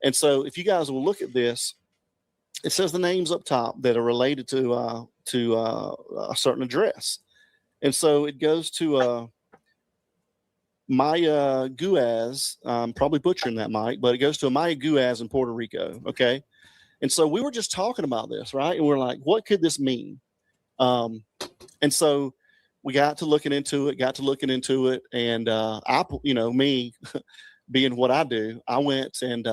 And so if you guys will look at this, it says the names up top that are related to a certain address. And so it goes to Maya Guaz. I'm probably butchering that, Mike, but it goes to Maya Guaz in Puerto Rico. Okay. And so we were just talking about this, right? And we're like, what could this mean? And so we got to looking into it, and being what I do, I went and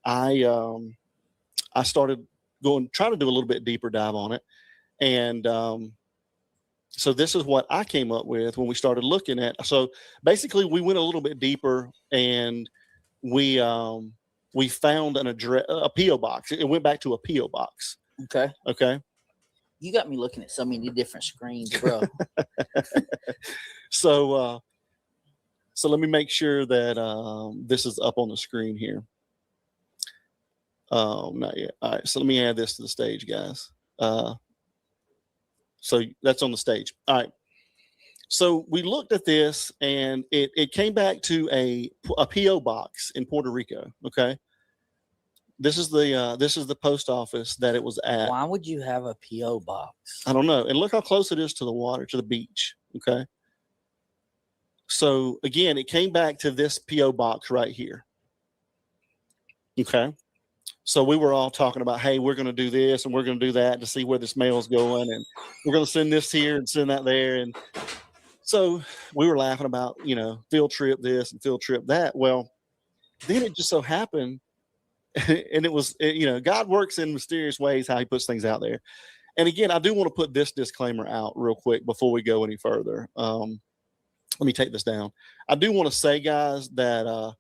I started trying to do a little bit deeper dive on it. And so this is what I came up with when we started looking at. So basically, we went a little bit deeper, and we found an address, a PO box. It went back to a PO box. Okay. Okay. You got me looking at so many different screens, bro. So let me make sure that this is up on the screen here. Not yet. All right. So let me add this to the stage, guys. So that's on the stage. All right. So we looked at this, and it came back to a PO box in Puerto Rico. Okay. This is the post office that it was at. Why would you have a PO box? I don't know. And look how close it is to the water, to the beach. Okay. So again, it came back to this PO box right here. Okay. So we were all talking about, hey, we're going to do this and we're going to do that to see where this mail's going, and we're going to send this here and send that there. And so we were laughing about, field trip this and field trip that. Well, then it just so happened, and it was, God works in mysterious ways how he puts things out there. And again, I do want to put this disclaimer out real quick before we go any further. Let me take this down. I do want to say, guys, that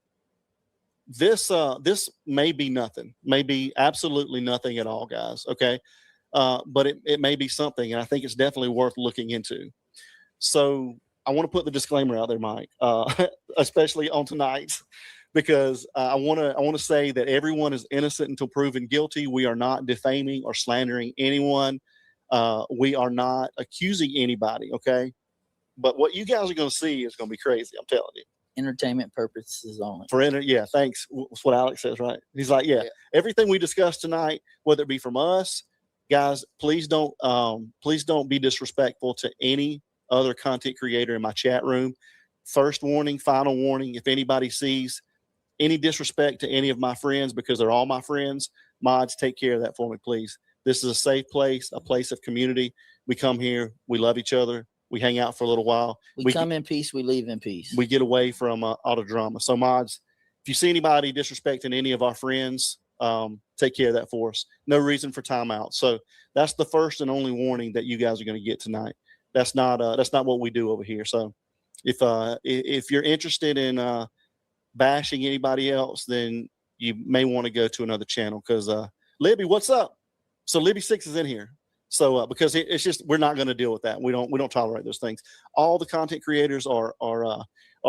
this may be nothing, may be absolutely nothing at all, guys. Okay. But it may be something, and I think it's definitely worth looking into. So I want to put the disclaimer out there, Mike, especially on tonight, because I want to say that everyone is innocent until proven guilty. We are not defaming or slandering anyone. We are not accusing anybody. Okay. But what you guys are going to see is going to be crazy. I'm telling you. Entertainment purposes only. Yeah, thanks. That's what Alex says, right? He's like, yeah, everything we discussed tonight, whether it be from us, guys, please don't be disrespectful to any other content creator in my chat room. First warning, final warning. If anybody sees any disrespect to any of my friends, because they're all my friends, mods, take care of that for me, please. This is a safe place, a place of community. We come here, we love each other. We hang out for a little while. We come in peace. We leave in peace. We get away from auto drama. So mods, if you see anybody disrespecting any of our friends, take care of that for us. No reason for timeout. So that's the first and only warning that you guys are going to get tonight. That's not what we do over here. So if you're interested in bashing anybody else, then you may want to go to another channel, because Libby, what's up? So Libby 6 is in here. So because it's just, we're not going to deal with that. We don't tolerate those things. All the content creators are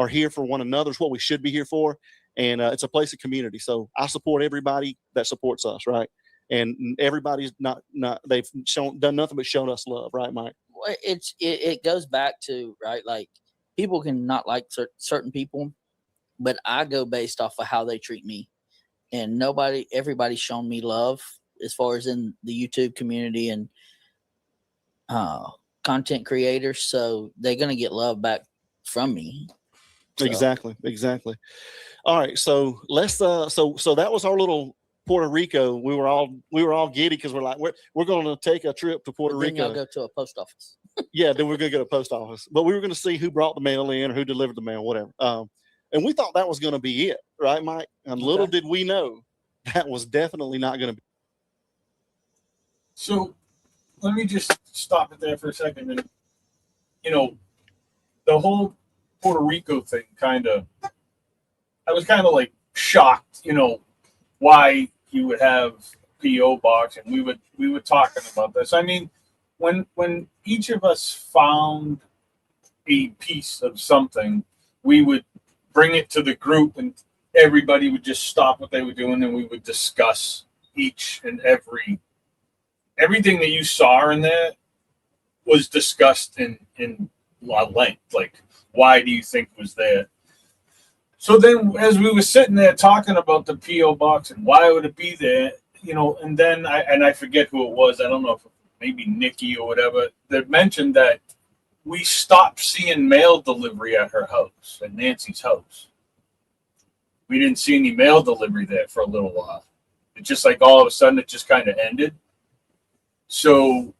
here for one another. It's what we should be here for, and it's a place of community. So I support everybody that supports us, right? And everybody's not they've done nothing but shown us love, right, Mike? Well, it goes back to, right, like, people can not like certain people, but I go based off of how they treat me, and everybody's shown me love as far as in the YouTube community and content creators, so they're gonna get love back from me. So. Exactly. All right, so let's so that was our little Puerto Rico. We were all giddy because we're like, we're going to take a trip to Puerto Rico. Then y'all go to a post office. Yeah, then we're going to go to a post office, but we were going to see who brought the mail in or who delivered the mail, whatever. And we thought that was going to be it, right, Mike? And little did we know that was definitely not going to be. So let me just stop it there for a second. And, the whole Puerto Rico thing I was kind of like shocked, why you would have PO box, and we were talking about this. I mean, when each of us found a piece of something, we would bring it to the group, and everybody would just stop what they were doing, and we would discuss each and everything that you saw in there was discussed in length. Like, why do you think was there? So then, as we were sitting there talking about the PO box and why would it be there, and then I forget who it was. I don't know if maybe Nikki or whatever, that mentioned that we stopped seeing mail delivery at her house, at Nancy's house. We didn't see any mail delivery there for a little while. It just like all of a sudden it just kind of ended. So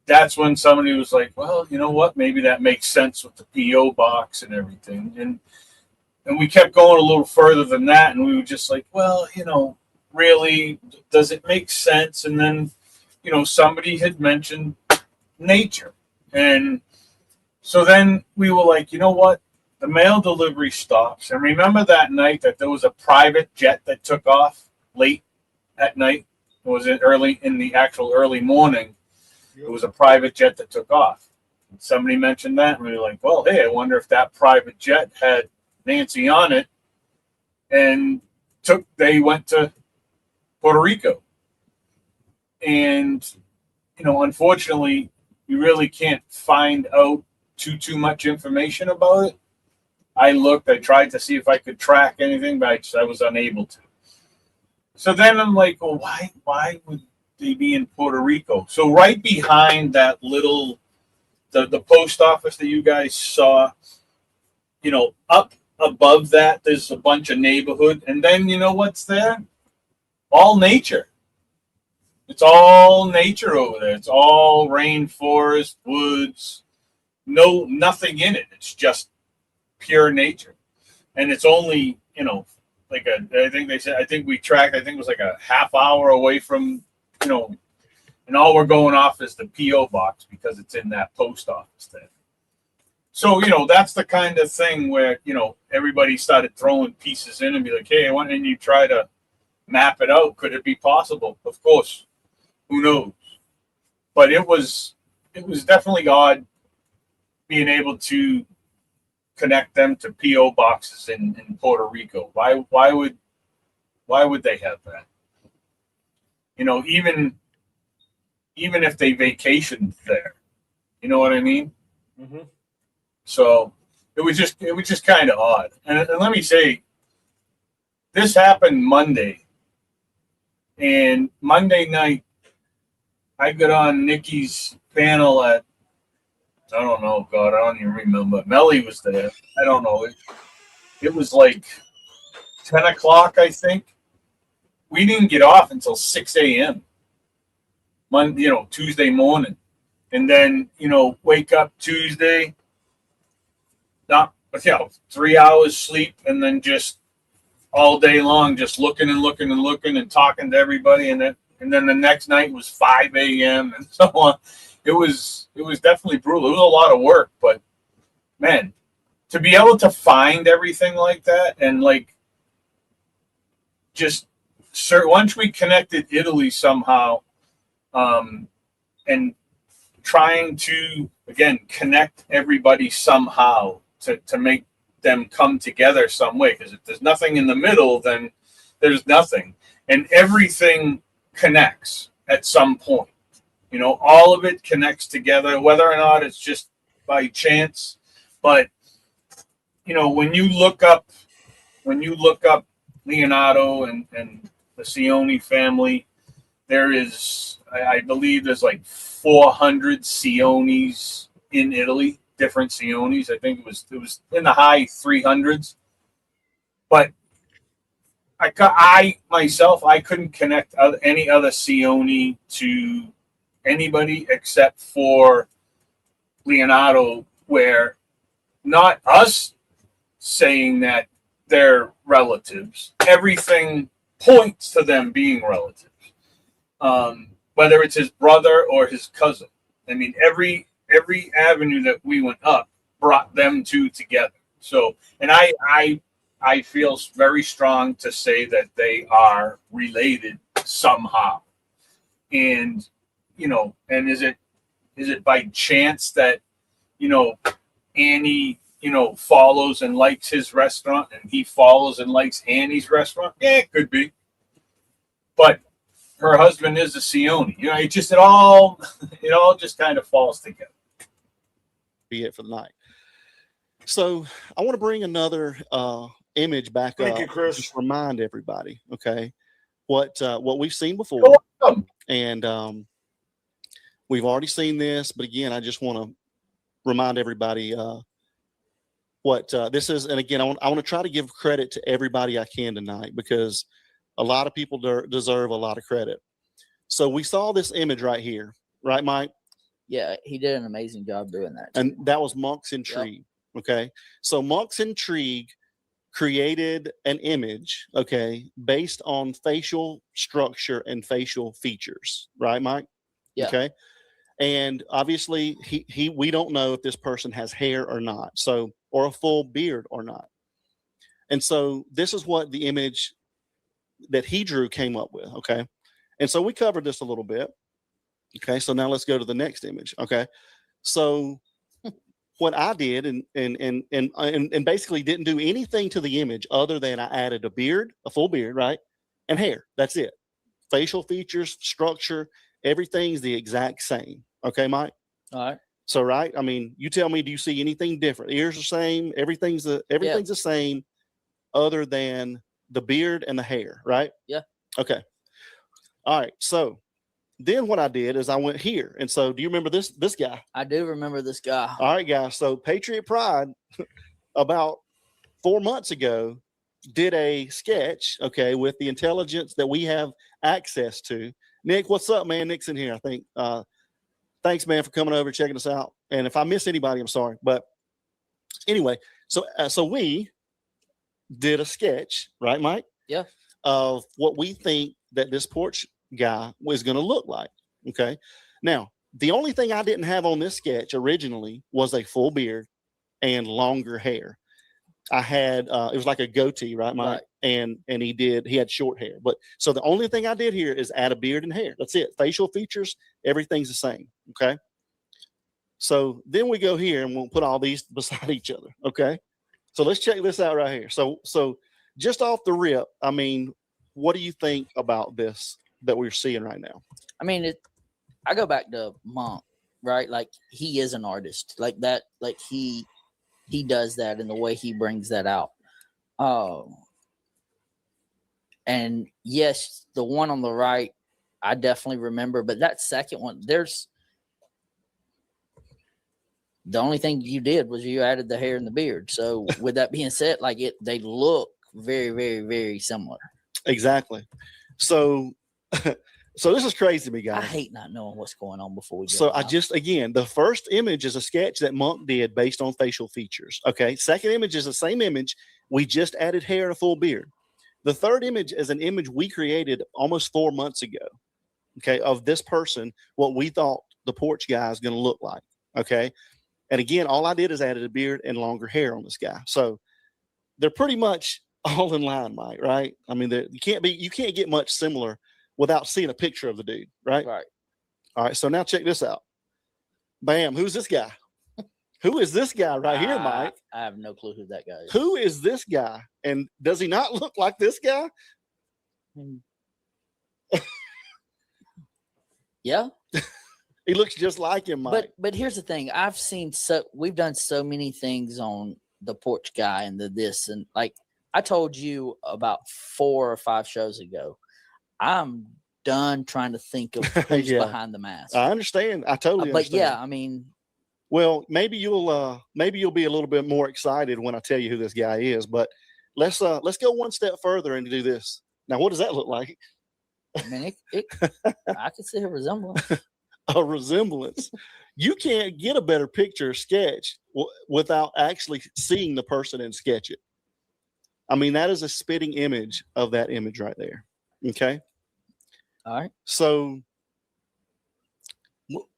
that's when somebody was like, well, you know what? Maybe that makes sense with the PO box and everything. and we kept going a little further than that, and we were just like, well, really, does it make sense? And then, somebody had mentioned nature, and so then we were like, you know what? The mail delivery stops, and remember that night that there was a private jet that took off late at night. It was in the actual early morning. It was a private jet that took off. Somebody mentioned that, and we were like, well, hey, I wonder if that private jet had Nancy on it, and they went to Puerto Rico. And, unfortunately, you really can't find out too much information about it. I tried to see if I could track anything, but I was unable to. So then I'm like, well, why would they be in Puerto Rico? So right behind that little, the post office that you guys saw, up above that, there's a bunch of neighborhood. And then you know what's there? All nature. It's all nature over there. It's all rainforest, woods, nothing in it. It's just pure nature. And it's only, I think it was like a half hour away from, and all we're going off is the P.O. box because it's in that post office there. So, that's the kind of thing where, everybody started throwing pieces in and be like, hey, why don't you try to map it out? Could it be possible? Of course. Who knows? But it was definitely odd being able to connect them to P.O. boxes in Puerto Rico. Why would they have that? Even if they vacationed there, you know what I mean? Mm-hmm. So it was just kind of odd. And let me say, this happened Monday, and Monday night I got on Nikki's panel at, I don't know, God, I don't even remember. Melly was there. I don't know. It was like 10 o'clock, I think. We didn't get off until 6 a.m. Tuesday morning. And then, wake up Tuesday, 3 hours sleep, and then just all day long, just looking and looking and looking and talking to everybody. And then the next night was 5 a.m. and so on. It was definitely brutal. It was a lot of work, but man, to be able to find everything like that, and once we connected Italy somehow, and trying to again connect everybody somehow to make them come together some way, because if there's nothing in the middle, then there's nothing, and everything connects at some point. All of it connects together, whether or not it's just by chance. But when you look up Leonardo and the Sioni family, there is, I believe, there's like 400 Sionis in Italy, different Sionis. I think it was in the high 300s. But I myself couldn't connect any other Sioni to anybody except for Leonardo, where not us saying that they're relatives. Everything points to them being relatives, whether it's his brother or his cousin. I mean, every avenue that we went up brought them two together. So, and I feel very strong to say that they are related somehow. And and is it by chance that Annie follows and likes his restaurant, and he follows and likes Annie's restaurant? Yeah, it could be. But her husband is a Sioni. It all just kind of falls together. Be it for the night. So I want to bring another image back up. Thank you, Chris. Just remind everybody, okay, what we've seen before, and we've already seen this, but again, I just want to remind everybody what this is. And again, I want to try to give credit to everybody I can tonight, because a lot of people deserve a lot of credit. So we saw this image right here, right, Mike? Yeah, he did an amazing job doing that. And that was Monk's Intrigue. Yep. Okay. So Monk's Intrigue created an image, okay, based on facial structure and facial features, right, Mike? Yeah. Okay. And obviously we don't know if this person has hair or not, so, or a full beard or not. And so this is what the image that he drew came up with. Okay. And so we covered this a little bit. Okay. So now let's go to the next image. Okay. So what I did and basically didn't do anything to the image other than I added a beard, a full beard, right? And hair. That's it. Facial features, structure, everything's the exact same. Okay, Mike? All right. So, right. I mean, you tell me, do you see anything different? Ears the same, everything's the same other than the beard and the hair, right? Yeah. Okay. All right. So then what I did is I went here. And so do you remember this guy? I do remember this guy. All right, guys. So Patriot Pride about 4 months ago did a sketch, okay, with the intelligence that we have access to. Nick, what's up, man? Nick's in here, I think. Thanks, man, for coming over and checking us out. And if I miss anybody, I'm sorry. But anyway, so we did a sketch, right, Mike? Yeah. Of what we think that this porch guy was going to look like. Okay. Now, the only thing I didn't have on this sketch originally was a full beard and longer hair. I had it was like a goatee, right, Mike? Right. And he had short hair. But so the only thing I did here is add a beard and hair. That's it. Facial features, everything's the same. Okay. So then we go here and we'll put all these beside each other. Okay. So let's check this out right here. So just off the rip, I mean, what do you think about this that we're seeing right now? I mean, I go back to Monk, right? Like, he is an artist like that. Like he does that in the way he brings that out. And yes, the one on the right, I definitely remember, but that second one, the only thing you did was you added the hair and the beard. So with that being said, like they look very, very, very similar. Exactly. So this is crazy to me, guys. I hate not knowing what's going on before we go. So again, the first image is a sketch that Monk did based on facial features. Okay. Second image is the same image. We just added hair and a full beard. The third image is an image we created almost 4 months ago. Okay. Of this person, what we thought the porch guy is going to look like. Okay. And again, all I did is added a beard and longer hair on this guy. So they're pretty much all in line, Mike, right? I mean, you can't get much similar without seeing a picture of the dude, right? Right. All right. So now check this out. Bam. Who's this guy? Who is this guy right here, Mike? I have no clue who that guy is. Who is this guy? And does he not look like this guy? Yeah. He looks just like him, Mike. But here's the thing. We've done so many things on the porch guy and this, and like I told you about 4 or 5 shows ago, I'm done trying to think of who's behind the mask. I understand. I totally understand. But yeah, I mean, well, maybe you'll be a little bit more excited when I tell you who this guy is. But let's go one step further and do this. Now, what does that look like? I mean, I could see a resemblance. A resemblance. You can't get a better picture sketch without actually seeing the person and sketch it. I mean, that is a spitting image of that image right there. Okay. All right. So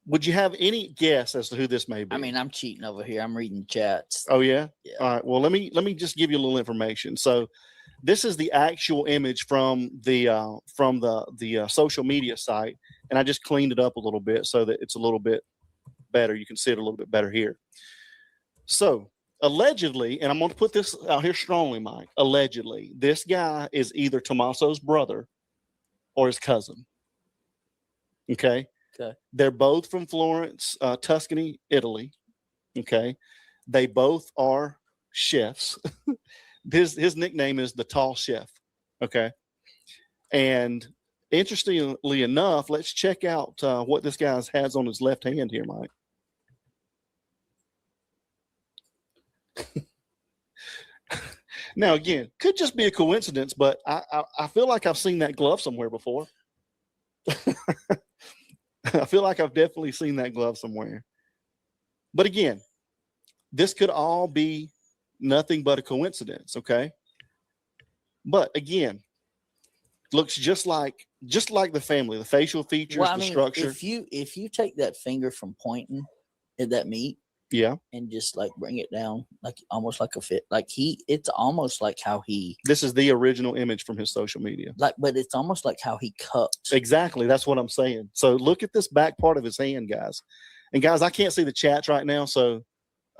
would you have any guess as to who this may be? I mean, I'm cheating over here. I'm reading chats. Oh yeah? Yeah. All right. Well, let me just give you a little information. So this is the actual image from the social media site, and I just cleaned it up a little bit so that it's a little bit better. You can see it a little bit better here. So allegedly, and I'm going to put this out here strongly, Mike, allegedly, this guy is either Tommaso's brother or his cousin. Okay. Okay. They're both from Florence, Tuscany, Italy. Okay. They both are chefs. His nickname is the Tall Chef. Okay. And interestingly enough, let's check out what this guy has on his left hand here, Mike. Now, again, could just be a coincidence, but I feel like I've seen that glove somewhere before. I feel like I've definitely seen that glove somewhere. But again, this could all be nothing but a coincidence, okay? But again, looks just like the family, the facial features, Well, I the mean, structure. if you take that finger from pointing at that meat Yeah. and just like bring it down, like almost like a fit, like it's almost like how he, This is the original image from his social media. like, but it's almost like how he cut. Exactly. That's what I'm saying. So look at this back part of his hand, guys. And guys, I can't see the chats right now, so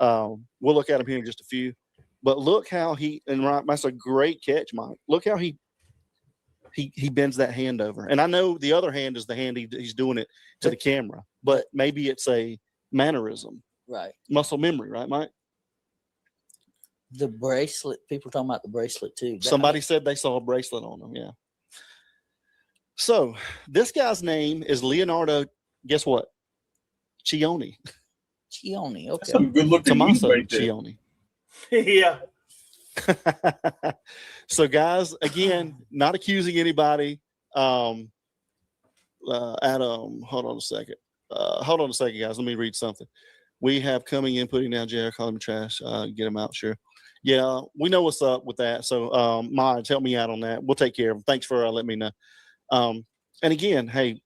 we'll look at them here in just a few. But look how that's a great catch, Mike. Look how he bends that hand over. And I know the other hand is the hand he's doing it to the camera, but maybe it's a mannerism, Right. muscle memory, right, Mike? The bracelet, people talking about the bracelet too. Somebody said they saw a bracelet on him. Yeah. So this guy's name is Leonardo. Guess what? Cioni. Chione. Okay. Some good looking meat Tommaso right there. Cioni. Yeah. So guys, again, not accusing anybody. Adam, hold on a second, guys. Let me read something. We have coming in, putting down Jared, calling him trash. Get him out, sure. Yeah, we know what's up with that. So Mods, help me out on that. We'll take care of him. Thanks for letting me know. And again, hey,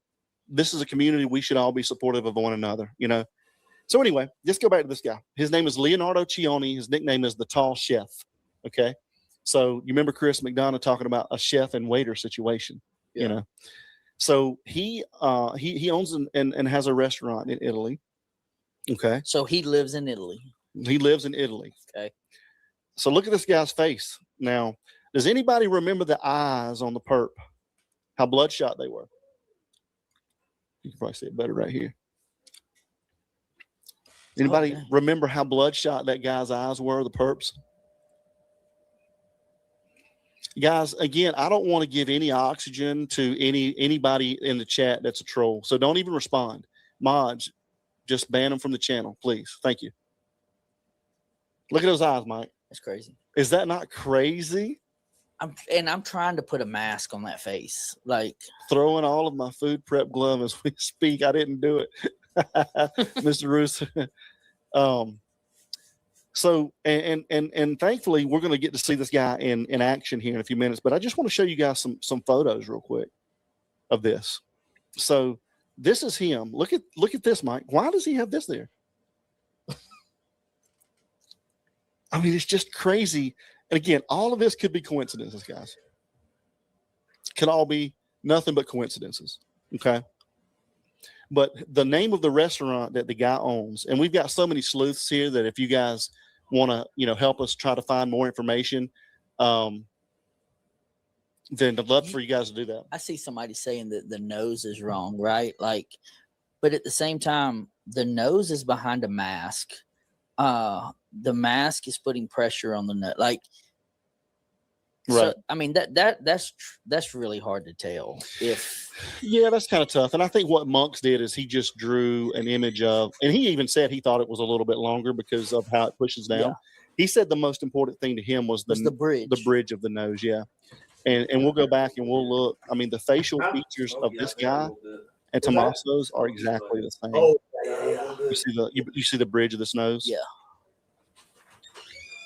this is a community. We should all be supportive of one another, you know. So anyway, let's go back to this guy. His name is Leonardo Cioni. His nickname is the Tall Chef. Okay. So you remember Chris McDonough talking about a chef and waiter situation, you know. So he owns and has a restaurant in Italy. Okay. So he lives in Italy. He lives in Italy. Okay. So look at this guy's face. Now, does anybody remember the eyes on the perp? How bloodshot they were? You can probably see it better right here. Anybody remember how bloodshot that guy's eyes were, the perps? Guys, again, I don't want to give any oxygen to anybody in the chat that's a troll. So don't even respond. Mods, just ban them from the channel, please. Thank you. Look at those eyes, Mike. That's crazy. Is that not crazy? I'm trying to put a mask on that face. Like throwing all of my food prep glove as we speak. I didn't do it. Mr. Russo. So and thankfully we're going to get to see this guy in action here in a few minutes, but I just want to show you guys some photos real quick of this. So this is him. Look at this, Mike. Why does he have this there? I mean, it's just crazy. And again, all of this could be coincidences, guys. Could all be nothing but coincidences. Okay. But the name of the restaurant that the guy owns, and we've got so many sleuths here that if you guys want to, help us try to find more information, then I'd love for you guys to do that. I see somebody saying that the nose is wrong, right? Like, but at the same time, the nose is behind a mask. The mask is putting pressure on the nose. Like, right. So, I mean, that's really hard to tell. Yeah, that's kind of tough. And I think what Monks did is he just drew an image of, and he even said he thought it was a little bit longer because of how it pushes down. Yeah. He said the most important thing to him was the bridge of the nose. Yeah. And we'll go back and we'll look. I mean, the facial features of this guy and Tommaso's are exactly the same. Oh, you see the bridge of this nose? Yeah.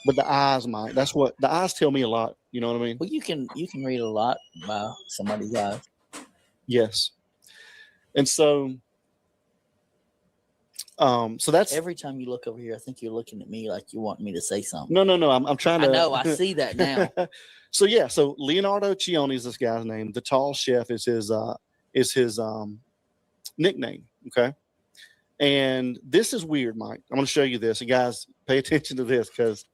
But the eyes, Mike, that's what the eyes tell me a lot. You know what I mean? Well, you can read a lot by somebody's eyes. Yes. And so that's every time you look over here, I think you're looking at me like you want me to say something. No. I'm trying to. I know. I see that now. So Leonardo Cioni is this guy's name. The Tall Chef is his nickname. Okay. And this is weird, Mike. I'm going to show you this. And guys, pay attention to this because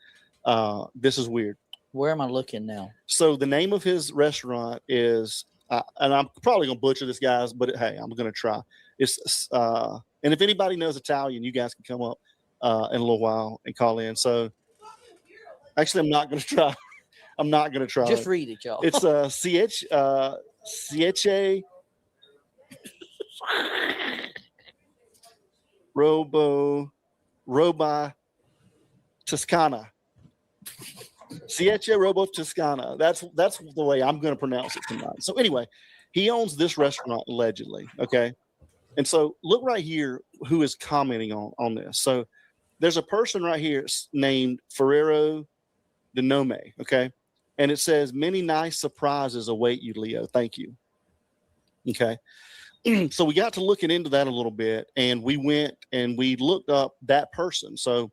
this is weird. Where am I looking now? So the name of his restaurant is, and I'm probably going to butcher this, guys, but hey, I'm going to try. It's and if anybody knows Italian, you guys can come up in a little while and call in. So actually, I'm not going to try. I'm not going to try. Just read it, y'all. It's Siete Roba Toscana. Siete Robo Toscana. That's the way I'm going to pronounce it tonight. So anyway, he owns this restaurant allegedly. Okay. And so look right here who is commenting on this. So there's a person right here named Ferrero de Nome. Okay. And it says, many nice surprises await you, Leo. Thank you. Okay. So we got to looking into that a little bit, and we went and we looked up that person. So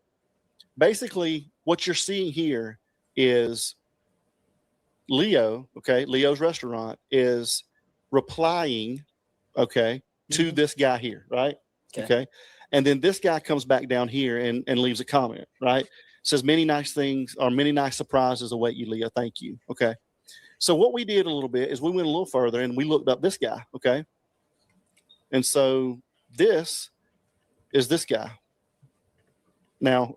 basically what you're seeing here is Leo, okay, Leo's restaurant is replying, okay, to this guy here, right? Okay. And then this guy comes back down here and leaves a comment, right? Says, many nice things or many nice surprises await you, Leo. Thank you. Okay. So what we did a little bit is we went a little further and we looked up this guy, okay? And so this is this guy. Now,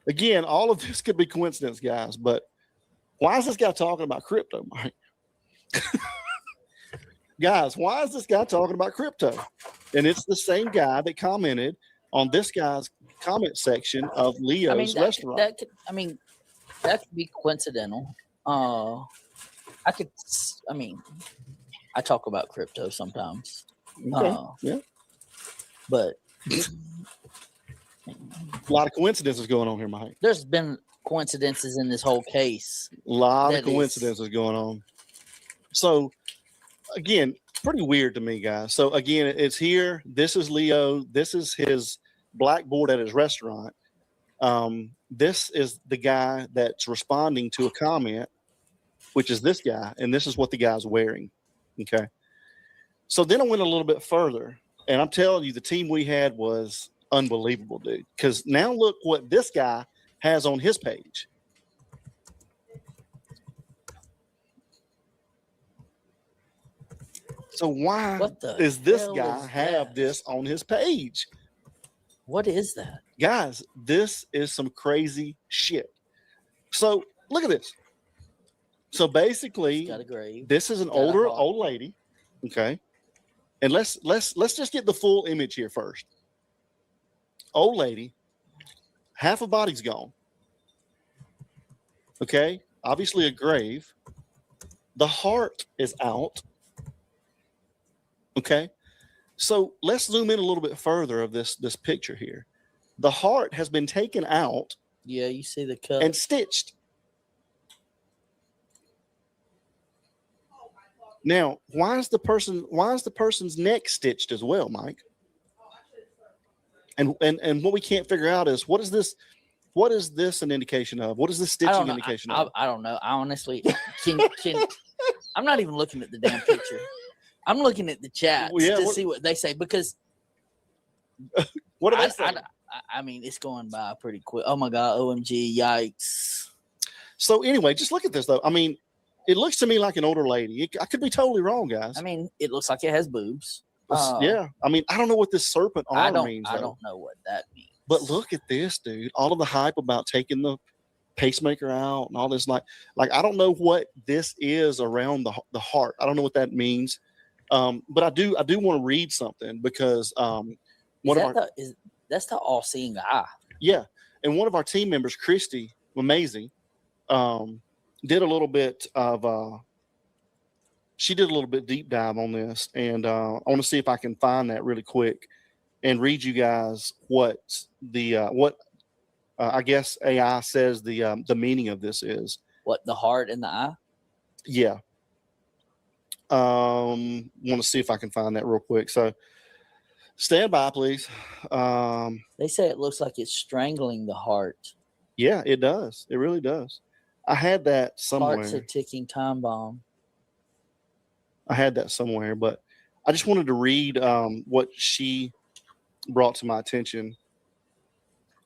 again, all of this could be coincidence, guys, but why is this guy talking about crypto, Mike? Guys, why is this guy talking about crypto? And it's the same guy that commented on this guy's comment section of Leo's restaurant. That could be coincidental. I talk about crypto sometimes. Okay. Yeah. But a lot of coincidences going on here, Mike. There's been coincidences in this whole case. A lot of coincidences going on. So, again, pretty weird to me, guys. So, again, it's here. This is Leo. This is his blackboard at his restaurant. This is the guy that's responding to a comment, which is this guy, and this is what the guy's wearing. Okay. So then I went a little bit further, and I'm telling you, the team we had was unbelievable, dude. Because now look what this guy has on his page. So why does this guy have this on his page? What is that? Guys, this is some crazy shit. So look at this. So basically, this is an old lady. Okay. And let's just get the full image here first. Old lady, half her body's gone. Okay. Obviously a grave. The heart is out. Okay. So let's zoom in a little bit further of this picture here. The heart has been taken out. Yeah, you see the cut. And stitched. Now, why is the person's neck stitched as well, Mike? And what we can't figure out is what is this an indication of? What is this stitching indication of? I don't know. I honestly can I'm not even looking at the damn picture. I'm looking at the chat to see what they say, because what do they say? I mean, it's going by pretty quick. Oh my God, OMG, yikes. So anyway, just look at this though. I mean, it looks to me like an older lady. I could be totally wrong, guys. I mean, it looks like it has boobs. Yeah. I mean, I don't know what this serpent arm means. I don't know what that means. But look at this, dude. All of the hype about taking the pacemaker out and all this, like I don't know what this is around the heart. I don't know what that means. But I do want to read something, because that's the all-seeing eye. Yeah. And one of our team members, Christy, amazing, did a little bit of she did a little bit deep dive on this, and I want to see if I can find that really quick and read you guys what I guess AI says the meaning of this is. What, the heart and the eye? Yeah. Want to see if I can find that real quick. So stand by, please. They say it looks like it's strangling the heart. Yeah, it does. It really does. I had that somewhere. Heart's a ticking time bomb. I had that somewhere, but I just wanted to read what she brought to my attention.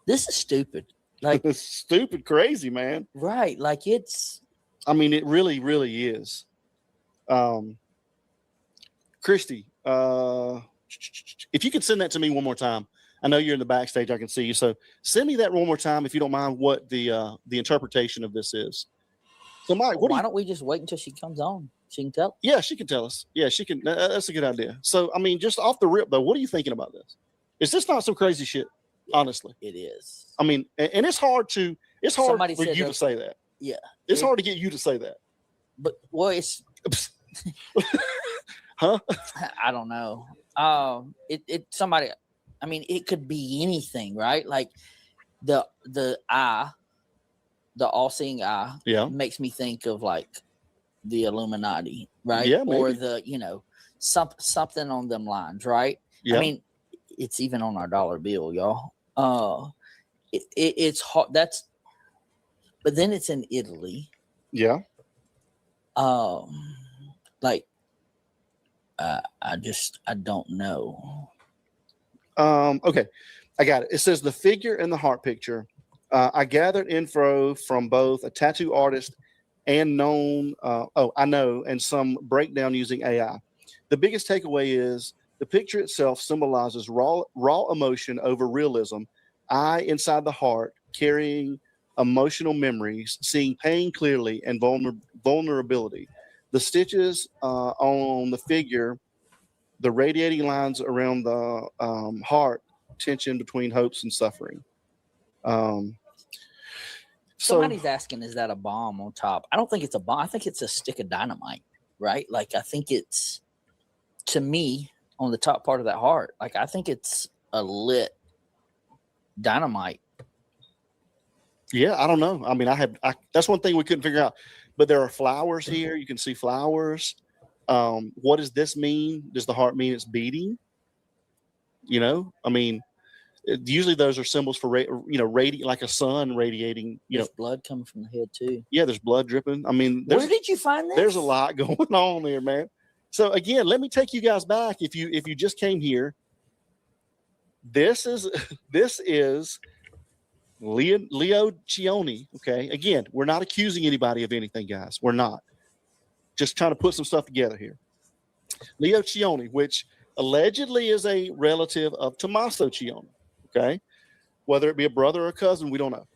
This is stupid. Like it's stupid, crazy, man. Right. Like I mean, it really, really is. Christy, if you could send that to me one more time. I know you're in the backstage. I can see you. So send me that one more time, if you don't mind, what the interpretation of this is. So Mike, why don't we just wait until she comes on? She can tell. Yeah, she can tell us. Yeah, she can. That's a good idea. So, I mean, just off the rip though, what are you thinking about this? Is this not some crazy shit? Yeah, honestly, it is. I mean, and it's hard for you to say that. Yeah, it's hard to get you to say that. But it's huh? I don't know. Somebody. I mean, it could be anything, right? Like the eye the all-seeing eye Yeah. makes me think of like the Illuminati, right? Yeah, Or maybe. the, something on them lines, right? Yeah. I mean, it's even on our dollar bill, y'all. It's hard. But then it's in Italy. Yeah. Like, I don't know. Okay, I got it. It says the figure and the heart picture. I gathered info from both a tattoo artist and and some breakdown using AI. The biggest takeaway is the picture itself symbolizes raw emotion over realism. Eye inside the heart, carrying emotional memories, seeing pain clearly, and vulnerability. The stitches on the figure, the radiating lines around the heart, tension between hopes and suffering. Somebody's asking, is that a bomb on top? I don't think it's a bomb. I think it's a stick of dynamite, right? Like, I think it's, to me, on the top part of that heart, like, I think it's a lit dynamite. Yeah, I don't know. I mean, that's one thing we couldn't figure out. But there are flowers here. You can see flowers. What does this mean? Does the heart mean it's beating? I mean, usually those are symbols for like a sun radiating. There's blood coming from the head too. Yeah, there's blood dripping. I mean, where did you find this? There's a lot going on there, man. So again, let me take you guys back. If you just came here, this is Leo Cioni. Okay, again, we're not accusing anybody of anything, guys. We're not. Just trying to put some stuff together here. Leo Cioni, which allegedly is a relative of Tommaso Cioni. Okay, whether it be a brother or a cousin, we don't know.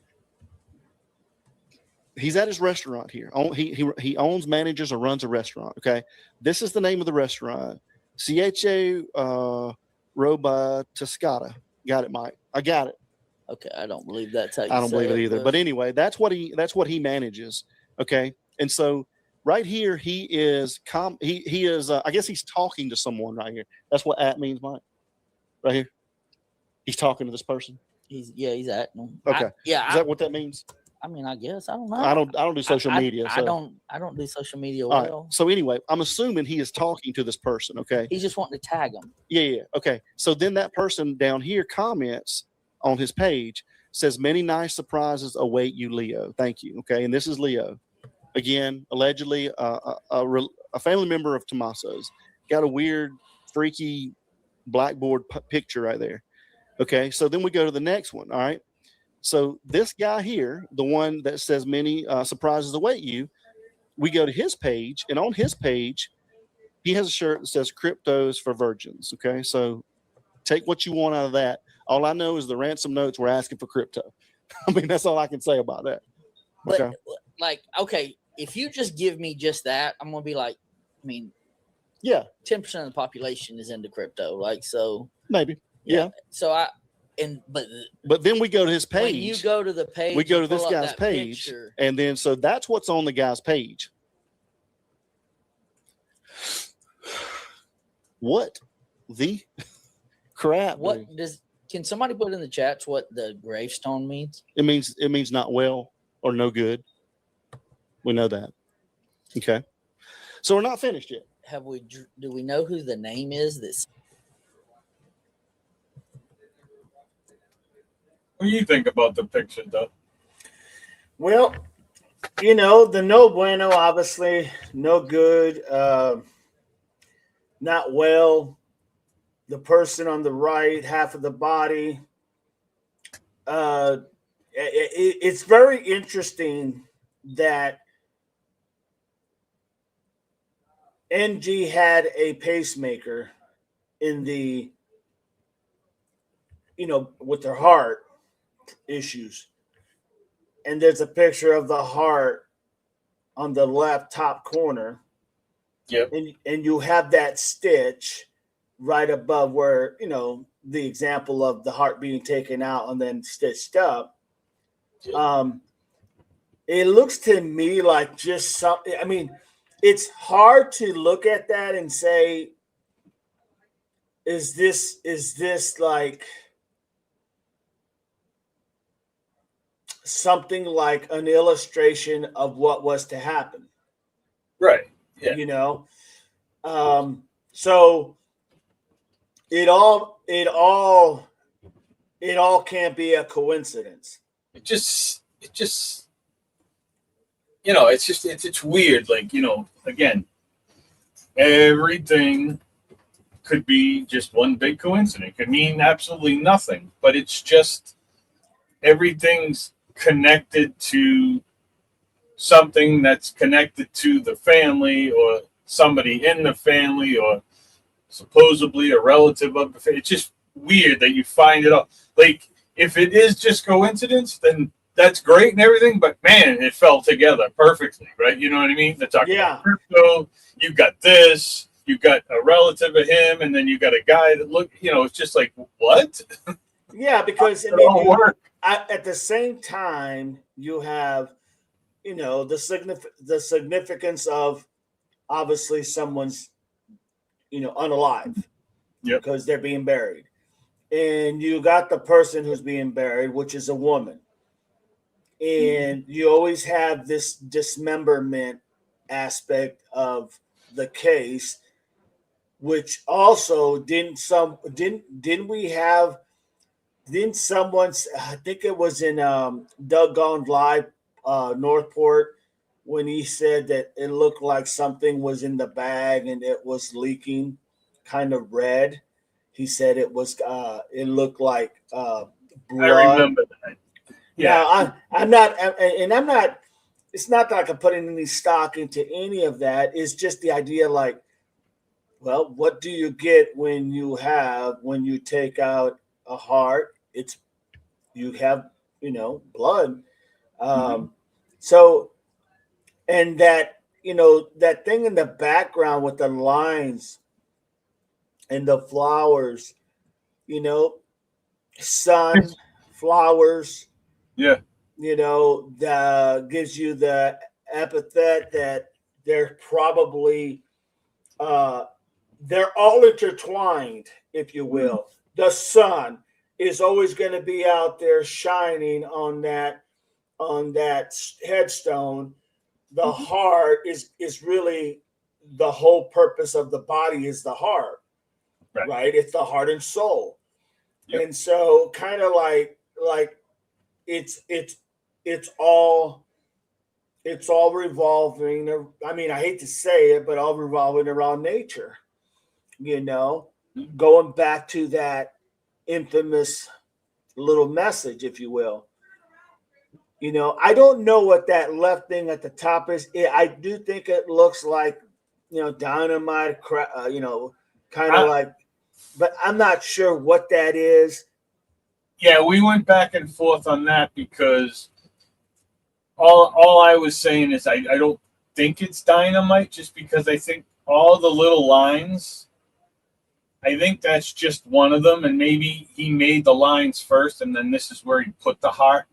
He's at his restaurant here. He owns, manages, or runs a restaurant. Okay, this is the name of the restaurant. Ceche Roba Toscata. Got it, Mike. I got it. Okay, I don't believe that's how you I don't believe it either. But anyway, that's what he manages. Okay, and so right here he is I guess he's talking to someone right here. That's what at means, Mike. Right here, he's talking to this person. He's acting them. Okay, is that what that means? I mean, I guess I don't know. I don't do social media. I don't do social media well. Right. So anyway, I'm assuming he is talking to this person. Okay, he's just wanting to tag him. Yeah. Okay, so then that person down here comments on his page, says many nice surprises await you, Leo. Thank you. Okay, and this is Leo. Again, allegedly a family member of Tommaso's. Got a weird, freaky blackboard picture right there. Okay, so then we go to the next one. All right. So this guy here, the one that says many surprises await you, we go to his page, and on his page, he has a shirt that says cryptos for virgins. Okay, so take what you want out of that. All I know is the ransom notes were asking for crypto. I mean, that's all I can say about that. Okay. But okay, if you just give me just that, I'm gonna be like, I mean, yeah, 10% of the population is into crypto, like, so maybe, yeah. So but then we go to his page. When you go to the page, we go to this guy's page, picture. And then so that's what's on the guy's page. What the crap? Can somebody put in the chats what the gravestone means? It means not well or no good. We know that. Okay. So we're not finished yet. Do we know who the name is? What do you think about the picture, though? Well, the no bueno, obviously, no good, not well. The person on the right, half of the body. It's very interesting that NG had a pacemaker in the, with their heart issues. And there's a picture of the heart on the left top corner. Yep. And you have that stitch right above where, the example of the heart being taken out and then stitched up. It looks to me like just something. I mean, it's hard to look at that and say, is this like something like an illustration of what was to happen. Right. Yeah. You know, so it all can't be a coincidence. It just it's weird. Like, again, everything could be just one big coincidence. It could mean absolutely nothing, but it's just everything's connected to something that's connected to the family or somebody in the family or supposedly a relative of the family. It's just weird that you find it all. Like, if it is just coincidence, then that's great and everything, but man, it fell together perfectly, right? You know what I mean? They're talking about crypto, you got this, you got a relative of him, and then you got a guy that it's just like, what? Yeah, because at the same time, you have, the significance of obviously someone's, unalive. Yep. Because they're being buried. And you got the person who's being buried, which is a woman. And you always have this dismemberment aspect of the case, which also didn't someone, I think it was in Doug Gone Live, Northport, when he said that it looked like something was in the bag and it was leaking kind of red. He said it looked like blood. I remember that. Yeah. Now, I'm not, it's not that I can put any stock into any of that. It's just the idea, like, well, what do you get when you take out a heart? You have, blood. So, and that, that thing in the background with the lines and the flowers, sun, flowers, yeah, gives you the epithet that they're probably, they're all intertwined, if you will. The sun is always going to be out there shining on that headstone. The heart is really the whole purpose of the body is the heart, right? It's the heart and soul. Yep. And so kind of like it's all revolving. I mean, I hate to say it, but all revolving around nature, going back to that infamous little message, if you will. I don't know what that left thing at the top is. I do think it looks like, dynamite, kind of like, but I'm not sure what that is. Yeah, we went back and forth on that because all I was saying is I don't think it's dynamite, just because I think all the little lines, I think that's just one of them, and maybe he made the lines first, and then this is where he put the heart,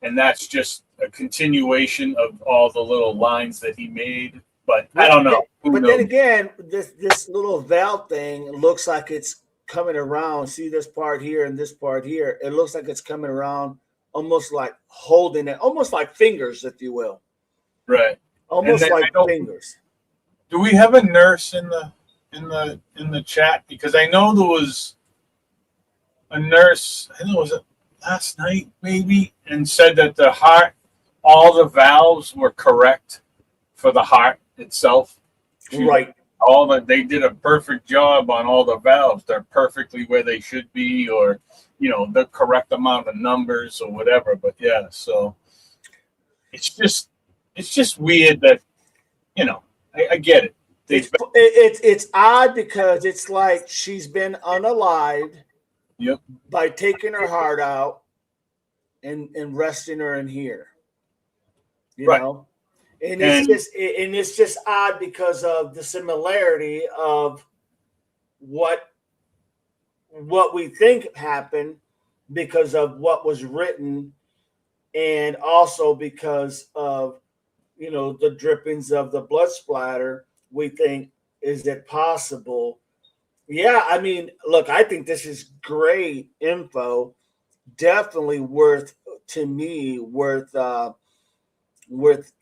and that's just a continuation of all the little lines that he made. But I don't know. But then again, this little valve thing looks like it's coming around. See this part here and this part here. It looks like it's coming around, almost like holding it, almost like fingers, if you will. Right. Almost like fingers. Do we have a nurse in the chat? Because I know there was a nurse, I think it was last night maybe, and said that the heart, all the valves were correct for the heart itself. Right. They did a perfect job on all the valves. They're perfectly where they should be, or the correct amount of numbers or whatever. But yeah, so it's just weird that I get it. It's odd because it's like she's been unalived. Yep. By taking her heart out and resting her in here. You know? And it's just odd because of the similarity of what we think happened, because of what was written, and also because of the drippings of the blood splatter. We think, is it possible? Yeah, I mean, look, I think this is great info. Definitely worth to me worth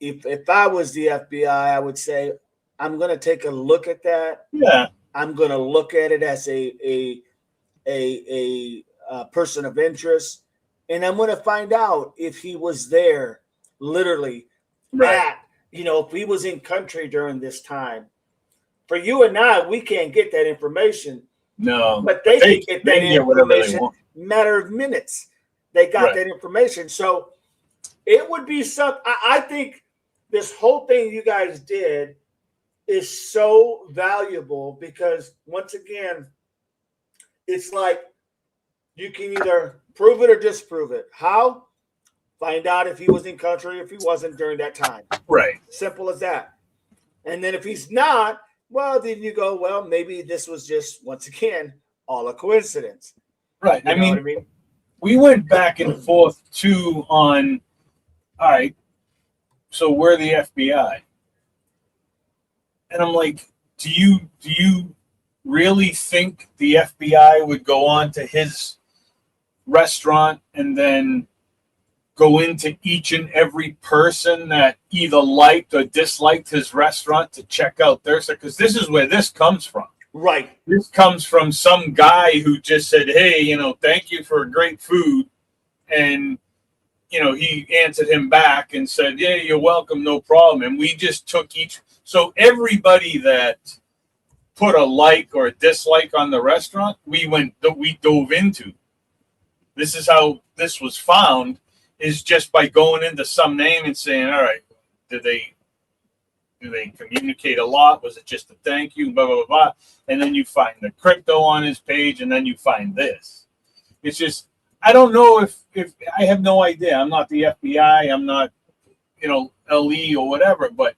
if I was the FBI, I would say I'm going to take a look at that. Yeah. I'm going to look at it as a person of interest, and I'm going to find out if he was there, literally, Right. if he was in country during this time. For you and I, we can't get that information, No. but they can get that can get whatever they information want. matter of minutes. They got Right. that information, so it would be something. I think this whole thing you guys did is so valuable because once again, it's like you can either prove it or disprove it. How? Find out if he was in country, if he wasn't during that time. Right. Simple as that. And then if he's not, well, then you go, well, maybe this was just, once again, all a coincidence. Right. You know what I mean? We went back and forth too on, all right, so we're the FBI. And I'm like, do you really think the FBI would go on to his restaurant and then go into each and every person that either liked or disliked his restaurant to check out their stuff? Because this is where this comes from. Right. This comes from some guy who just said, hey, thank you for great food. And, he answered him back and said, yeah, you're welcome, no problem. And we just took each. So everybody that put a like or a dislike on the restaurant, we dove into. This is how this was found, is just by going into some name and saying, all right, do they communicate a lot? Was it just a thank you? Blah, blah, blah, blah. And then you find the crypto on his page, and then you find this. It's just, I don't know if I have no idea. I'm not the FBI. I'm not, LE or whatever, but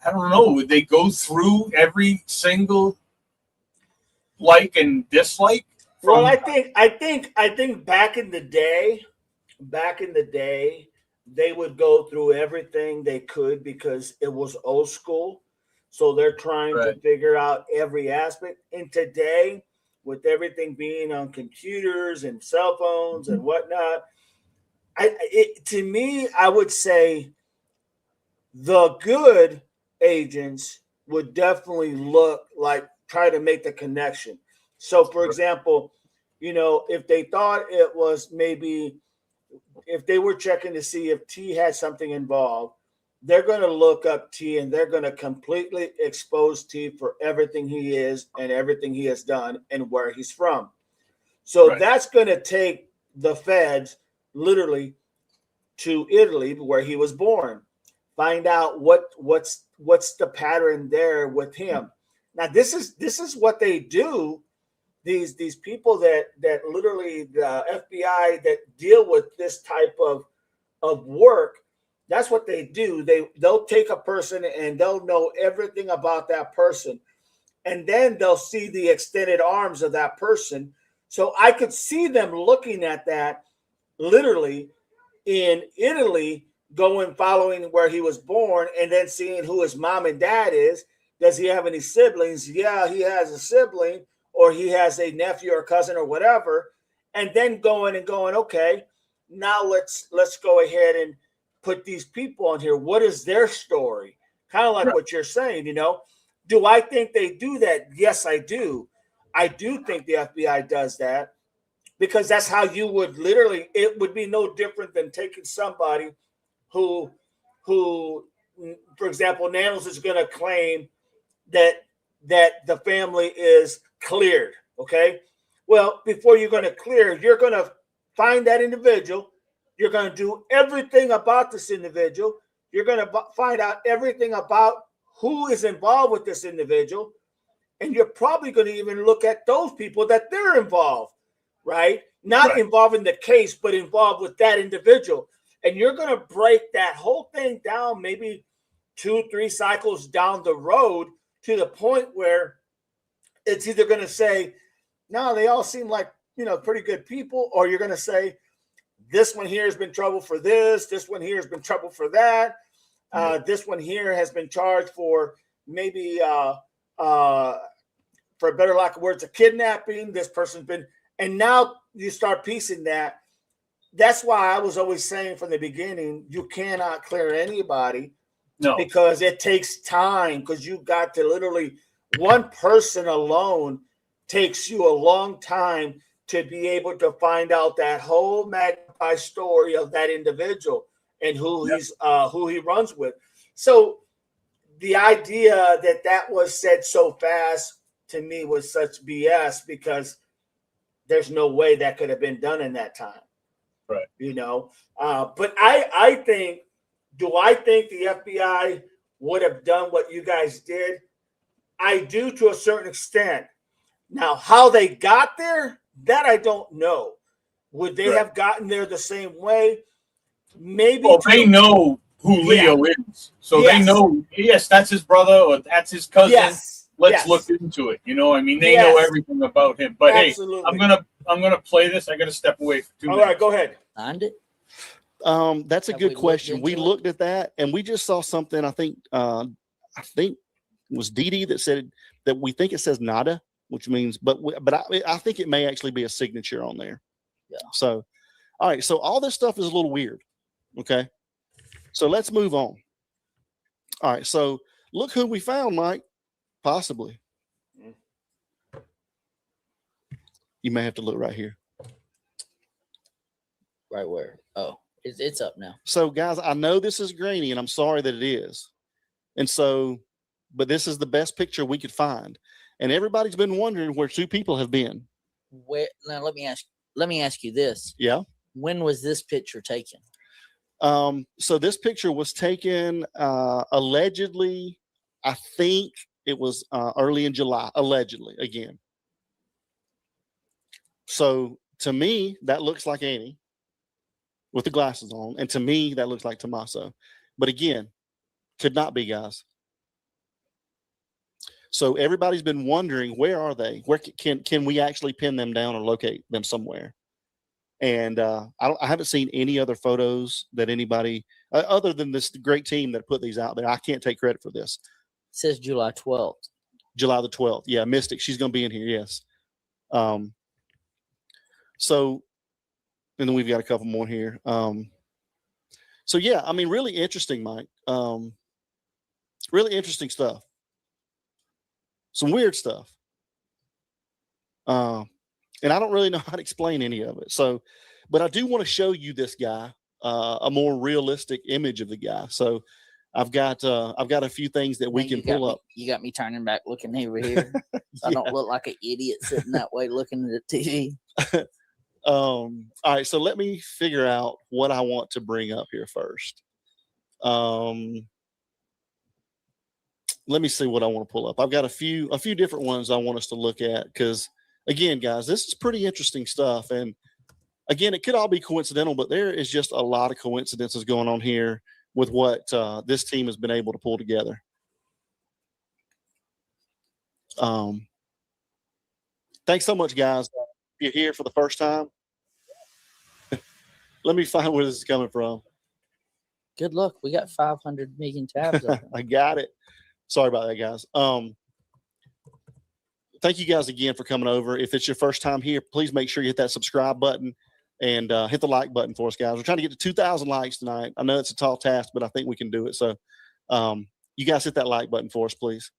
I don't know. Would they go through every single like and dislike? Well, I think back in the day, they would go through everything they could because it was old school. So they're trying to figure out every aspect. And today, with everything being on computers and cell phones and whatnot, to me, I would say the good agents would definitely try to make the connection. So, for example, if they thought it was maybe, if they were checking to see if T had something involved, they're going to look up T and they're going to completely expose T for everything he is and everything he has done and where he's from. So that's going to take the feds literally to Italy, where he was born. Find out what's the pattern there with him. Now, this is what they do. These people that literally the FBI that deal with this type of work, that's what they do. They'll take a person and they'll know everything about that person, and then they'll see the extended arms of that person. So I could see them looking at that literally in Italy, following where he was born, and then seeing who his mom and dad is. Does he have any siblings? Yeah, he has a sibling, or he has a nephew or cousin or whatever, and then going, okay, now let's go ahead and put these people on here. What is their story? Kind of like what you're saying, Do I think they do that? Yes, I do. I do think the FBI does that because that's how you would literally, it would be no different than taking somebody who, for example, Nanos is going to claim that the family is cleared. Okay. Well, before you're going to clear, you're going to find that individual. You're going to do everything about this individual. You're going to find out everything about who is involved with this individual. And you're probably going to even look at those people that they're involved, right? Not involved in the case, but involved with that individual. And you're going to break that whole thing down, maybe 2-3 cycles down the road, to the point where it's either going to say, no, they all seem like, pretty good people, or you're going to say, this one here has been trouble for this one here has been trouble for that. This one here has been charged for maybe, for a better lack of words, a kidnapping. This person's been, and now you start piecing that. that's why I was always saying from the beginning, you cannot clear anybody No, because it takes time. Because you got to literally one person alone takes you a long time to be able to find out that whole magnified story of that individual and who Yep. who he runs with. So the idea that that was said so fast to me was such BS because there's no way that could have been done in that time. right. You know, but I think, do I think the FBI would have done what you guys did? I do to a certain extent. Now, how they got there, that I don't know. Would they Right. have gotten there the same way? Maybe. Well, they know who Yeah. Leo is, so they Yes. know. Yes, that's his brother or that's his cousin. Yes. Let's yes. look into it. You know, I mean, they know Yes. everything about him. But Absolutely. hey, I'm gonna play this. I got to step away for 2 All minutes. right, go ahead. Find it. That's a Have we good looked question. We into it? looked at that and we just saw something. I think it was Dee that said that we think it says nada, which means, but I think it may actually be a signature on there. Yeah. So, all right. So all this stuff is a little weird. Okay. So let's move on. All right. So look who we found, Mike. Possibly. You may have to look right here. Right where? Oh, it's up now. So, guys, I know this is grainy, and I'm sorry that it is. And so, but this is the best picture we could find, and everybody's been wondering where two people have been. Where? Now let me ask you this. Yeah. When was this picture taken? So this picture was taken allegedly. I think it was early in July. Allegedly, again. So to me, that looks like Annie with the glasses on, and to me, that looks like Tommaso. But again, could not be, guys. So everybody's been wondering, where are they? Where can we actually pin them down or locate them somewhere? And I haven't seen any other photos that anybody other than this great team that put these out there. I can't take credit for this. It says July 12th. July the 12th. Yeah, Mystic. She's going to be in here. Yes. So, and then we've got a couple more here. So yeah, I mean, really interesting, Mike. Really interesting stuff. Some weird stuff. And I don't really know how to explain any of it. So, but I do want to show you this guy, a more realistic image of the guy. So I've got a few things that we can pull up. You got me turning back looking over here. So I don't look like an idiot sitting that way looking at the TV. All right. So let me figure out what I want to bring up here first. Let me see what I want to pull up. I've got a few different ones I want us to look at because, again, guys, this is pretty interesting stuff. And again, it could all be coincidental, but there is just a lot of coincidences going on here with what this team has been able to pull together. Thanks so much, guys. If you're here for the first time, let me find where this is coming from. Good luck. We got 500 million tabs open. I got it. Sorry about that, guys. Thank you guys again for coming over. If it's your first time here, please make sure you hit that subscribe button and hit the like button for us, guys. We're trying to get to 2,000 likes tonight. I know it's a tall task, but I think we can do it. So you guys hit that like button for us, please.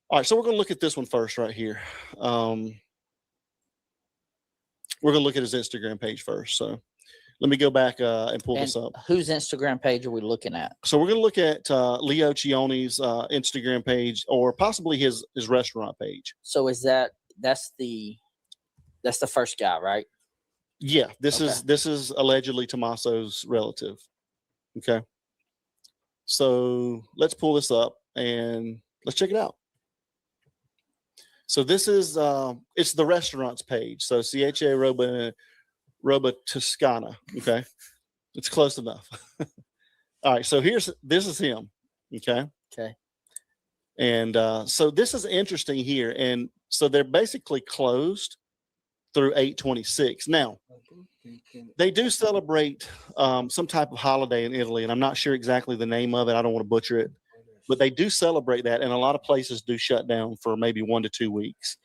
All right, so we're going to look at this one first right here. We're going to look at his Instagram page first. So let me go back and pull this up. Whose Instagram page are we looking at? So we're going to look at Leo Chione's Instagram page, or possibly his restaurant page. So that's the first guy, right? Yeah, this is allegedly Tommaso's relative. Okay. So let's pull this up and let's check it out. So this is it's the restaurants page. So CHA Roba Toscana. Okay. It's close enough. All right. So this is him. Okay. Okay. And so this is interesting here. And so they're basically closed through 8/26. Now, they do celebrate some type of holiday in Italy, and I'm not sure exactly the name of it. I don't want to butcher it, but they do celebrate that, and a lot of places do shut down for maybe 1 to 2 weeks.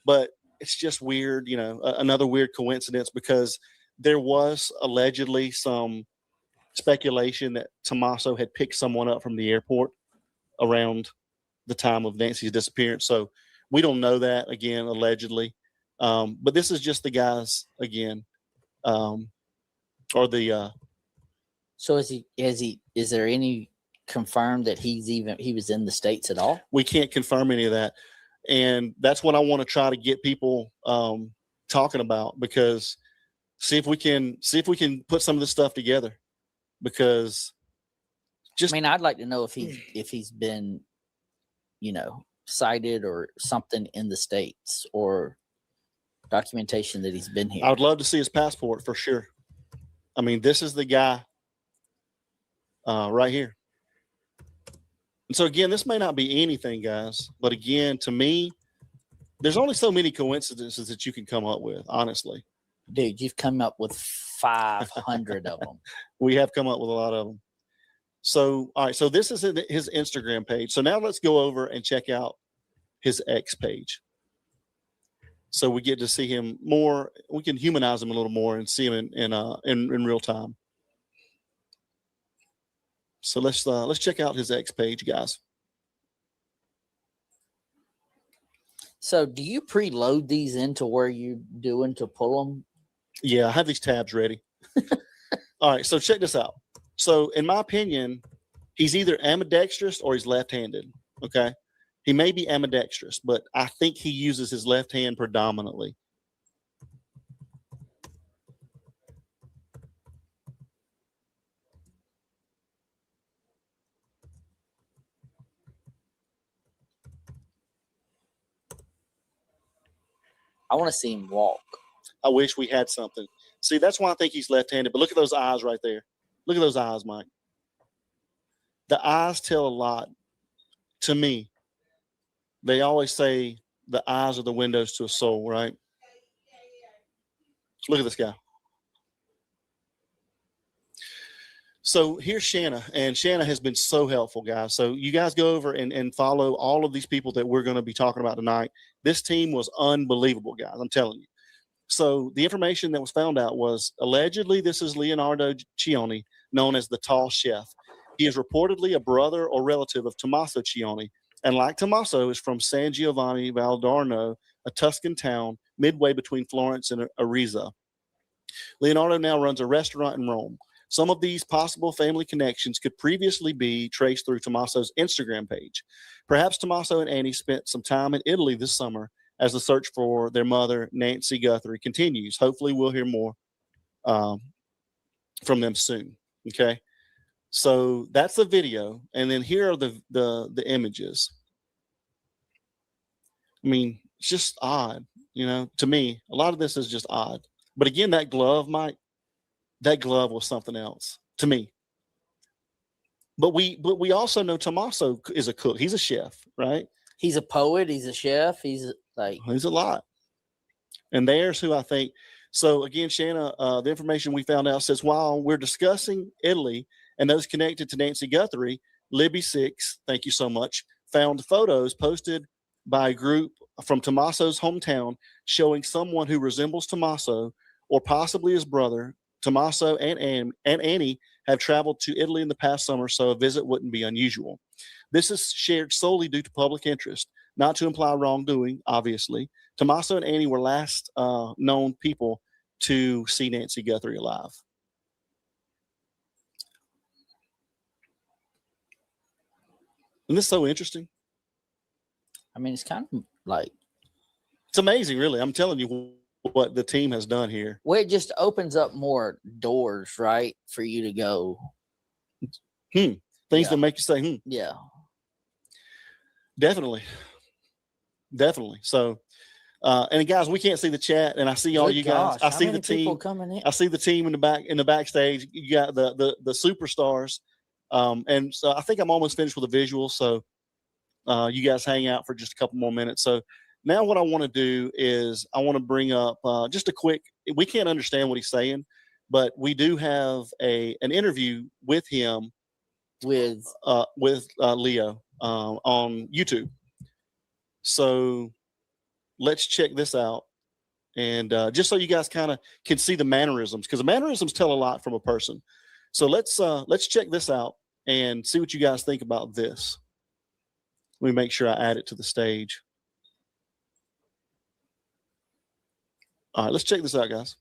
But it's just weird, another weird coincidence, because there was allegedly some speculation that Tommaso had picked someone up from the airport around the time of Nancy's disappearance. So we don't know that, again, allegedly. But this is just the guys again, or the. So is there any confirmed that he was in the States at all? We can't confirm any of that, and that's what I want to try to get people talking about, because see if we can put some of this stuff together, because I mean, I'd like to know if he's been, cited or something in the States, or documentation that he's been here. I would love to see his passport for sure. I mean, this is the guy right here. And so again, this may not be anything, guys, but again, to me, there's only so many coincidences that you can come up with, honestly. Dude, you've come up with 500 of them. We have come up with a lot of them. So, all right. So this is his Instagram page. So now let's go over and check out his X page. So we get to see him more. We can humanize him a little more and see him in real time. So let's check out his X page, guys. So do you preload these into where you're doing to pull them? Yeah, I have these tabs ready. All right, so check this out. So in my opinion, he's either ambidextrous or he's left-handed. Okay, he may be ambidextrous, but I think he uses his left hand predominantly. I want to see him walk. I wish we had something. See, that's why I think he's left-handed. But look at those eyes right there. Look at those eyes, Mike. The eyes tell a lot to me. They always say the eyes are the windows to a soul, right? Look at this guy. So here's Shanna, and Shanna has been so helpful, guys. So you guys go over and follow all of these people that we're going to be talking about tonight. This team was unbelievable, guys. I'm telling you. So the information that was found out was allegedly this is Leonardo Cioni, known as the Tall Chef. He is reportedly a brother or relative of Tommaso Cioni, and like Tommaso, is from San Giovanni Valdarno, a Tuscan town midway between Florence and Arezzo. Leonardo now runs a restaurant in Rome. Some of these possible family connections could previously be traced through Tommaso's Instagram page. Perhaps Tommaso and Annie spent some time in Italy this summer as the search for their mother, Nancy Guthrie, continues. Hopefully we'll hear more from them soon. Okay. So that's the video. And then here are the images. I mean, it's just odd, to me. A lot of this is just odd. But again, that glove, Mike, that glove was something else to me. But we also know Tommaso is a cook. He's a chef, right? He's a poet. He's a chef. He's a lot. And there's who I think. So again, Shanna, the information we found out says while we're discussing Italy and those connected to Nancy Guthrie, Libby6, thank you so much, found photos posted by a group from Tommaso's hometown showing someone who resembles Tommaso or possibly his brother. Tommaso and Annie have traveled to Italy in the past summer, so a visit wouldn't be unusual. This is shared solely due to public interest, not to imply wrongdoing, obviously. Tommaso and Annie were last known people to see Nancy Guthrie alive. Isn't this so interesting? I mean, it's kind of like... It's amazing, really. I'm telling you what the team has done here. Well, it just opens up more doors, right, for you to go. Things that make you say, Yeah. Definitely. So, and guys, we can't see the chat, and I see all you guys. I see the team coming in. I see the team in the backstage. You got the superstars, and so I think I'm almost finished with the visuals. So, you guys hang out for just a couple more minutes. So now, what I want to do is I want to bring up just a quick. We can't understand what he's saying, but we do have an interview with him with Leo on YouTube. So let's check this out. And just so you guys kind of can see the mannerisms, because the mannerisms tell a lot from a person. So let's check this out and see what you guys think about this. Let me make sure I add it to the stage. All right, let's check this out, guys.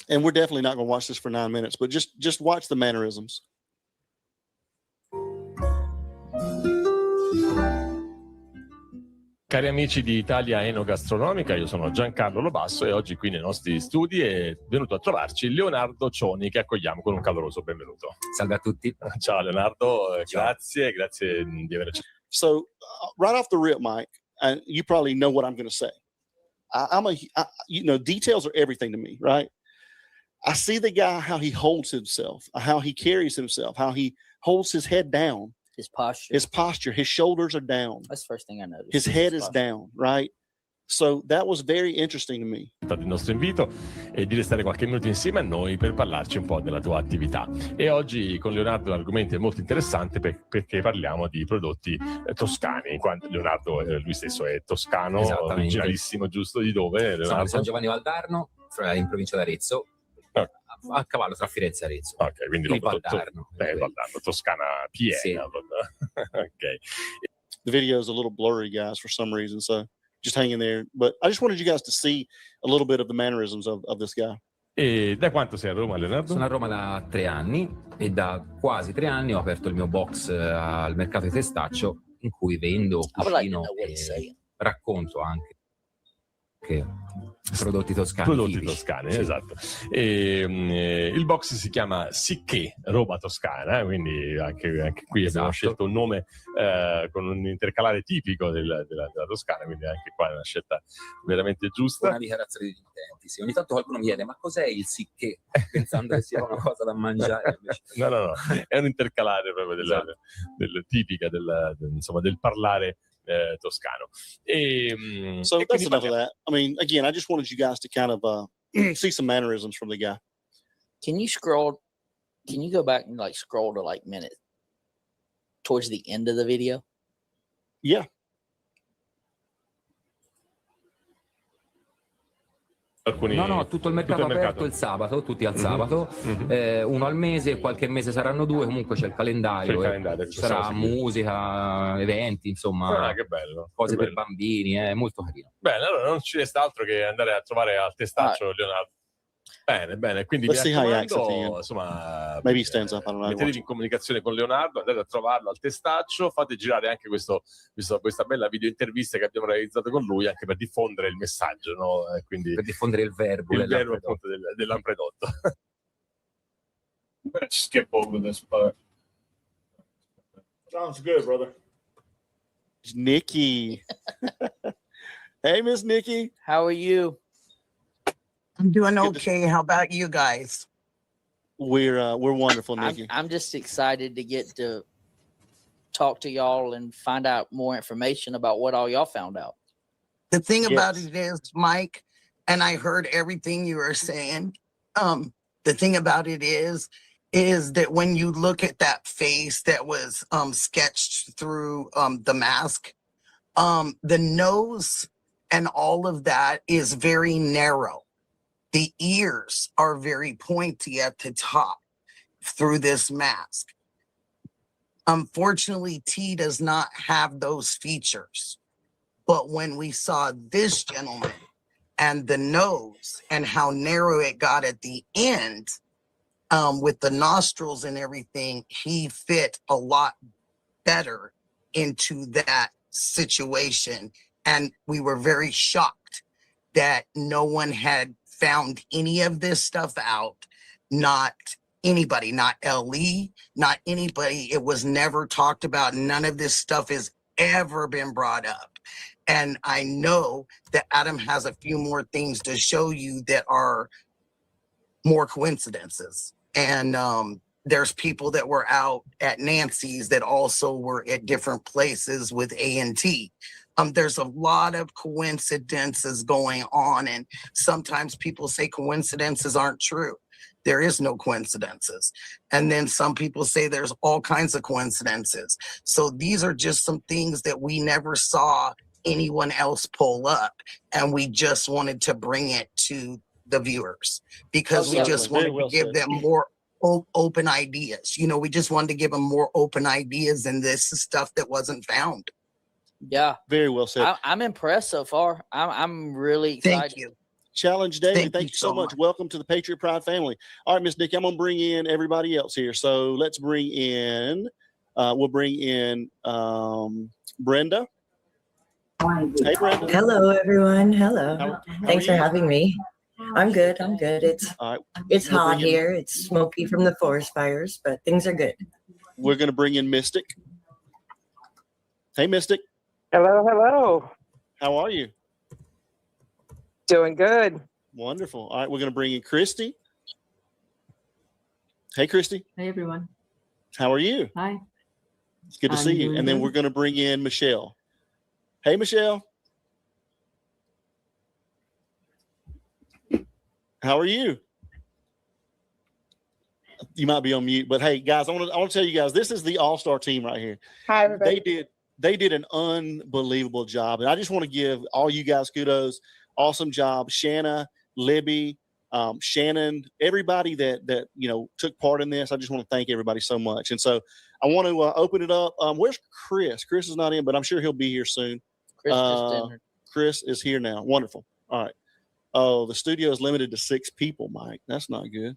And we're definitely not going to watch this for 9 minutes, but just watch the mannerisms. Cari amici di Italia Enogastronomica, io sono Giancarlo Lobasso e oggi qui nei nostri studi è venuto a trovarci Leonardo Cioni, che accogliamo con un caloroso benvenuto. Salve a tutti. Ciao Leonardo, Ciao. grazie di averci. So right off the rip, Mike, and you probably know what I'm going to say. Details are everything to me, right? I see the guy, how he holds himself, how he carries himself, how he holds his head down. His posture, his shoulders are down. That's the first thing I noticed. His head is down, right? So that was very interesting to me. Il nostro invito è di restare qualche minuto insieme a noi per parlarci un po' della tua attività. E oggi con Leonardo l'argomento è molto interessante perché parliamo di prodotti toscani. Quando Leonardo lui stesso è toscano, originalissimo, giusto? Di dove? Leonardo? Sono di San Giovanni Valdarno, in provincia d'Arezzo. A cavallo tra Firenze e Arezzo. Ok, quindi Valdarno, Toscana piena. Sì. Ok. The video is a little blurry, guys, for some reason, so just hang in there. But I just wanted you guys to see a little bit of the mannerisms of this guy. E da quanto sei a Roma, Leonardo? Sono a Roma da 3 anni e da quasi 3 anni ho aperto il mio box al mercato di Testaccio in cui vendo, cucino e racconto anche prodotti toscani. Prodotti toscani, sì. Esatto. Il box si chiama Sicché, roba toscana, quindi anche qui abbiamo scelto un nome con un intercalare tipico della Toscana, quindi anche qua è una scelta veramente giusta. Una dichiarazione di intenti, sì. Ogni tanto qualcuno mi chiede ma cos'è il Sicché? Pensando che sia una cosa da mangiare. No, è un intercalare proprio tipica del parlare toscano. So that's enough of that. I mean, again, I just wanted you guys to kind of see some mannerisms from the guy. Can you go back and scroll to minute towards the end of the video? Yeah. No, tutto il mercato aperto il sabato, tutti al sabato, uno al mese, qualche mese saranno 2, comunque c'è il calendario, ci sarà musica, eventi, insomma, che bello, cose che per bambini, è molto carino. Bene, allora non ci resta altro che andare a trovare al Testaccio Leonardo. Bene, quindi Let's see how he acts at the end. Insomma, maybe he stands up, I don't know. Mettetevi in comunicazione con Leonardo, andate a trovarlo al Testaccio, fate girare anche questa bella video intervista che abbiamo realizzato con lui, anche per diffondere il messaggio, no? Quindi per diffondere il verbo appunto dell'ampredotto. I'm going to skip over this part. Sounds good, brother. Nikki. Hey, Miss Nikki. How are you? I'm doing okay. How about you guys? We're wonderful, Nikki. I'm just excited to get to talk to y'all and find out more information about what all y'all found out. The thing about it is, Mike, and I heard everything you were saying. The thing about it is that when you look at that face that was sketched through the mask, the nose and all of that is very narrow. The ears are very pointy at the top through this mask. Unfortunately, T does not have those features. But when we saw this gentleman and the nose and how narrow it got at the end, with the nostrils and everything, he fit a lot better into that situation. And we were very shocked that no one had found any of this stuff out. Not anybody, not LE, not anybody. It was never talked about. None of this stuff has ever been brought up. And I know that Adam has a few more things to show you that are more coincidences. And there's people that were out at Nancy's that also were at different places with A&T. There's a lot of coincidences going on, and sometimes people say coincidences aren't true. There is no coincidences. And then some people say there's all kinds of coincidences. So these are just some things that we never saw anyone else pull up, and we just wanted to bring it to the viewers because we just wanted to give them more open ideas. You know, we just wanted to give them more open ideas, and this is stuff that wasn't found. Yeah, very well said. I'm impressed so far. I'm really excited. Thank you. Challenge Daily, thank you so much. Welcome to the Patriot Pride family. All right, Miss Nikki, I'm gonna bring in everybody else here. So let's bring in we'll bring in Brenda. Hey, Brenda. Hello, everyone. Hello. Thanks for having me. I'm good. It's hot here. It's smoky from the forest fires, but things are good. We're going to bring in Mystic. Hey, Mystic. Hello, hello. How are you? Doing good. Wonderful. All right, we're going to bring in Christy. Hey, Christy. Hey, everyone. How are you? Hi. It's good to see you. And then we're going to bring in Michelle. Hey, Michelle. How are you? You might be on mute, but hey, guys, I want to tell you guys, this is the all-star team right here. Hi, everybody. They did an unbelievable job, and I just want to give all you guys kudos. Awesome job, Shanna, Libby, Shannon, everybody that took part in this. I just want to thank everybody so much. And so I want to open it up. Where's Chris? Chris is not in, but I'm sure he'll be here soon. Chris is here now. Wonderful. All right. Oh, the studio is limited to 6 people, Mike. That's not good.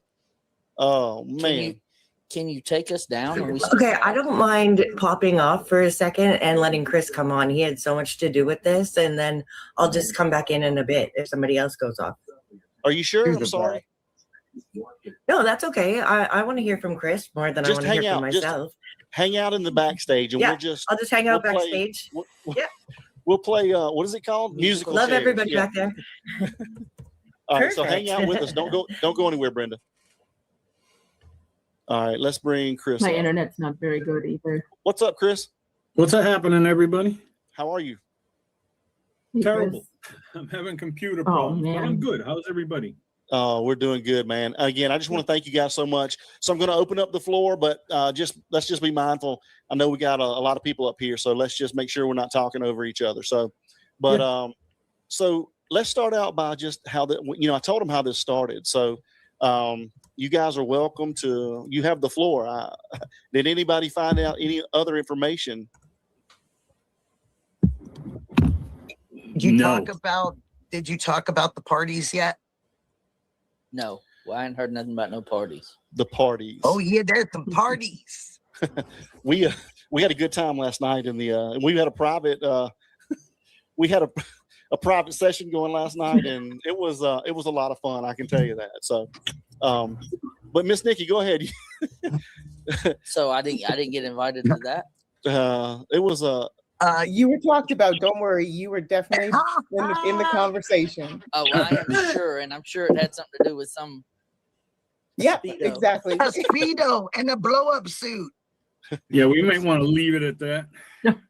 Oh, man. Can you take us down? Okay, I don't mind popping off for a second and letting Chris come on. He had so much to do with this, and then I'll just come back in a bit if somebody else goes off. Are you sure? I'm sorry. No, that's okay. I want to hear from Chris more than I want to hear from myself. Just hang out in the backstage, and I'll just hang out backstage. We'll play, what is it called? Musical Love chairs. everybody back there. All right, so hang out with us. Don't go anywhere, Brenda. All right, let's bring Chris. My internet's not very good either. What's up, Chris? What's happening, everybody? How are you? Terrible. I'm having computer problems, but I'm good. How's everybody? Oh, we're doing good, man. Again, I just want to thank you guys so much. So I'm going to open up the floor, but let's just be mindful. I know we got a lot of people up here, so let's just make sure we're not talking over each other. So, so let's start out by just how I told them how this started. So, you guys are welcome to. You have the floor. Did anybody find out any other information? Did you talk about the parties yet? No, well, I hadn't heard nothing about no parties. The parties. Oh yeah, there's some parties. We had a good time last night in the. We had a private. We had a private session going last night, and it was a lot of fun. I can tell you that. So, but Miss Nikki, go ahead. So I didn't get invited to that. It was you were talked about. Don't worry, you were definitely in the conversation. Oh, well, I am sure, and I'm sure it had something to do with some. Yeah, Speedo. Exactly. A Speedo and a blow-up suit. Yeah, we might want to leave it at that.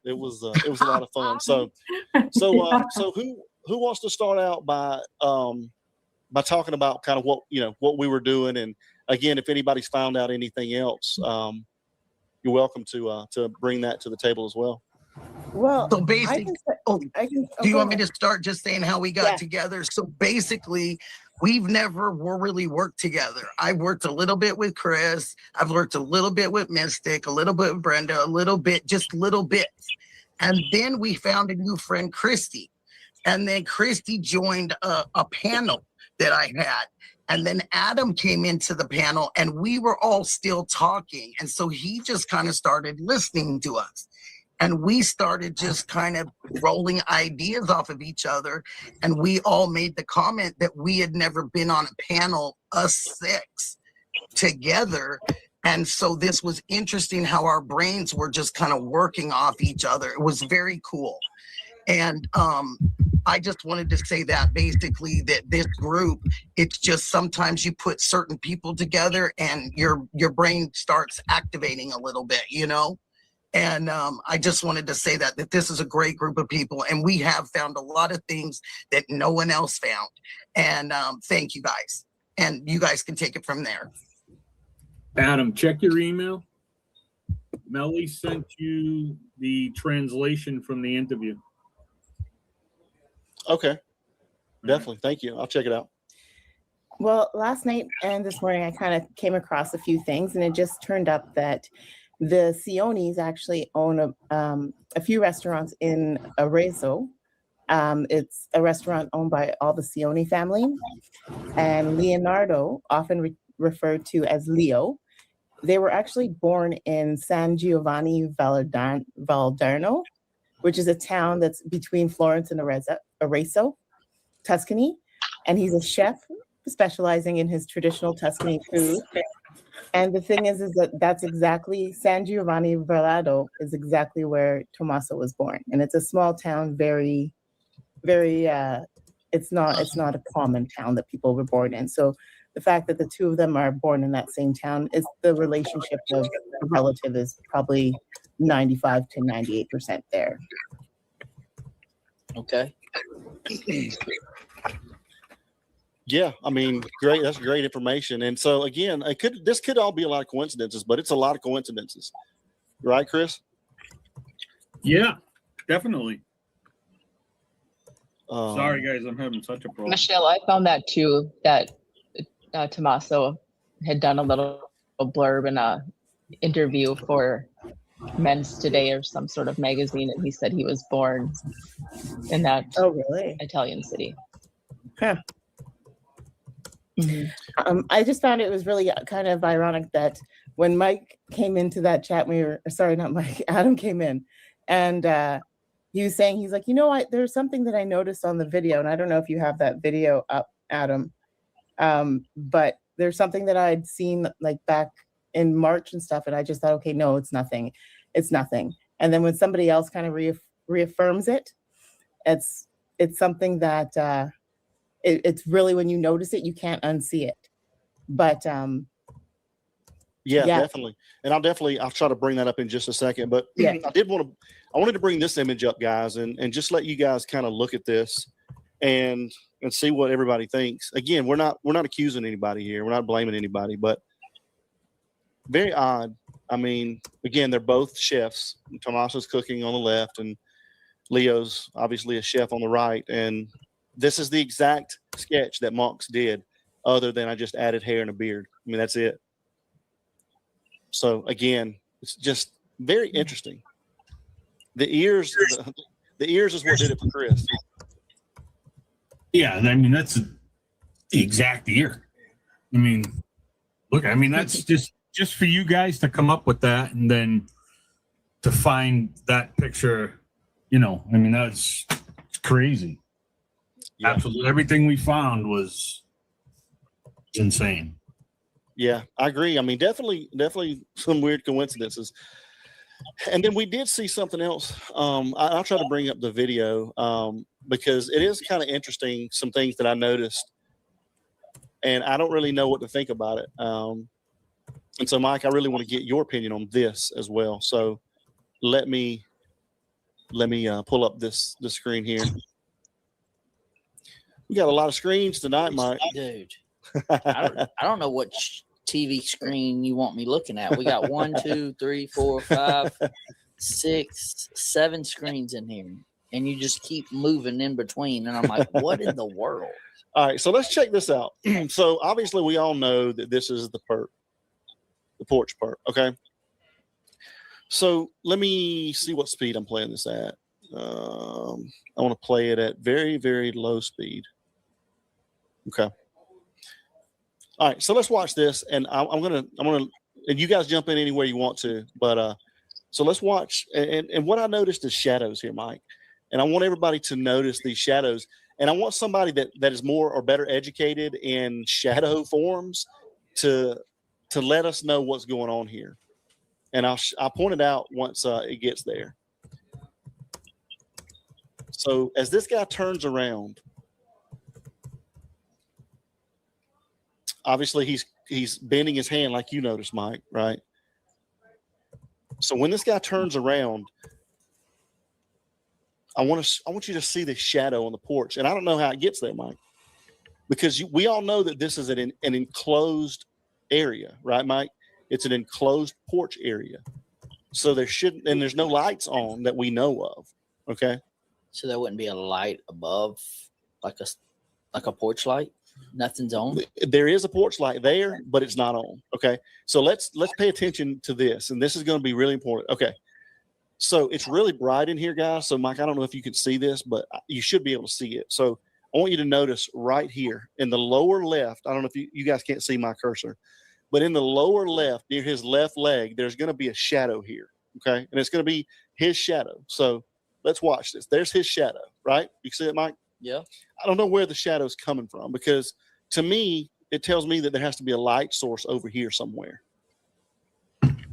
It was a lot of fun. So who wants to start out by talking about kind of what we were doing, and again, if anybody's found out anything else, you're welcome to bring that to the table as well. Well, so basically, do you want me to start just saying how we got together? So basically, we've never really worked together. I've worked a little bit with Chris. I've worked a little bit with Mystic, a little bit with Brenda, just little bits. And then we found a new friend, Christy. And then Christy joined a panel that I had. And then Adam came into the panel, and we were all still talking. And so he just kind of started listening to us. And we started just kind of rolling ideas off of each other. And we all made the comment that we had never been on a panel, us 6 together. And so this was interesting how our brains were just kind of working off each other. It was very cool. And I just wanted to say that basically that this group, it's just sometimes you put certain people together and your brain starts activating a little bit, And I just wanted to say that this is a great group of people, and we have found a lot of things that no one else found. And thank you guys. And you guys can take it from there. Adam, check your email. Melly sent you the translation from the interview. Okay. Definitely. Thank you. I'll check it out. Well, last night and this morning, I kind of came across a few things, and it just turned up that the Sionis actually own a few restaurants in Arezzo. It's a restaurant owned by all the Sioni family, and Leonardo, often referred to as Leo, they were actually born in San Giovanni Valdarno, which is a town that's between Florence and Arezzo, Tuscany. And he's a chef specializing in his traditional Tuscany food. And the thing is that that's exactly San Giovanni Valdarno is exactly where Tommaso was born. And it's a small town, very, very, it's not a common town that people were born in. So the fact that the two of them are born in that same town is the relationship of a relative is probably 95 to 98% there. Okay. Yeah, I mean, great. That's great information. And so again, this could all be a lot of coincidences, but it's a lot of coincidences, right, Chris? Yeah, definitely. Sorry, guys, I'm having such a problem. Michelle, I found that too, that Tommaso had done a little blurb in a interview for Men's Today or some sort of magazine, and he said he was born in that Italian city. Huh. Mm-hmm. I just found it was really kind of ironic that when Mike came into that chat, Adam came in, and he was saying, he's like, there's something that I noticed on the video, and I don't know if you have that video up, Adam, but there's something that I'd seen like back in March and stuff, and I just thought, okay, no, it's nothing. And then when somebody else kind of reaffirms it, it's something that it's really, when you notice it, you can't unsee it. But yeah, definitely. And I'll try to bring that up in just a second. But yeah, I wanted to bring this image up, guys, and just let you guys kind of look at this and see what everybody thinks. Again, we're not accusing anybody here. We're not blaming anybody, but very odd. I mean, again, they're both chefs. Tommaso's cooking on the left, and Leo's obviously a chef on the right. And this is the exact sketch that Monks did, other than I just added hair and a beard. I mean, that's it. So again, it's just very interesting. The ears is what did it for Chris. Yeah, I mean, that's the exact ear. I mean, look, that's just for you guys to come up with that, and then to find that picture, that's crazy. Yeah. Absolutely. Everything we found was insane. Yeah, I agree. I mean, definitely some weird coincidences. And then we did see something else. I'll try to bring up the video because it is kind of interesting, some things that I noticed, and I don't really know what to think about it. And so, Mike, I really want to get your opinion on this as well. So let me pull up this screen here. We got a lot of screens tonight, Mike. Dude, I don't know what TV screen you want me looking at. We got 1, 2, 3, 4, 5, 6, 7 screens in here, and you just keep moving in between. And I'm like, what in the world? All right, so let's check this out. So obviously, we all know that this is the porch perk. Okay. So let me see what speed I'm playing this at. I want to play it at very, very low speed. Okay. All right, so let's watch this, and I'm gonna, and you guys jump in anywhere you want to, but so let's watch. And what I noticed is shadows here, Mike, and I want everybody to notice these shadows, and I want somebody that is more or better educated in shadow forms to let us know what's going on here, and I'll point it out once it gets there. So as this guy turns around, obviously he's bending his hand like you noticed, Mike, right? So when this guy turns around, I want you to see the shadow on the porch, and I don't know how it gets there, Mike, because we all know that this is an enclosed area, right, Mike? It's an enclosed porch area, so there's no lights on that we know of. Okay, So there wouldn't be a light above, like a porch light. Nothing's on. There is a porch light there, but it's not on. Okay, so let's pay attention to this, and this is going to be really important. Okay, so it's really bright in here, guys. So Mike, I don't know if you can see this, but you should be able to see it. So I want you to notice right here in the lower left. I don't know if you guys can't see my cursor, but in the lower left, near his left leg, there's going to be a shadow here. Okay, and it's going to be his shadow. So let's watch this. There's his shadow, right? You see it, Mike? Yeah. I don't know where the shadow's coming from, because to me, it tells me that there has to be a light source over here somewhere,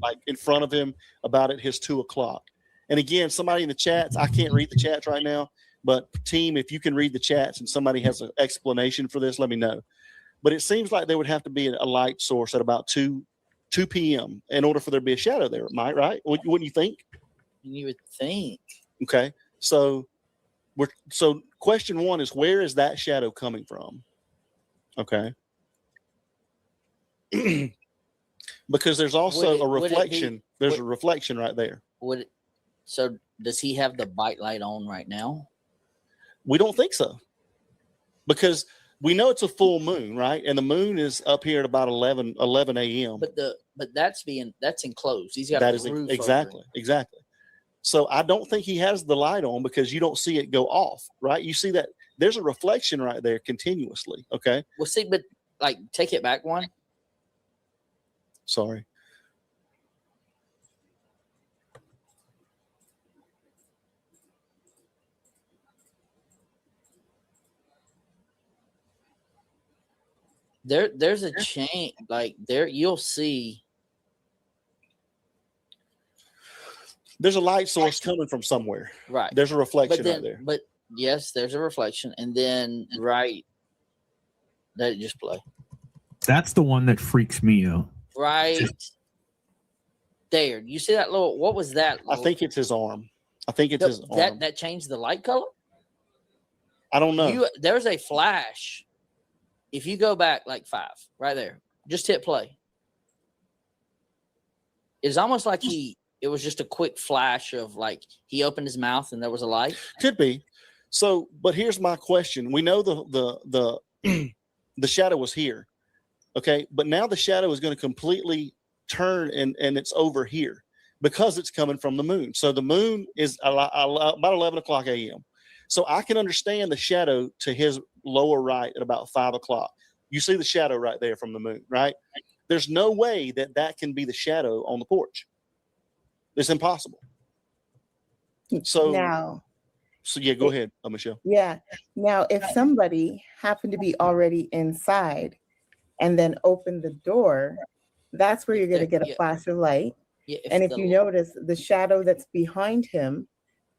like in front of him, about at his 2 o'clock. And again, somebody in the chats, I can't read the chats right now, but team, if you can read the chats and somebody has an explanation for this, let me know. But it seems like there would have to be a light source at about 2 p.m. in order for there to be a shadow there, Mike, right? Wouldn't you think? You would think. Okay. So question one is, where is that shadow coming from? Okay. Because there's also a reflection. There's a reflection right there. So does he have the bike light on right now? We don't think so. Because we know it's a full moon, right? And the moon is up here at about 11 a.m. But that's enclosed. He's got a roof exactly. So I don't think he has the light on, because you don't see it go off, right? You see that there's a reflection right there continuously. Okay. Well, see, but like, take it back one. Sorry. There's a chain, like there you'll see. There's a light source coming from somewhere. Right. There's a reflection right there. But yes, there's a reflection. And then right, let it just play. That's the one that freaks me out. Right there. You see that little, what was that? I think it's his arm. His arm. That changed the light color? I don't know. There's a flash. If you go back like 5, right there, just hit play. It's almost like it was just a quick flash of, like, he opened his mouth and there was a light. Could be. So, but here's my question. We know the shadow was here. Okay. But now the shadow is going to completely turn and it's over here because it's coming from the moon. So the moon is about 11 o'clock a.m. So I can understand the shadow to his lower right at about 5 o'clock. You see the shadow right there from the moon, right? There's no way that can be the shadow on the porch. It's impossible. So yeah, go ahead, Michelle. Yeah. Now, if somebody happened to be already inside and then opened the door, that's where you're going to get a flash of light. Yeah, and if you notice the shadow that's behind him,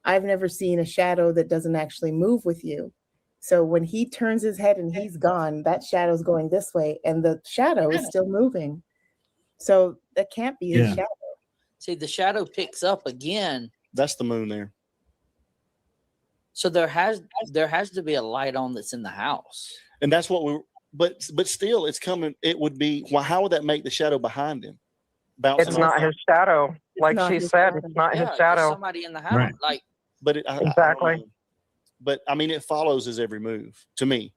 I've never seen a shadow that doesn't actually move with you. So when he turns his head and he's gone, that shadow's going this way and the shadow is still moving. So that can't be his shadow. See, the shadow picks up again. That's the moon there. So there has to be a light on that's in the house. And that's what but still it's coming. It would be, well, how would that make the shadow behind him? It's not his shadow. Like she said, it's not his shadow. Somebody in the house. Right. Like, but exactly. But I mean, it follows his every move to me.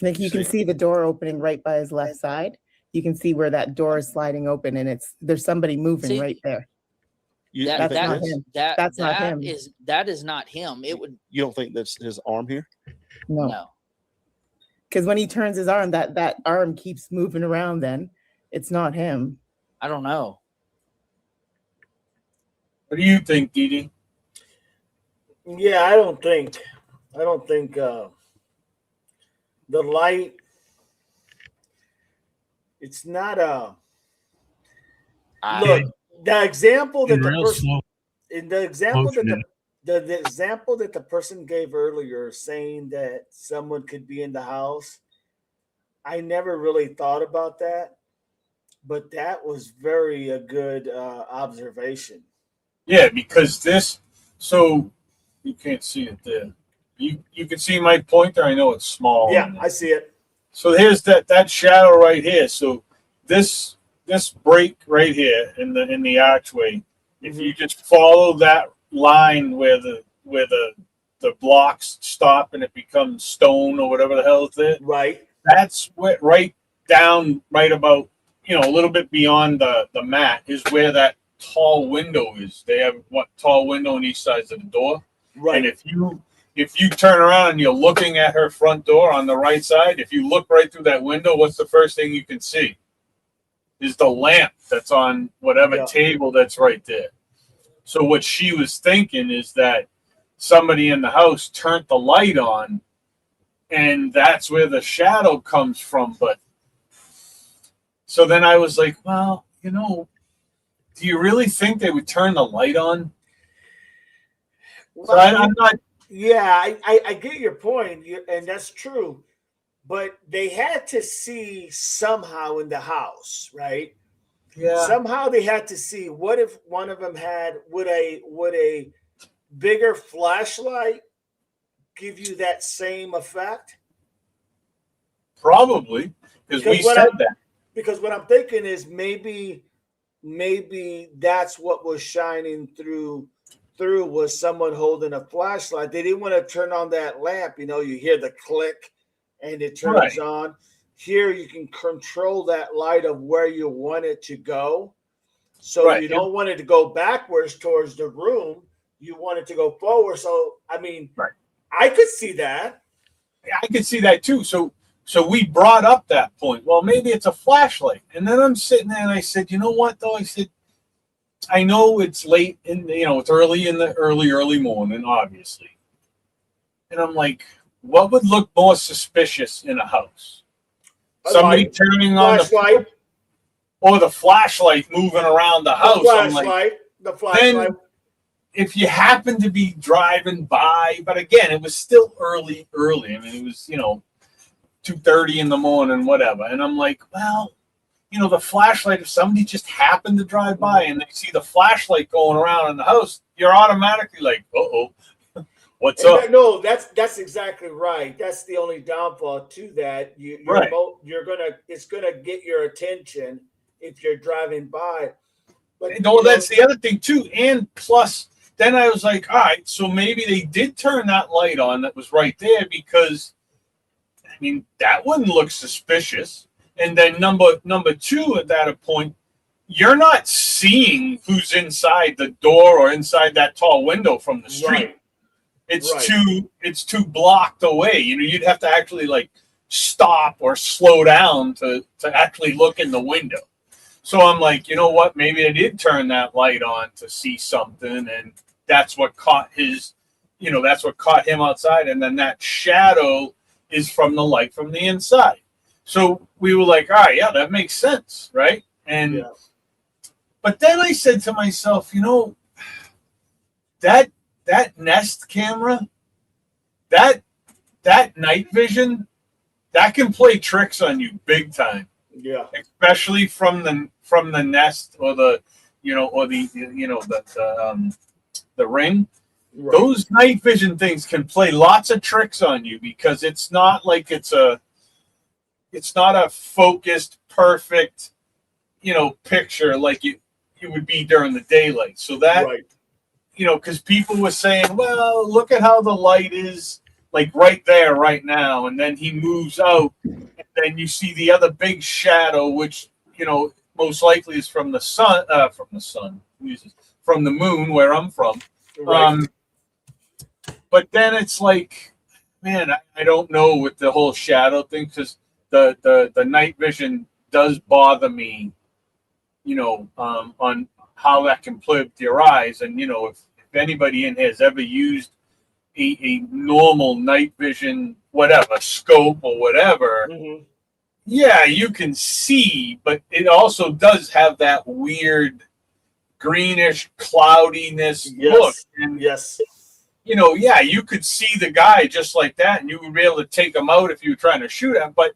Like you can see the door opening right by his left side. You can see where that door is sliding open, and there's somebody moving right there. That's not him. That is not him. It would. You don't think that's his arm here? No. Because when he turns his arm, that arm keeps moving around. Then it's not him. I don't know. What do you think, Dee? Yeah, I don't think the light, it's not look, the example that the person in the example that the example that the person gave earlier, saying that someone could be in the house, I never really thought about that, but that was very a good observation. Yeah, because so you can't see it there. You can see my pointer. I know it's small. Yeah, I see it. So here's that shadow right here. So this break right here in the archway. If you just follow that line where where the blocks stop and it becomes stone or whatever the hell it's there. Right. That's what right down right about, you know, a little bit beyond the mat is where that tall window is. They have what tall window on each side of the door. Right. And if you turn around and you're looking at her front door on the right side, if you look right through that window, what's the first thing you can see? Is the lamp that's on whatever table that's right there. So what she was thinking is that somebody in the house turned the light on, and that's where the shadow comes from. But so then I was like, well, you know, do you really think they would turn the light on? Well, So I'm not. Yeah, I get your point, and that's true. But they had to see somehow in the house, right? Yeah. Somehow they had to see. What if one of them would a bigger flashlight give you that same effect? Probably, because we said that. Because what I'm thinking is maybe that's what was shining through was someone holding a flashlight. They didn't want to turn on that lamp. You know, you hear the click and it turns on. Here you can control that light of where you want it to go. So you don't want it to go backwards towards the room. You want it to go forward. So, I mean, I could see that. I could see that too. So we brought up that point. Well, maybe it's a flashlight. And then I'm sitting there and I said, you know what, though? I said, I know it's late in, you know, it's early in the early morning, obviously. And I'm like, what would look more suspicious in a house? Somebody turning on the flashlight, or the flashlight moving around the house. The flashlight. Then if you happen to be driving by, but again, it was still early. I mean, it was, you know, 2:30 in the morning, whatever. And I'm like, well, you know, the flashlight, if somebody just happened to drive by and they see the flashlight going around in the house, you're automatically like, uh-oh, what's up? No, that's exactly right. That's the only downfall to that. It's gonna get your attention if you're driving by. But no, that's the other thing too. And plus, then I was like, all right, so maybe they did turn that light on that was right there because, I mean, that wouldn't look suspicious. And then number two, at that point, you're not seeing who's inside the door or inside that tall window from the street. It's too blocked away. You know, you'd have to actually like stop or slow down to actually look in the window. So I'm like, you know what? Maybe they did turn that light on to see something, and that's what caught him outside. And then that shadow is from the light from the inside. So we were like, all right, yeah, that makes sense, right? And but then I said to myself, you know, that Nest camera, that night vision, that can play tricks on you big time. Yeah. Especially from the Nest or the Ring. Right. Those night vision things can play lots of tricks on you because it's not like it's not a focused, perfect, you know, picture like it would be during the daylight. So that, you know, because people were saying, well, look at how the light is like right there, right now. And then he moves out. And then you see the other big shadow, which, you know, most likely is from the sun, from the moon, where I'm from. Right. But then it's like, man, I don't know with the whole shadow thing because the night vision does bother me, you know, on how that can play with your eyes. And, you know, if anybody in here has ever used a normal night vision, whatever, scope or whatever, yeah, you can see, but it also does have that weird greenish cloudiness look. And, you know, yeah, you could see the guy just like that and you would be able to take him out if you were trying to shoot him. But,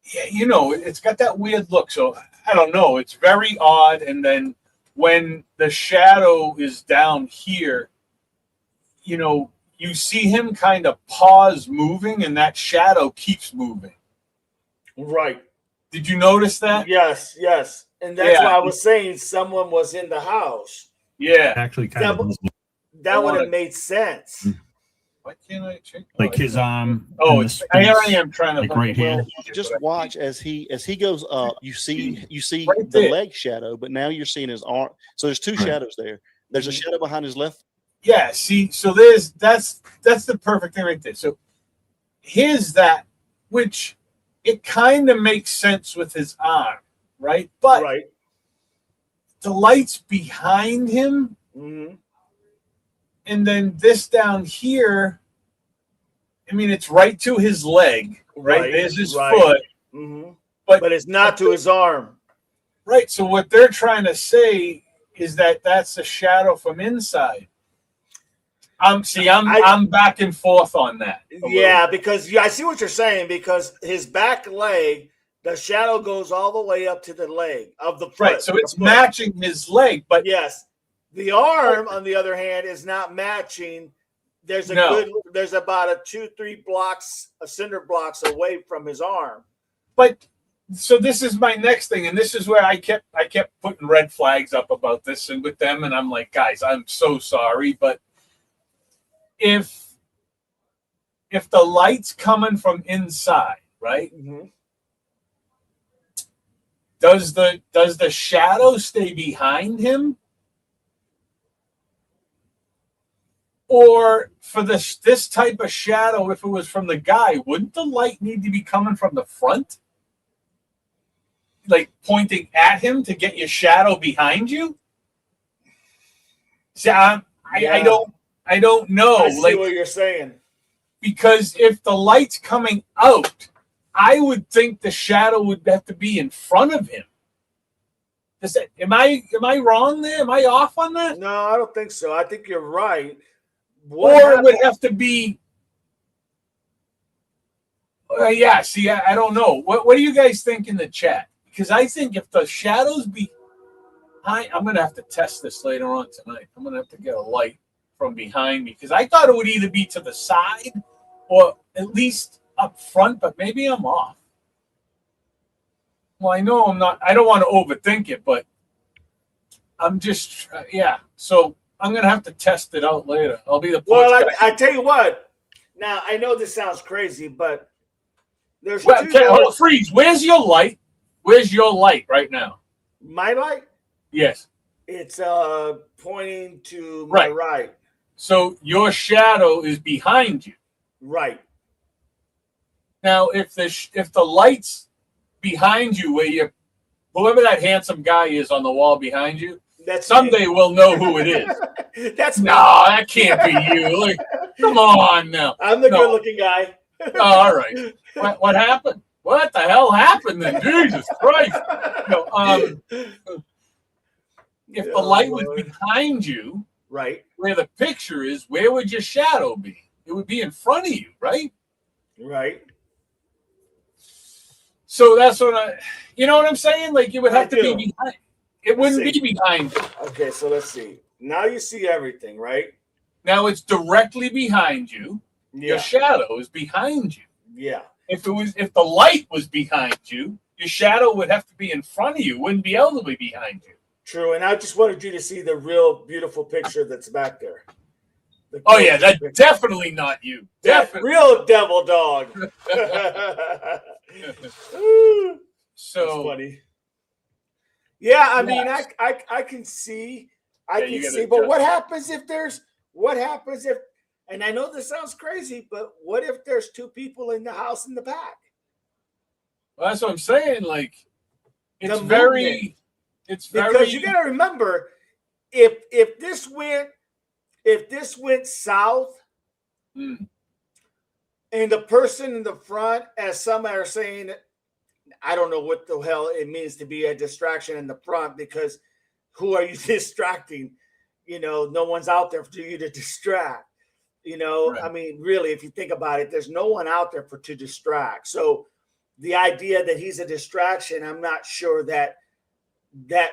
yeah, you know, it's got that weird look. So, I don't know. It's very odd. And then when the shadow is down here, you know, you see him kind of pause moving and that shadow keeps moving. Right. Did you notice that? Yes. And that's why I was saying someone was in the house. Yeah. Actually, kind of. that would have made sense. Why can't I check? Like his arm. Oh, and the here I space, am trying to like right here. Well, just watch as he goes up. You see Right the there. leg shadow, but now you're seeing his arm. So there's two shadows there. There's a shadow behind his left. Yeah, see, so that's the perfect thing right there. So here's that, which it kind of makes sense with his arm, right? But the light's behind him, and then this down here, I mean, it's right to his leg, right? There's his foot. But it's not to his arm. Right, so what they're trying to say is that that's a shadow from inside. I'm back and forth on that. Yeah, because I see what you're saying, because his back leg, the shadow goes all the way up to the leg of the foot. Right, so it's matching his leg, but yes, the arm, on the other hand, is not matching. There's there's about a 2-3 blocks, cinder blocks away from his arm. But so this is my next thing, and this is where I kept putting red flags up about this and with them, and I'm like, guys, I'm so sorry, but if the light's coming from inside, right? Does the shadow stay behind him? Or for this type of shadow, if it was from the guy, wouldn't the light need to be coming from the front? Like pointing at him to get your shadow behind you? See, I don't know. I see what you're saying. Because if the light's coming out, I would think the shadow would have to be in front of him. Am I wrong there? Am I off on that? No, I don't think so. I think you're right. It would have to be. Yeah. See, I don't know. What do you guys think in the chat? Because I think if the shadows behind, I'm gonna have to test this later on tonight. I'm gonna have to get a light from behind me, because I thought it would either be to the side or at least up front, but maybe I'm off. Well, I know I'm not. I don't want to overthink it, but I'm just So I'm gonna have to test it out later. I'll be the well. I tell you what. Now I know this sounds crazy, but there's Freeze. Where's your light? Where's your light right now? My light? Yes. It's pointing to my right. So your shadow is behind you. Right. Now, if the light's behind you, where whoever that handsome guy is on the wall behind you, someday we'll know who it is. That can't be you. Like, come on now. I'm the good-looking guy. All right. What happened? What the hell happened then? Jesus Christ. If the light was behind you, right, where the picture is, where would your shadow be? It would be in front of you, right? Right. So that's you know what I'm saying? Like, it would have to be behind. It wouldn't be behind you. Okay, so let's see. Now you see everything, right? Now it's directly behind you. Yeah. Your shadow is behind you. Yeah. If the light was behind you, your shadow would have to be in front of you. It wouldn't be able to be behind you. True, and I just wanted you to see the real beautiful picture that's back there. Oh yeah, that's definitely not you. Definitely. Real devil dog. So that's funny. Yeah, I mean, I can see, but what happens if and I know this sounds crazy, but what if there's two people in the house in the back? Well, that's what I'm saying. Like, it's because you got to remember, if this went south, and the person in the front, as some are saying, I don't know what the hell it means to be a distraction in the front, because who are you distracting? No one's out there for you to distract. Right. I mean, really, if you think about it, there's no one out there to distract. So the idea that he's a distraction, I'm not sure that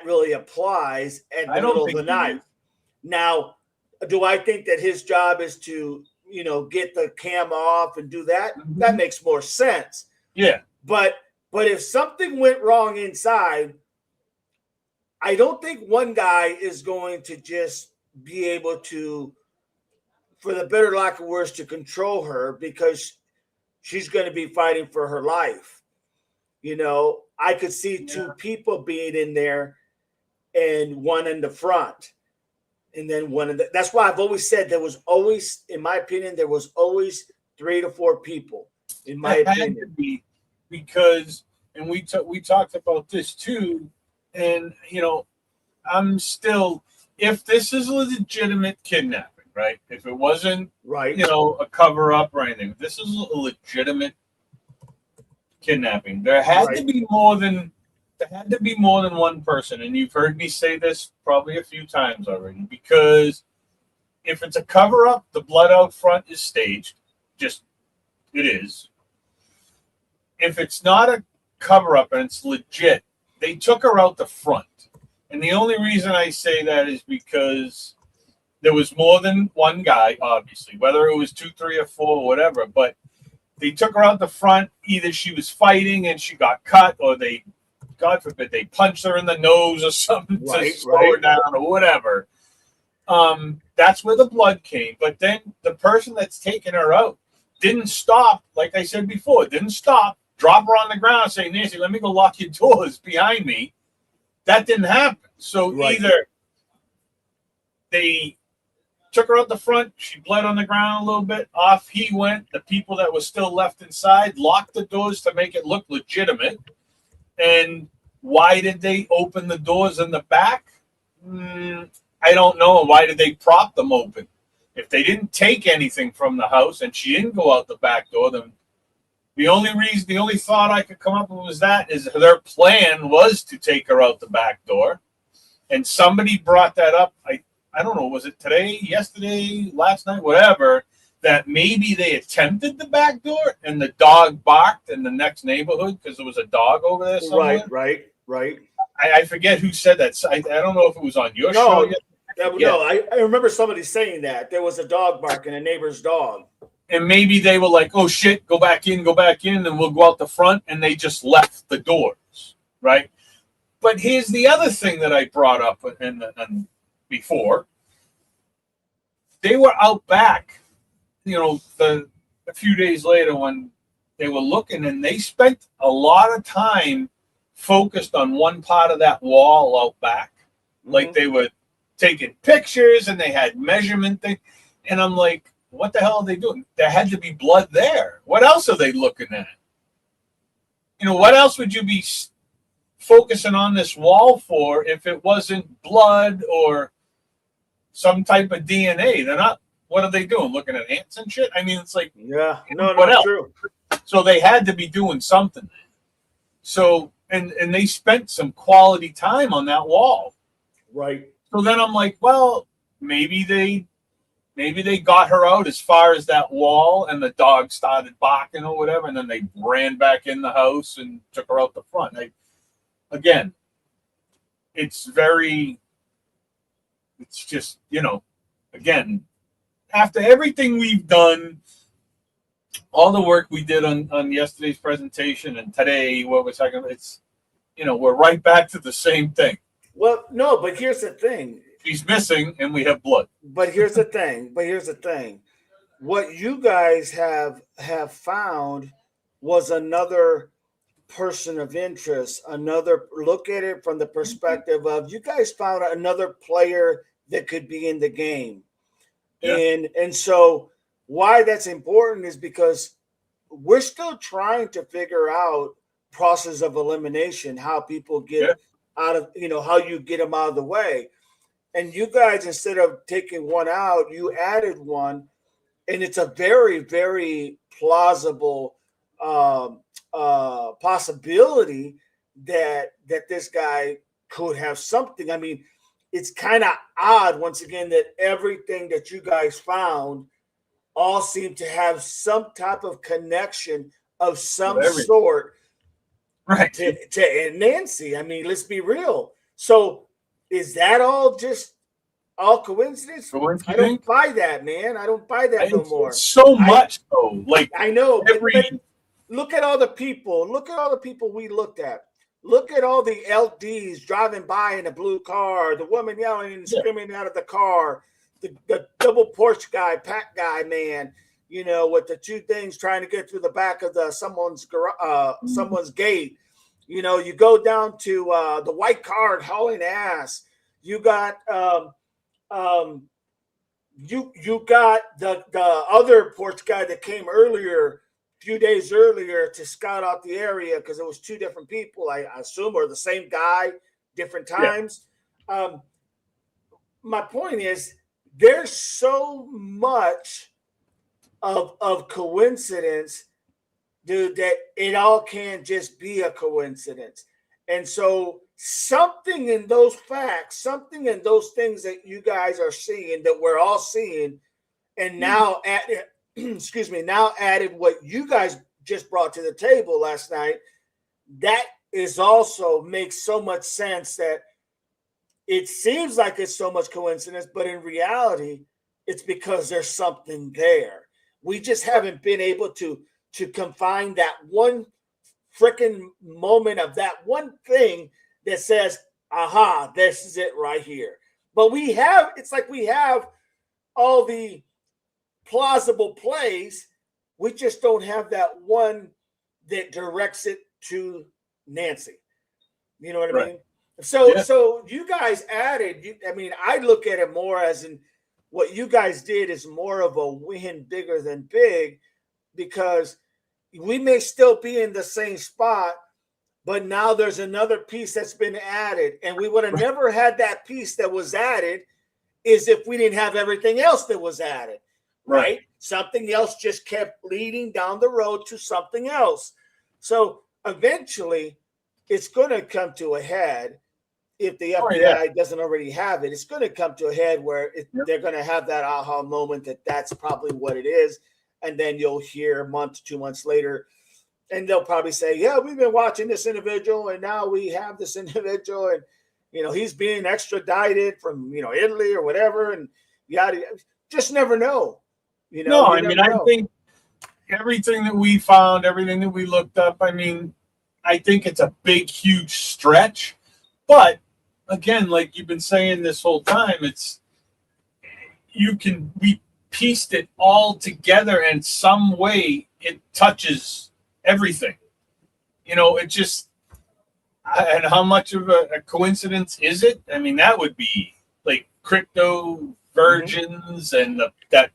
really applies at the middle of the night. Now, do I think that his job is to, get the cam off and do that? Mm-hmm. That makes more sense. Yeah. But if something went wrong inside, I don't think one guy is going to just be able to for the better lack of words, to control her because she's going to be fighting for her life. I could see two people being in there and one in the front and then one in the, that's why I've always said there was always, in my opinion, there was always 3 to 4 people in my opinion. Had to be, because, and we talked about this too. And, I'm still, if this is a legitimate kidnapping, right? If it wasn't, right, a cover up or anything, this is a legitimate kidnapping. There had to be more than one person, and you've heard me say this probably a few times already. Because if it's a cover up, the blood out front is staged. Just it is. If it's not a cover up and it's legit, they took her out the front. And the only reason I say that is because there was more than one guy, obviously, whether it was 2, 3, or 4, or whatever. But they took her out the front. Either she was fighting and she got cut, or they, God forbid, they punched her in the nose or something to slow her down or whatever. That's where the blood came. But then the person that's taking her out didn't stop, like I said before, didn't stop, drop her on the ground and say, Nancy, let me go lock your doors behind me. That didn't happen. So either they took her out the front, she bled on the ground a little bit, off he went. The people that were still left inside locked the doors to make it look legitimate. And why did they open the doors in the back? I don't know. Why did they prop them open? If they didn't take anything from the house and she didn't go out the back door, then the only thought I could come up with was that is their plan was to take her out the back door. And somebody brought that up. I don't know, was it today, yesterday, last night, whatever, that maybe they attempted the back door and the dog barked in the next neighborhood because there was a dog over there somewhere. Right. I forget who said that. I don't know if it was on your show yet. No, I remember somebody saying that. There was a dog barking, a neighbor's dog. And maybe they were like, oh, shit, go back in, and we'll go out the front. And they just left the doors, right? But here's the other thing that I brought up and before. They were out back, a few days later when they were looking, and they spent a lot of time focused on one part of that wall out back. Like they were taking pictures and they had measurement things. And I'm like, what the hell are they doing? There had to be blood there. What else are they looking at? What else would you be focusing on this wall for if it wasn't blood or some type of DNA? They're not. What are they doing? Looking at ants and shit? I mean, it's like, what else? True. So they had to be doing something. So, and they spent some quality time on that wall. Right. So then I'm like, well, maybe they got her out as far as that wall and the dog started barking or whatever. And then they ran back in the house and took her out the front. Again, it's just, again, after everything we've done, all the work we did on yesterday's presentation and today, what we're talking about, it's, we're right back to the same thing. Well, no, but here's the thing. She's missing and we have blood. But here's the thing. What you guys have found was another person of interest, another look at it from the perspective of you guys found another player that could be in the game. Yeah. And so why that's important is because we're still trying to figure out process of elimination, how people get out of, how you get them out of the way. And you guys, instead of taking one out, you added one, and it's a very, very plausible possibility that this guy could have something. I mean, it's kind of odd, once again, that everything that you guys found all seem to have some type of connection of some sort to Nancy. I mean, let's be real. So is that all coincidence? I don't buy that, man. I don't buy that no more. So much though. Like I know, but look at all the people. Look at all the people we looked at. Look at all the LDs driving by in a blue car, the woman yelling and screaming out of the car. the double porch guy, pack guy, man, you know, with the two things trying to get through the back of someone's gate. You know, you go down to the white card hauling ass. You got you got the other porch guy that came earlier, a few days earlier, to scout out the area because it was two different people, I assume, or the same guy, different times. Yeah. My point is, there's so much of coincidence, dude, that it all can't just be a coincidence. And so something in those facts, something in those things that you guys are seeing, that we're all seeing, and now now added what you guys just brought to the table last night, that is also makes so much sense that it seems like it's so much coincidence, but in reality, it's because there's something there. We just haven't been able to confine that one freaking moment of that one thing that says, aha, this is it right here. But it's like we have all the plausible plays. We just don't have that one that directs it to Nancy. You know what I mean? So you guys added, I look at it more as in what you guys did is more of a win bigger than big, because we may still be in the same spot, but now there's another piece that's been added. And we would have never had that piece that was added is if we didn't have everything else that was added, right? Something else just kept leading down the road to something else. So eventually it's going to come to a head. If the FBI doesn't already have it, it's going to come to a head where they're going to have that aha moment that that's probably what it is. And then you'll hear a month, 2 months later, and they'll probably say, yeah, we've been watching this individual, and now we have this individual, and, you know, he's being extradited from, you know, Italy or whatever. And just never know. You know, I think everything that we found, everything that we looked up, I think it's a big, huge stretch. But again, like you've been saying this whole time, we pieced it all together in some way. It touches everything. You know, it just, and how much of a coincidence is it? I mean, that would be like crypto virgins and that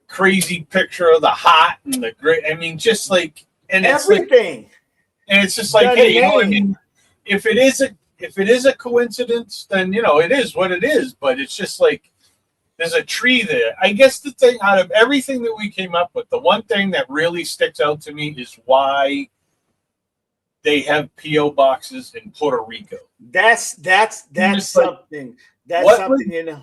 crazy picture of the hot and the great. I mean, just like, and everything. And it's just like, hey, you know, I mean, if it is a coincidence, then, you know, it is what it is. But it's just like, there's a tree there. I guess the thing, out of everything that we came up with, the one thing that really sticks out to me is why they have P.O. boxes in Puerto Rico. That's something. That's something, you know.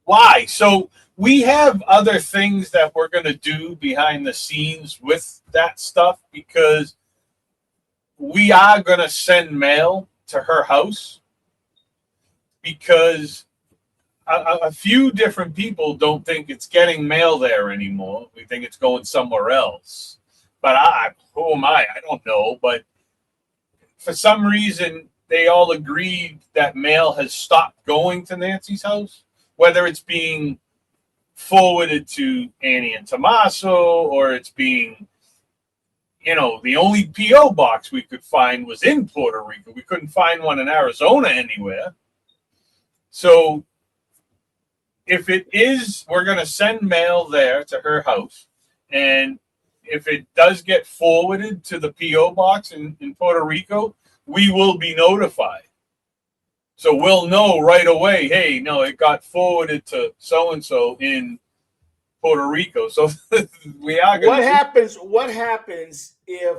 Why? So we have other things that we're going to do behind the scenes with that stuff, because we are going to send mail to her house, because a few different people don't think it's getting mail there anymore. We think it's going somewhere else. But who am I? I don't know. But for some reason, they all agreed that mail has stopped going to Nancy's house, whether it's being forwarded to Annie and Tommaso, or it's being, you know, the only P.O. box we could find was in Puerto Rico. We couldn't find one in Arizona anywhere. So if it is, we're going to send mail there to her house. And if it does get forwarded to the P.O. box in Puerto Rico, we will be notified. So we'll know right away, hey, no, it got forwarded to so-and-so in Puerto Rico. So we are going What happens if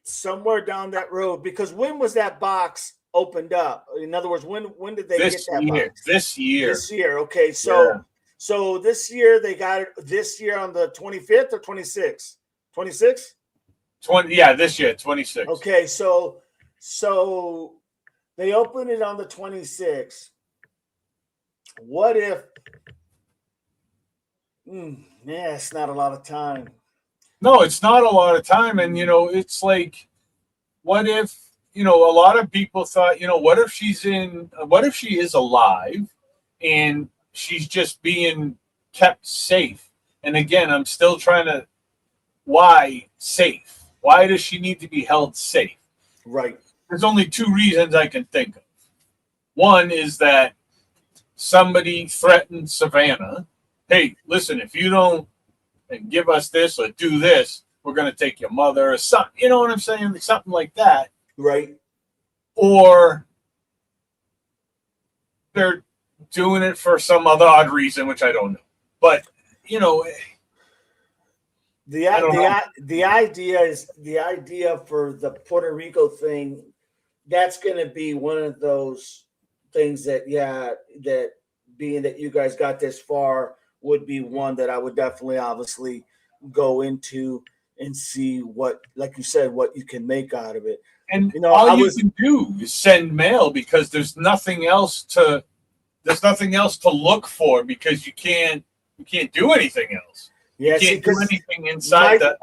somewhere down that road, because when was that box opened up? In other words, when did they get that box? This year. This year. Okay. So this year they got it this year on the 25th or 26th? 26th? 20, yeah, this year, 26th. Okay, so they opened it on the 26th. What if it's not a lot of time. No, it's not a lot of time. And, you know, it's like, what if, you know, a lot of people thought, you know, what if she is alive and she's just being kept safe. And again, I'm still trying to, why safe? Why does she need to be held safe? Right. There's only two reasons I can think of. One is that somebody threatened Savannah, hey, listen, if you don't give us this or do this, we're going to take your mother or something. You know what I'm saying? Something like that. Right. Or they're doing it for some other odd reason, which I don't know. But, you know, the idea for the Puerto Rico thing, that's going to be one of those things that, that being that you guys got this far would be one that I would definitely obviously go into and see what, like you said, what you can make out of it. And all you can do is send mail, because there's nothing else to look for, because you can't do anything else. Yeah, you can't do anything inside that.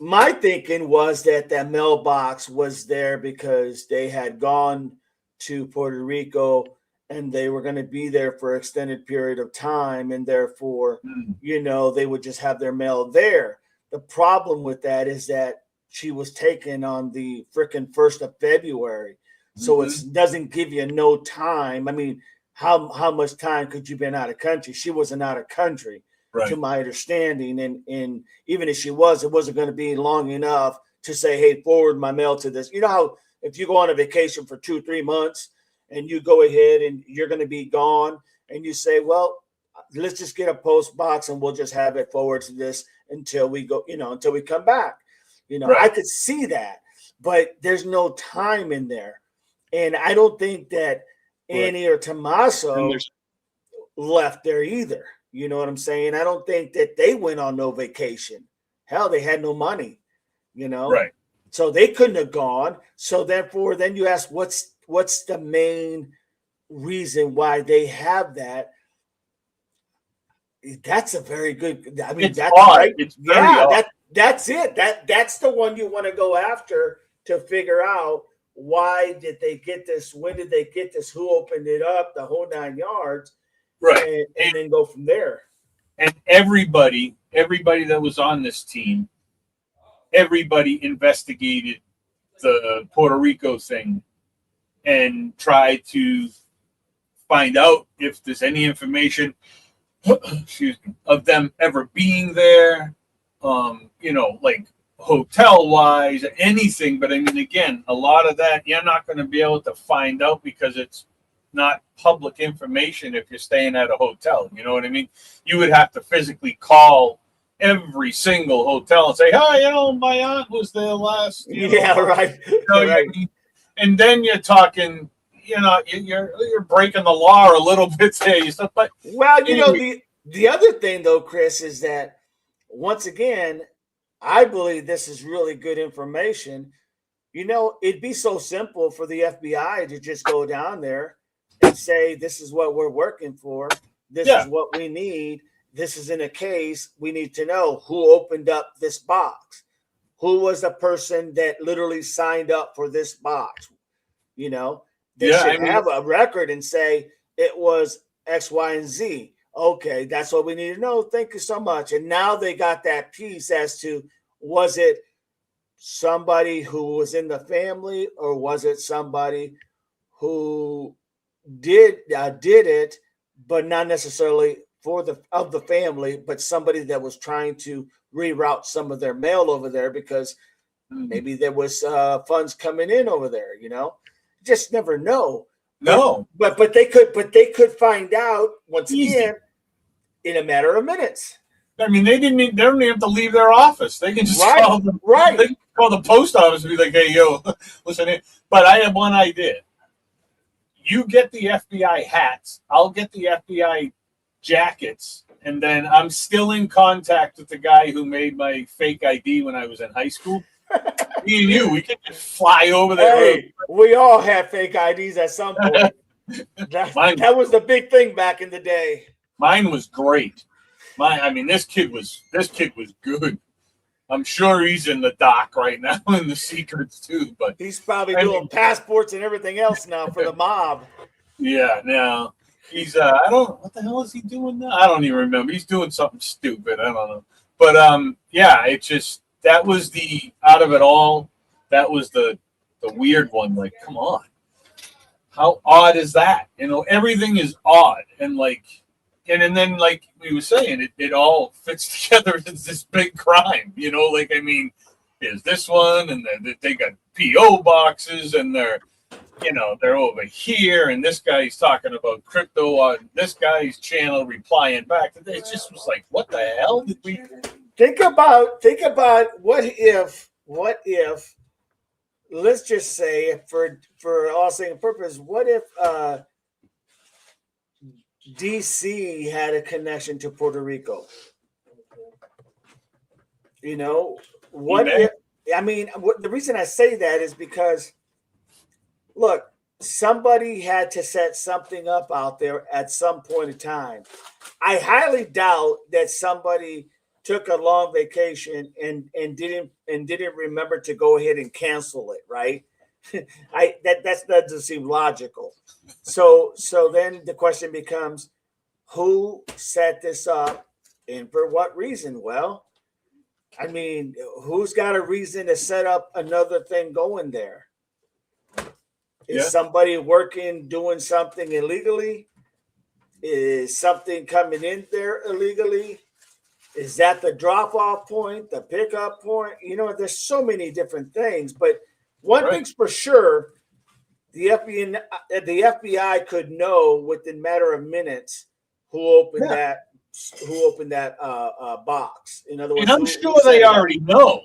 My thinking was that mailbox was there because they had gone to Puerto Rico and they were going to be there for an extended period of time, and therefore, they would just have their mail there. The problem with that is that she was taken on the freaking 1st of February. So it doesn't give you no time. I mean, how much time could you been out of country? She wasn't out of country, to my understanding. And even if she was, it wasn't going to be long enough to say, hey, forward my mail to this. You know how if you go on a vacation for 2-3 months and you go ahead and you're going to be gone and you say, well, let's just get a post box and we'll just have it forward to this until we go, until we come back. I could see that, but there's no time in there. And I don't think that Annie or Tommaso left there either. You know what I'm saying? I don't think that they went on no vacation. Hell, they had no money, Right. So they couldn't have gone. So therefore, then you ask, what's the main reason why they have that? That's a very good. I mean, it's that's odd. right. It's very odd. That's it. That's the one you want to go after to figure out why did they get this? When did they get this? Who opened it up? The whole 9 yards. Right. And then go from there. And everybody that was on this team, everybody investigated the Puerto Rico thing and tried to find out if there's any information of them ever being there, like hotel wise, anything. But I mean, again, a lot of that you're not going to be able to find out because it's not public information if you're staying at a hotel. You know what I mean? You would have to physically call every single hotel and say, hi, my aunt was there last. Right. Right. And then you're talking, you're breaking the law a little bit there. But well, the other thing though, Chris, is that once again, I believe this is really good information. It'd be so simple for the FBI to just go down there and say, this is what we're working for. This is what we need. This is in a case. We need to know who opened up this box. Who was the person that literally signed up for this box? They should have a record and say it was X, Y, and Z. Okay, that's what we need to know. Thank you so much. And now they got that piece as to, was it somebody who was in the family, or was it somebody who did it, but not necessarily of the family, but somebody that was trying to reroute some of their mail over there because maybe there was funds coming in over there. Just never know. No, but they could find out once again in a matter of minutes. I mean, they don't even have to leave their office. They can just call them. Right. They can call the post office and be like, hey, yo, listen in. But I have one idea. You get the FBI hats. I'll get the FBI jackets. And then I'm still in contact with the guy who made my fake ID when I was in high school. Me and you, we can just fly over there. Hey, we all had fake IDs at some point. That was the big thing back in the day. Mine was great. This kid was good. I'm sure he's in the dock right now in the secrets too. But he's probably doing passports and everything else now for the mob. Yeah, no. He's I don't what the hell is he doing now? I don't even remember. He's doing something stupid. I don't know. But yeah, it just that was the out of it all, that was the weird one. Like, come on. How odd is that? You know, everything is odd and like and then like we were saying, it all fits together as this big crime, you know, like I mean, there's this one and they got PO boxes and they're over here, and this guy's talking about crypto on this guy's channel, replying back. It just was like, what the hell did we think about? What if? Let's just say, for all saying purpose, what if DC had a connection to Puerto Rico? You know, what if? I mean, the reason I say that is because, look, somebody had to set something up out there at some point in time. I highly doubt that somebody took a long vacation and didn't remember to go ahead and cancel it, right? That doesn't seem logical. So then the question becomes, who set this up and for what reason? Well, I mean, who's got a reason to set up another thing going there? Is somebody working, doing something illegally? Is something coming in there illegally? Is that the drop-off point, the pickup point? You know, there's so many different things. But one thing's for sure, the FBI could know within a matter of minutes who opened that box. In other words, and I'm sure they already know.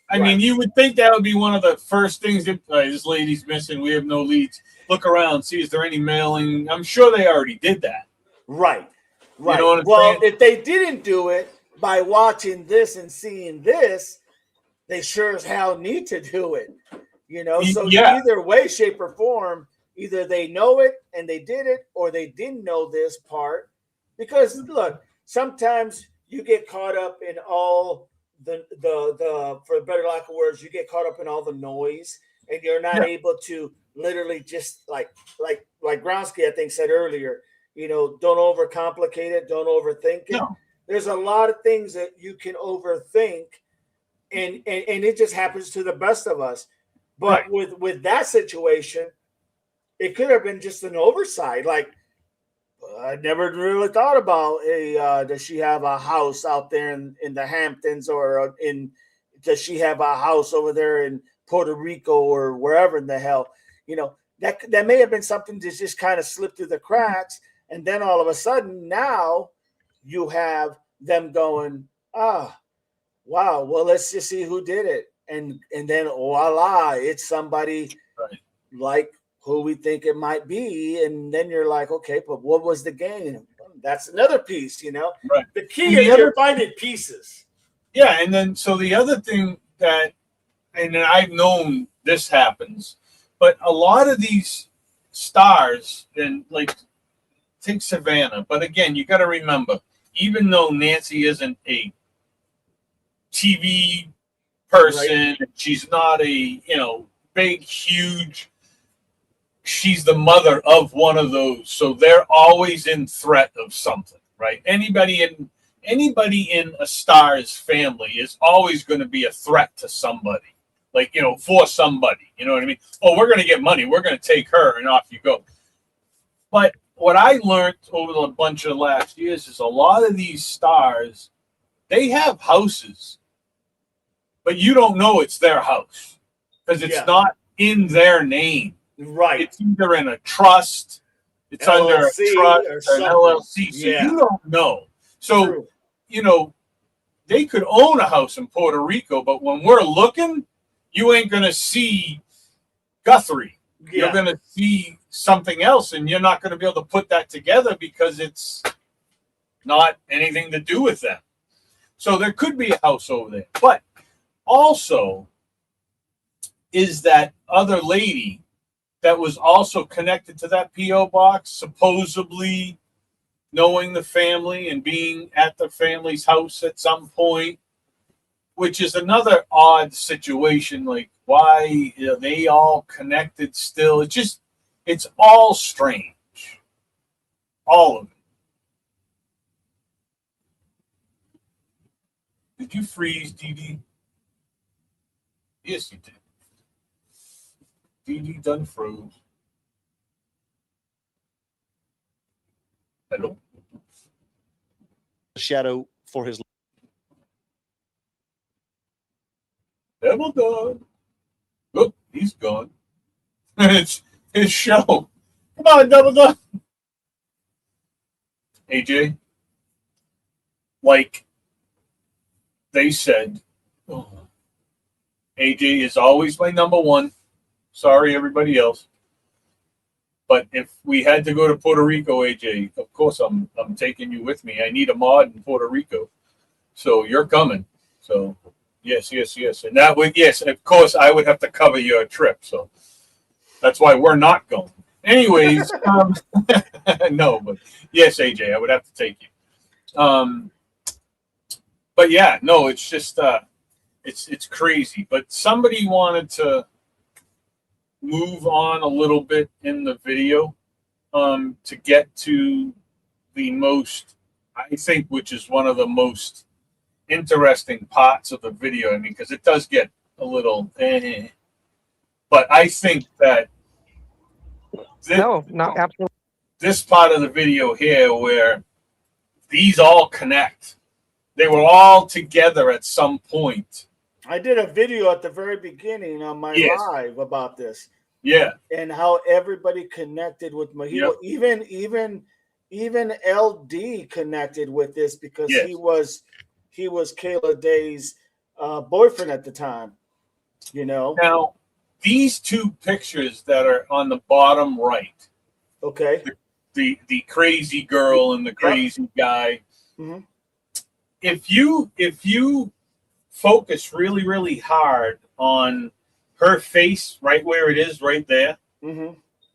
I mean, you would think that would be one of the first things that this lady's missing. We have no leads. Look around, see is there any mailing. I'm sure they already did that. Right. You know what I'm well, saying? If they didn't do it by watching this and seeing this, they sure as hell need to do it. You know, so either way, shape, or form, either they know it and they did it, or they didn't know this part. Because look, sometimes you get caught up in all the for better lack of words, you get caught up in all the noise, and you're not able to literally just like Gronsky, I think, said earlier, you know, don't overcomplicate it, don't overthink it. No. There's a lot of things that you can overthink, and it just happens to the best of us. But with that situation, it could have been just an oversight. Like, I never really thought about does she have a house out there in the Hamptons, or does she have a house over there in Puerto Rico or wherever in the hell? You know, that may have been something that just kind of slipped through the cracks, and then all of a sudden now you have them going, wow, well, let's just see who did it, and then voila, it's somebody like who we think it might be, and then you're like, okay, but what was the game? That's another piece, you know. Right. The key is you're finding pieces. Yeah, and then so the other thing that, and I've known this happens, but a lot of these stars, and like take Savannah, but again, you got to remember, even though Nancy isn't a TV person, she's not a big, huge. She's the mother of one of those, so they're always in threat of something, right? Anybody in a star's family is always going to be a threat to somebody, like for somebody. You know what I mean? Oh, we're going to get money. We're going to take her, and off you go. But what I learned over a bunch of last years is a lot of these stars, they have houses, but you don't know it's their house because it's not in their name. Right. It's either in a trust, it's LLC under a trust or an LLC. So you don't know. So, they could own a house in Puerto Rico, but when we're looking, you ain't going to see Guthrie. You're going to see something else, and you're not going to be able to put that together because it's not anything to do with them. So there could be a house over there. But also is that other lady that was also connected to that P.O. box, supposedly knowing the family and being at the family's house at some point, which is another odd situation. Like, why are they all connected still? It's all strange. All of it. Did you freeze, DD? Yes, you did. DD done froze. Hello? Shadow for his. Double done. Oh, he's gone. It's his show. Come on, Double done. AJ, like they said, AJ is always my number one. Sorry, everybody else. But if we had to go to Puerto Rico, AJ, of course I'm taking you with me. I need a mod in Puerto Rico, so you're coming. So yes, and that would of course I would have to cover your trip. So that's why we're not going. Anyways, no, but yes, AJ, I would have to take you. But yeah, no, it's just it's crazy. But somebody wanted to move on a little bit in the video to get to the most, I think, which is one of the most interesting parts of the video. I mean, because it does get a little but I think that not absolutely. This part of the video here where these all connect. They were all together at some point. I did a video at the very beginning on my live about this. Yeah. And how everybody connected with Mojito. Yep. Even LD connected with this because he was Kayla Day's boyfriend at the time. You know. Now, these two pictures that are on the bottom right. Okay. The crazy girl and the crazy guy. Mm-hmm. If you focus really, really hard on her face, right where it is, right there,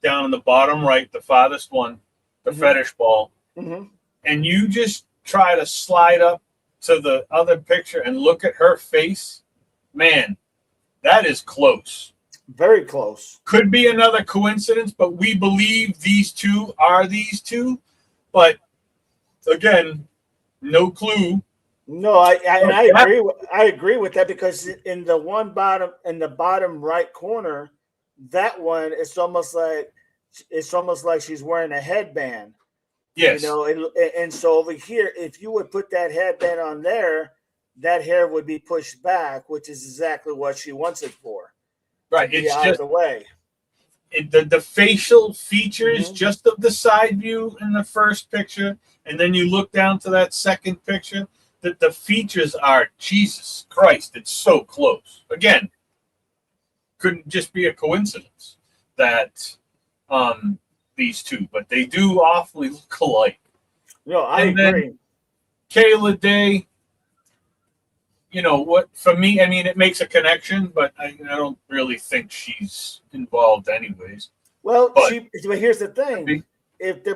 down in the bottom right, the farthest one, the fetish ball, and you just try to slide up to the other picture and look at her face, man, that is close. Very close. Could be another coincidence, but we believe these two are these two. But again, no clue. No, I agree with that because in the bottom right corner, that one it's almost like she's wearing a headband. Yes. You know, and so over here, if you would put that headband on there, that hair would be pushed back, which is exactly what she wants it for. Right. It's out of the way. The facial features just of the side view in the first picture, and then you look down to that second picture, that the features are, Jesus Christ, it's so close. Again, couldn't just be a coincidence that these two, but they do awfully look alike. No, I agree. Kayla Day, you know what? For me, I mean, it makes a connection, but I don't really think she's involved, anyways. Well, but here's the thing: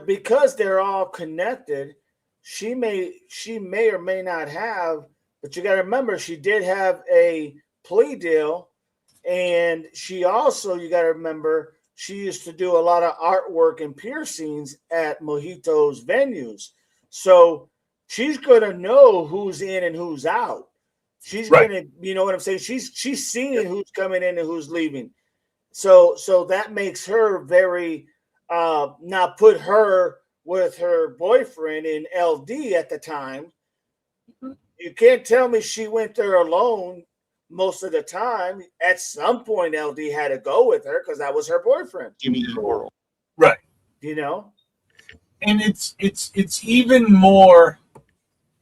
because they're all connected, she may or may not have. But you got to remember, she did have a plea deal, and she also, you got to remember, she used to do a lot of artwork and piercings at Mojito's venues, so she's gonna know who's in and who's out. She's gonna, you know what I'm saying? She's seeing who's coming in and who's leaving. So that makes her very not put her with her boyfriend in LD at the time. You can't tell me she went there alone most of the time. At some point, LD had to go with her because that was her boyfriend. Jimmy World. Right. You know? And it's even more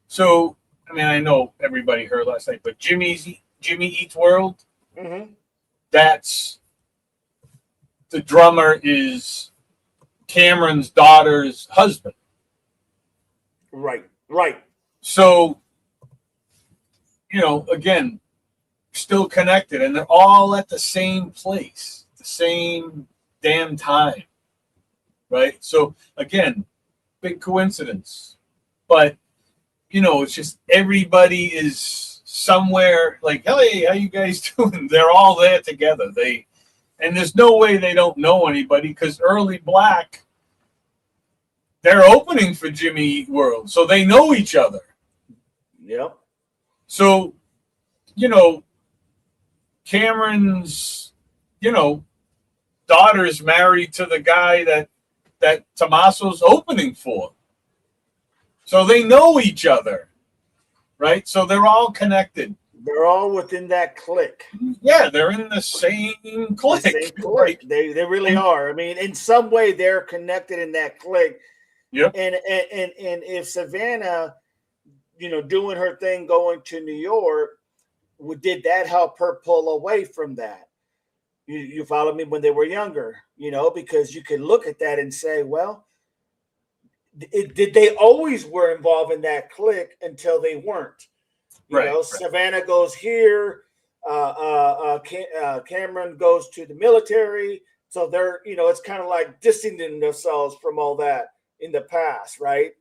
so. I mean, I know everybody heard last night, but Jimmy Eats World, that's the drummer is Cameron's daughter's husband. Right. So, you know, again, still connected, and they're all at the same place, the same damn time, right? So, again, big coincidence. But you know, it's just everybody is somewhere like, hey, how you guys doing? They're all there together. And there's no way they don't know anybody because Early Black they're opening for Jimmy Eat World, so they know each other. Yep. So, Cameron's, daughter's married to the guy that Tommaso's opening for. So they know each other, right? So they're all connected. They're all within that clique. Yeah, they're in the same clique. The same clique. They really are. I mean, in some way, they're connected in that clique. Yep. And if Savannah, doing her thing, going to New York, did that help her pull away from that? You follow me? When they were younger, because you can look at that and say, well, did they always were involved in that clique until they weren't? Right. Savannah goes here, Cameron goes to the military, so they're, it's kind of like distancing themselves from all that in the past, right?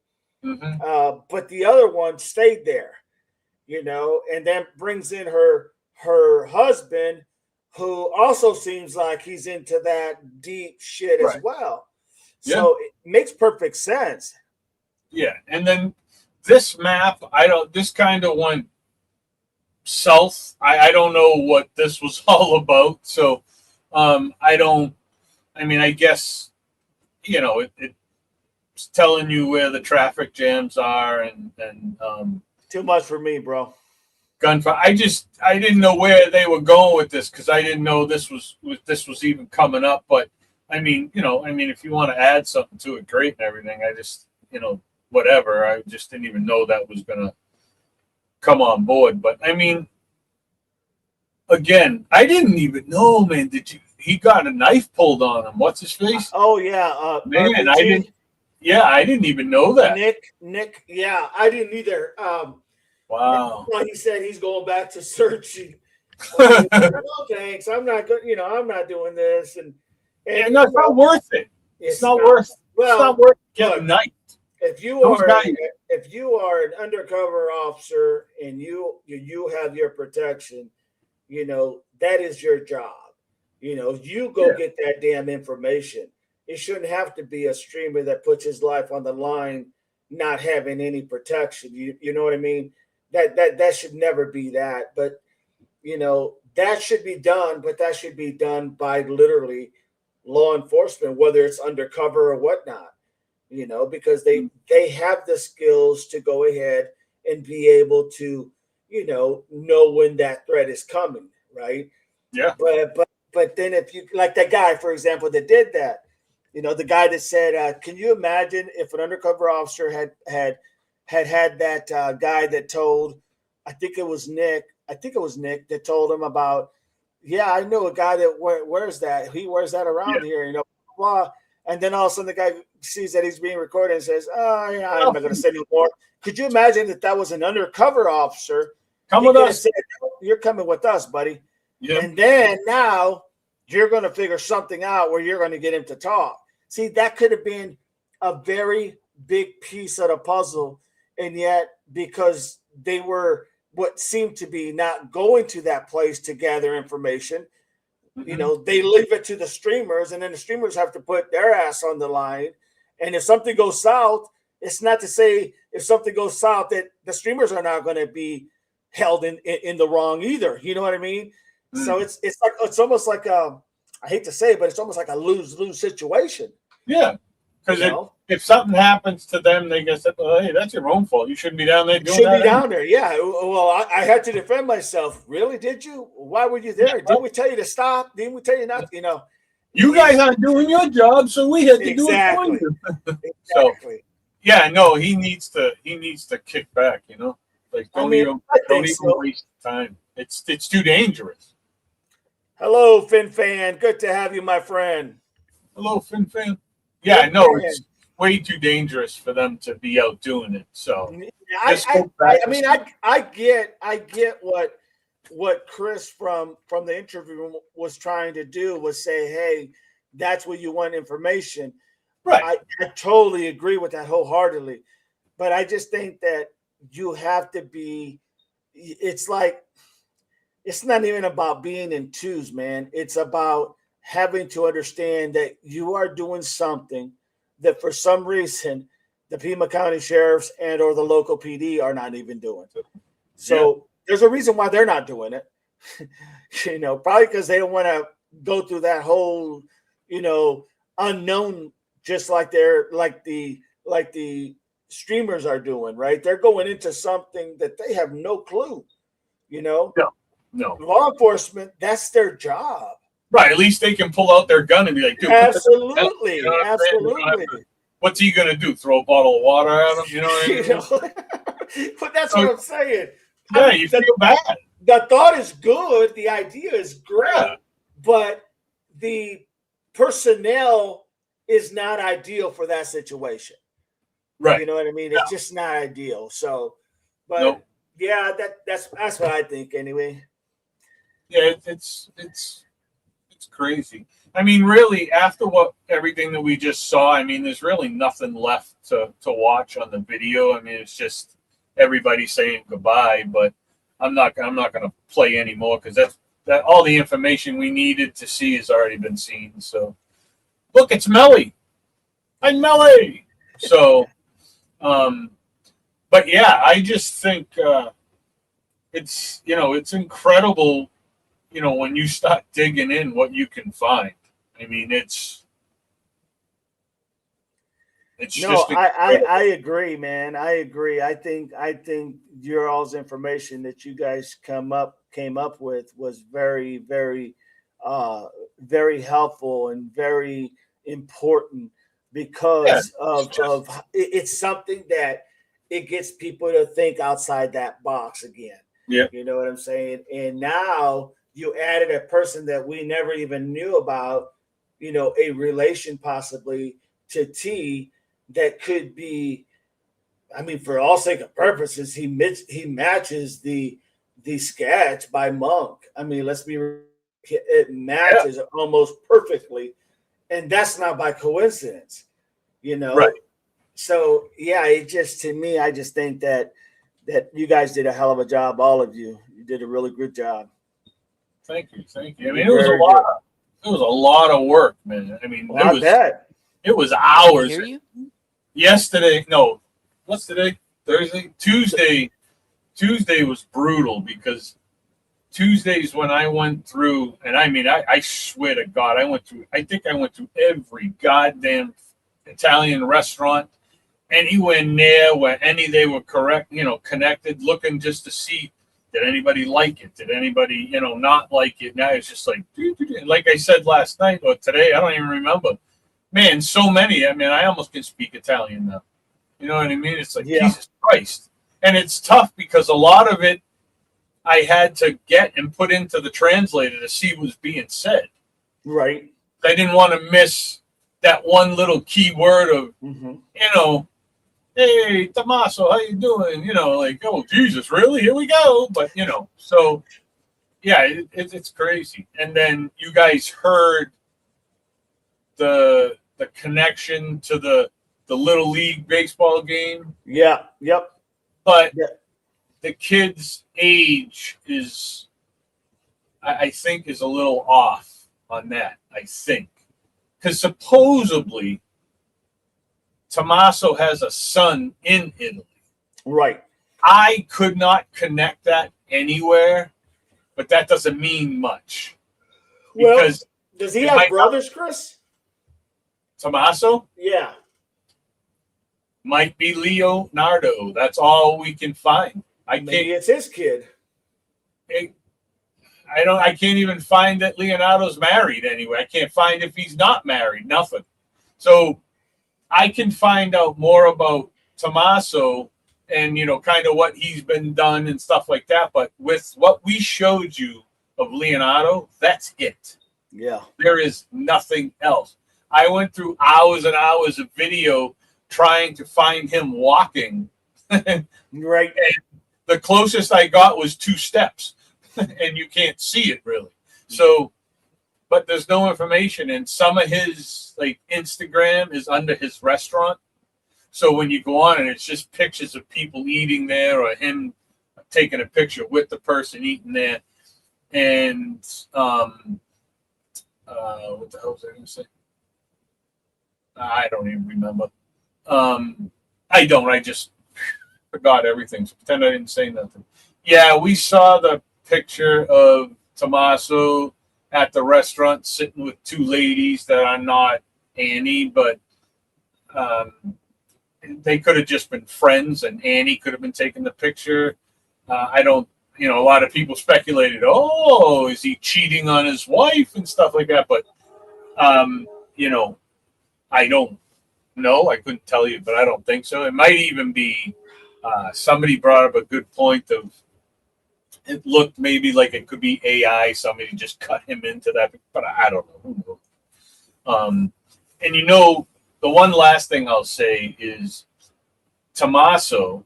Mm-hmm. But the other one stayed there, and then brings in her husband, who also seems like he's into that deep shit as well. Yeah. So it makes perfect sense. Yeah, and then this map, this kind of went south. I don't know what this was all about. So I guess, it's telling you where the traffic jams are and too much for me, bro. Gunfire. I didn't know where they were going with this because I didn't know this was even coming up. But if you want to add something to it, great and everything. I just, whatever. I just didn't even know that was gonna come on board. But again, I didn't even know, man. He got a knife pulled on him. What's his face? Oh yeah, man, I didn't. Yeah, I didn't even know that. Nick. Yeah, I didn't either. Wow. He said he's going back to searching. No thanks. I'm not good. I'm not doing this. And it's not worth it. It's not worth. Well, it's not worth getting knifed. If you are an undercover officer and you have your protection, that is your job. You go get that damn information. It shouldn't have to be a streamer that puts his life on the line, not having any protection. You know what I mean? That should never be that. But that should be done. But that should be done by literally law enforcement, whether it's undercover or whatnot. Because they have the skills to go ahead and be able to, know when that threat is coming, right? Yeah. But then if you, like that guy, for example, that did that, the guy that said, can you imagine if an undercover officer had that guy that told, I think it was Nick that told him about, yeah, I know a guy that wears that. He wears that around here, blah. And then all of a sudden the guy sees that he's being recorded and says, oh, yeah, I'm not going to say no more. Could you imagine that was an undercover officer? Come with us. Said, you're coming with us, buddy. Yeah. And then now you're going to figure something out where you're going to get him to talk. See, that could have been a very big piece of the puzzle. And yet, because they were what seemed to be not going to that place to gather information, they leave it to the streamers, and then the streamers have to put their ass on the line. And if something goes south, it's not to say if something goes south that the streamers are not going to be held in the wrong either. You know what I mean? Mm. So it's almost like I hate to say it, but it's almost like a lose situation. Yeah, because if something happens to them, they can say, "Well, hey, that's your own fault. You shouldn't be down there doing that." Down there, yeah. Well, I had to defend myself. Really? Did you? Why were you there? Didn't we tell you to stop? Didn't we tell you not? You guys aren't doing your job, so we had to do it for you. Exactly. So, yeah, no, he needs to kick back. Like don't even waste time. It's too dangerous. Hello, Fin Fan. Good to have you, my friend. Hello, Fin Fan. Yeah, no, it's way too dangerous for them to be out doing it. So I get what Chris from the interview was trying to do was say, hey, that's where you want information. Right. I totally agree with that wholeheartedly. But I just think that you have to be, it's like, it's not even about being in twos, man. It's about having to understand that you are doing something that for some reason the Pima County sheriffs and or the local PD are not even doing. So there's a reason why they're not doing it. Probably because they don't want to go through that whole, unknown, just like the streamers are doing, right? They're going into something that they have no clue, No. Law enforcement, that's their job. Right. At least they can pull out their gun and be like, dude, absolutely. Absolutely. What's he going to do? Throw a bottle of water at him? You know what I mean? But that's what I'm saying. Yeah, you feel bad. The thought is good. The idea is great. But the personnel is not ideal for that situation. Right. You know what I mean? It's just not ideal. So, but yeah, that's what I think anyway. Yeah, it's crazy. I mean, really, after everything that we just saw, I mean, there's really nothing left to watch on the video. I mean, it's just everybody saying goodbye. But I'm not going to play anymore because that all the information we needed to see has already been seen. So, look, it's Melly. I'm Melly. So, but yeah, I just think it's incredible. When you start digging in, what you can find. I mean, it's just. I agree, man. I agree. I think your all's information that you guys came up with was very, very, very helpful and very important because it's something that it gets people to think outside that box again. Yeah, you know what I'm saying. And now you added a person that we never even knew about, a relation possibly to T that could be, I mean, for all sake of purposes, he matches the sketch by Monk. I mean, it matches almost perfectly. And that's not by coincidence, Right. So yeah, to me, I just think that you guys did a hell of a job. All of you did a really good job. Thank you. I mean, it was a lot of work, man. I mean, it was hours. Hear you? Yesterday, no, what's today? Thursday? Tuesday was brutal because Tuesdays when I went through, and I mean, I swear to God, I think I went through every goddamn Italian restaurant anywhere near where they were connected, looking just to see, did anybody like it? Did anybody, not like it? Now it's just like I said last night or today, I don't even remember. Man, so many. I mean, I almost can speak Italian now. You know what I mean? It's like, Jesus Christ. And it's tough because a lot of it I had to get and put into the translator to see what was being said. Right. I didn't want to miss that one little key word of, hey, Tommaso, how you doing? Like, oh, Jesus, really? Here we go. But, so, yeah, it's crazy. And then you guys heard the connection to the Little League baseball game. Yeah, yep. But the kid's age is, I think, is a little off on that, I think. Because supposedly Tommaso has a son in Italy. Right. I could not connect that anywhere, but that doesn't mean much. Because does he have brothers, Chris? Tommaso? Yeah. Might be Leonardo. That's all we can find. Maybe it's his kid. I can't even find that Leonardo's married anyway. I can't find if he's not married. Nothing. So I can find out more about Tommaso and, kind of what he's been done and stuff like that. But with what we showed you of Leonardo, that's it. Yeah. There is nothing else. I went through hours and hours of video trying to find him walking. Right. And the closest I got was 2 steps. And you can't see it really. So, but there's no information. And some of his Instagram is under his restaurant. So when you go on and it's just pictures of people eating there or him taking a picture with the person eating there. And what the hell was I going to say? I don't even remember. I don't. I just forgot everything. So pretend I didn't say nothing. Yeah, we saw the picture of Tommaso at the restaurant sitting with two ladies that are not Annie, but they could have just been friends, and Annie could have been taking the picture. I don't. A lot of people speculated, oh, is he cheating on his wife and stuff like that? But, I don't know. I couldn't tell you, but I don't think so. It might even be somebody brought up a good point of it looked maybe like it could be AI. Somebody just cut him into that, but I don't know. And the one last thing I'll say is Tommaso,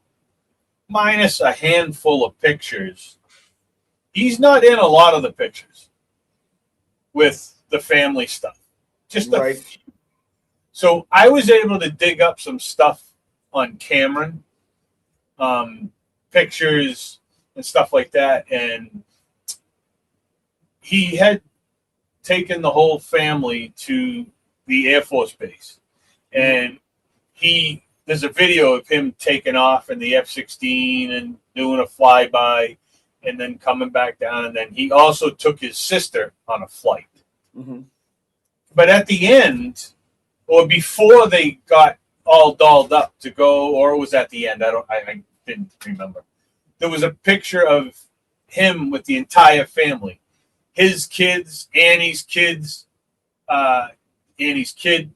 minus a handful of pictures, he's not in a lot of the pictures with the family stuff. Just right. So I was able to dig up some stuff on Cameron, pictures and stuff like that, and he had taken the whole family to the Air Force Base, and there's a video of him taking off in the F-16 and doing a flyby and then coming back down. And then he also took his sister on a flight. Mm-hmm. But at the end, or before they got all dolled up to go, or it was at the end, I didn't remember. There was a picture of him with the entire family. His kids, Annie's kids, Annie's kid,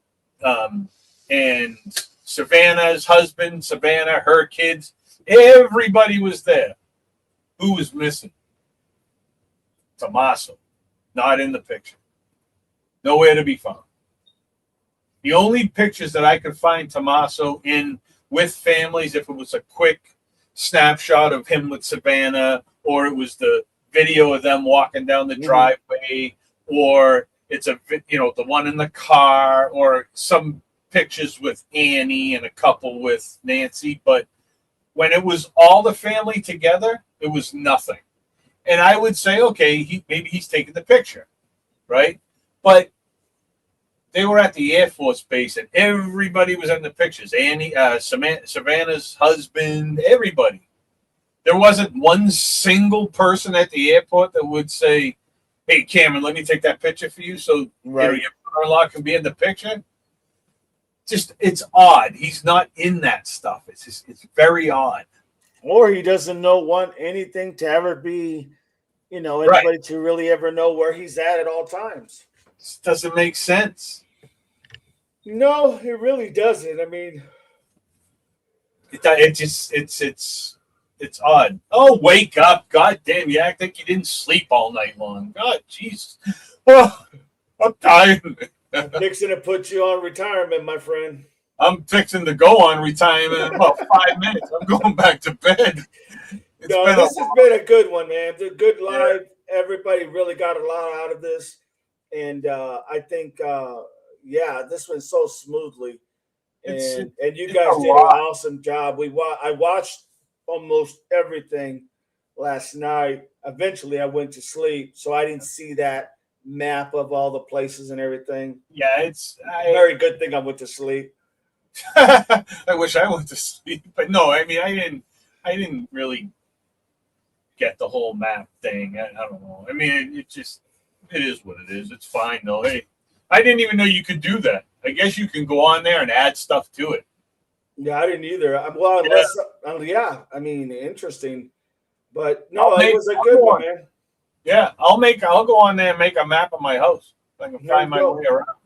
and Savannah's husband, Savannah, her kids, everybody was there. Who was missing? Tommaso, not in the picture. Nowhere to be found. The only pictures that I could find Tommaso in with families, if it was a quick snapshot of him with Savannah, or it was the video of them walking down the driveway, or it's the one in the car, or some pictures with Annie and a couple with Nancy. But when it was all the family together, it was nothing. And I would say, okay, maybe he's taking the picture, right? But they were at the Air Force Base, and everybody was in the pictures. Annie, Savannah's husband, everybody. There wasn't one single person at the airport that would say, hey, Cameron, let me take that picture for you so your mother-in-law can be in the picture. It's odd. He's not in that stuff. It's very odd. Or he doesn't want anything to ever be, anybody to really ever know where he's at all times. This doesn't make sense. No, it really doesn't. I mean, it's odd. Oh, wake up. God damn, you act like you didn't sleep all night long. God, Jesus. Oh, I'm tired. I'm fixing to put you on retirement, my friend. I'm fixing to go on retirement in about 5 minutes. I'm going back to bed. This has been a good one, man. The good live. Everybody really got a lot out of this. And I think, this went so smoothly. And you guys did an awesome job. I watched almost everything last night. Eventually, I went to sleep, so I didn't see that map of all the places and everything. Yeah, very good thing I went to sleep. I wish I went to sleep, but no, I mean, I didn't really get the whole map thing. I don't know. I mean, it is what it is. It's fine though. Hey, I didn't even know you could do that. I guess you can go on there and add stuff to it. Yeah, I didn't either. Well, I mean, interesting, but no, it was a good one, man. Yeah, I'll go on there and make a map of my house. So I can find my way around.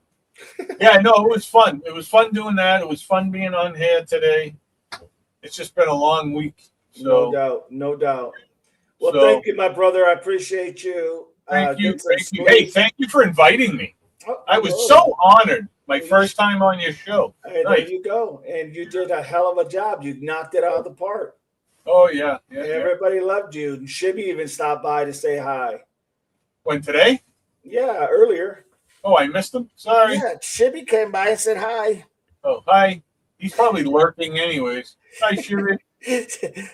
Yeah, no, it was fun. It was fun doing that. It was fun being on here today. It's just been a long week. So. No doubt. Well, thank you, my brother. I appreciate you. Thank you. Hey, thank you for inviting me. I was so honored. My first time on your show. Hey, there you go. And you did a hell of a job. You knocked it out of the park. Oh, yeah. Everybody loved you. And Shibby even stopped by to say hi. When, today? Yeah, earlier. Oh, I missed him? Sorry. Yeah, Shibby came by and said hi. Oh, hi. He's probably lurking anyways. Hi, Shibby.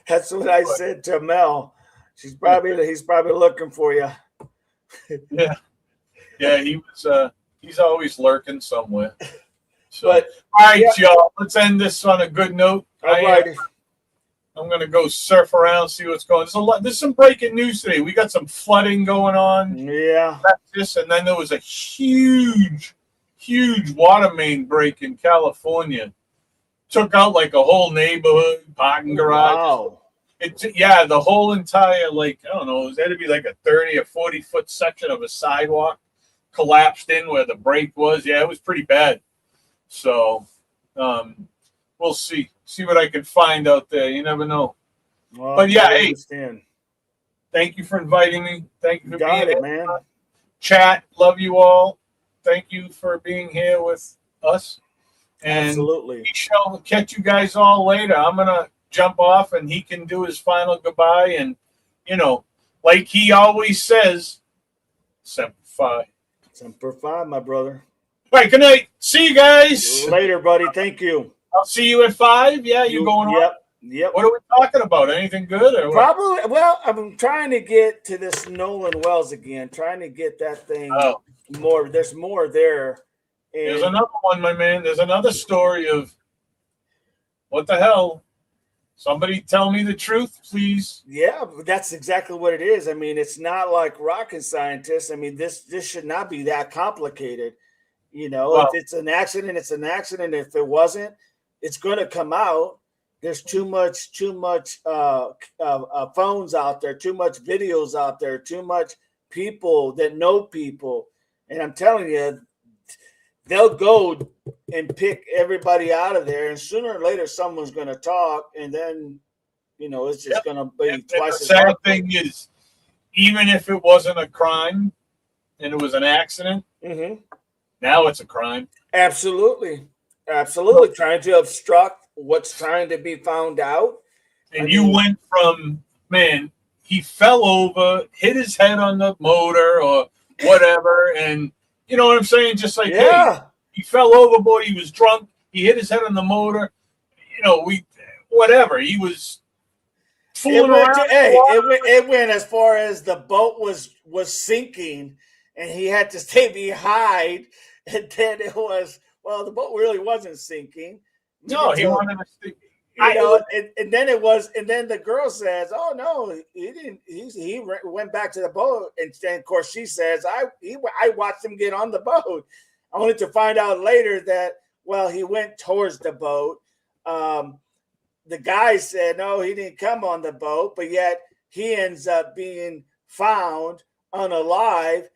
That's what I said to Mel. He's probably looking for you. Yeah. Yeah, he was he's always lurking somewhere. So, all right, y'all. Let's end this on a good note. All right. I'm gonna go surf around, see what's going on. There's some breaking news today. We got some flooding going on. Yeah. Texas, and then there was a huge water main break in California. Took out like a whole neighborhood, parking garage. Wow. The whole entire, like, I don't know, it had to be like a 30 or 40-foot section of a sidewalk collapsed in where the break was. Yeah, it was pretty bad. So we'll see what I can find out there. You never know. Well, but yeah, hey, understand. Thank you for inviting me. Thank you for being it, here. Man. Chat, love you all. Thank you for being here with us. And absolutely. We shall catch you guys all later. I'm gonna jump off, and he can do his final goodbye. And like he always says, Semper Fi. Semper Fi, my brother. All right, good night. See you guys later, buddy. Thank you. I'll see you at 5. Yeah, you going on? Yep. What are we talking about? Anything good? Or probably. Well, I'm trying to get to this Nolan Wells again. Trying to get that thing more. There's more there. And there's another one, my man. There's another story of what the hell. Somebody tell me the truth, please. Yeah, that's exactly what it is. I mean, it's not like rocket scientists. I mean, this should not be that complicated. If it's an accident, it's an accident. If it wasn't, it's going to come out. There's too much phones out there, too much videos out there, too much people that know people. And I'm telling you, they'll go and pick everybody out of there. And sooner or later, someone's going to talk. And then, it's just going to be twice as sad hard. Thing is, even if it wasn't a crime and it was an accident, now it's a crime. Absolutely. Trying to obstruct what's trying to be found out. And you went from, man, he fell over, hit his head on the motor or whatever. And you know what I'm saying? Just like, hey, he fell overboard. He was drunk. He hit his head on the motor. Whatever. He was fooling around. It went as far as the boat was sinking and he had to stay behind. And then it was, the boat really wasn't sinking. No, he wanted to stay. And then it was, and then the girl says, "Oh no, he didn't. He went back to the boat." And then, of course, she says, "I watched him get on the boat." Only to find out later that he went towards the boat. The guy said, "No, he didn't come on the boat," but yet he ends up being found unalive.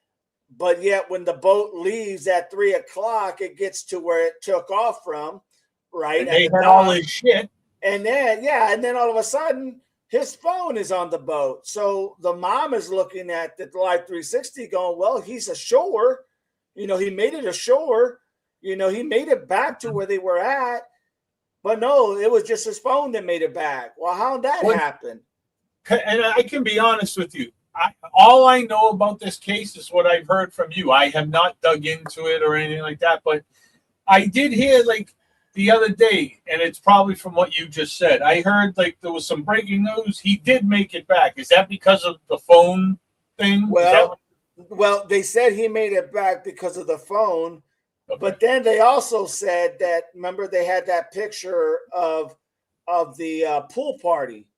But yet, when the boat leaves at 3:00, it gets to where it took off from. Right, and they had all his shit. And then all of a sudden, his phone is on the boat. So the mom is looking at the Live 360 going, well, he's ashore. He made it ashore. He made it back to where they were at. But no, it was just his phone that made it back. Well, how'd that happen? And I can be honest with you. All I know about this case is what I've heard from you. I have not dug into it or anything like that. But I did hear, the other day, and it's probably from what you just said, I heard there was some breaking news. He did make it back. Is that because of the phone thing? Well, they said he made it back because of the phone, but then they also said that, remember, they had that picture of the pool party.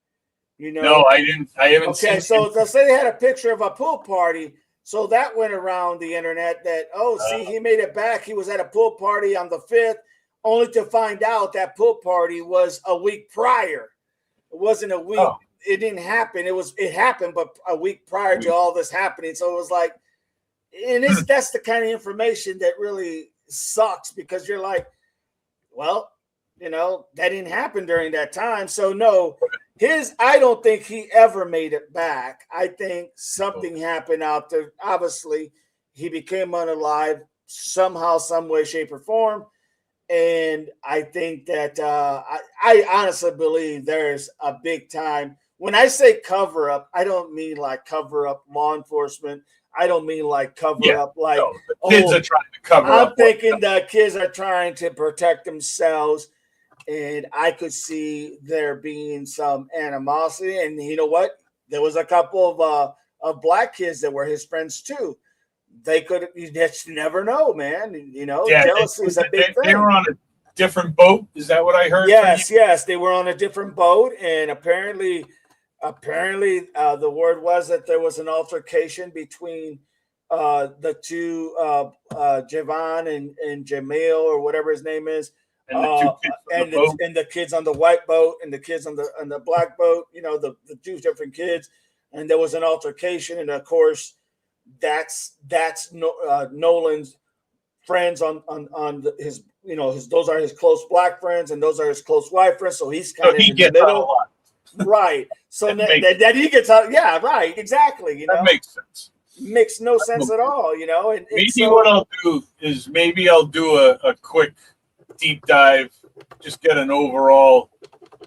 No, I didn't. I haven't seen. Okay, so they'll say they had a picture of a pool party. So that went around the internet that, he made it back. He was at a pool party on the 5th. Only to find out that pool party was a week prior. It wasn't a week. It didn't happen. It happened, but a week prior to all this happening. So it was that's the kind of information that really sucks, because you're like, well, that didn't happen during that time. So no, I don't think he ever made it back. I think something happened out there. Obviously, he became unalive somehow, some way, shape, or form. And I think that I honestly believe there's a big time. When I say cover up, I don't mean cover up law enforcement. I don't mean cover up kids are trying to cover up. I'm thinking the kids are trying to protect themselves, and I could see there being some animosity. And you know what? There was a couple of black kids that were his friends too. they could. You just never know, man. You know, Yeah, jealousy is a big thing. They were on a different boat. Is that what I heard? Yes, they were on a different boat, and apparently, the word was that there was an altercation between the two, Javon and Jamil, or whatever his name is, and the two kids on the boat. and the kids on the white boat, and the kids on the black boat. You know, the two different kids, and there was an altercation, and of course, that's Nolan's friends on his, you know, those are his close black friends, and those are his close white friends. So he's kind of in the middle, right? So that he gets out, yeah, right, exactly. You know, that makes sense. Makes no sense at all, you know. And maybe so, what I'll do is I'll do a quick deep dive, just get an overall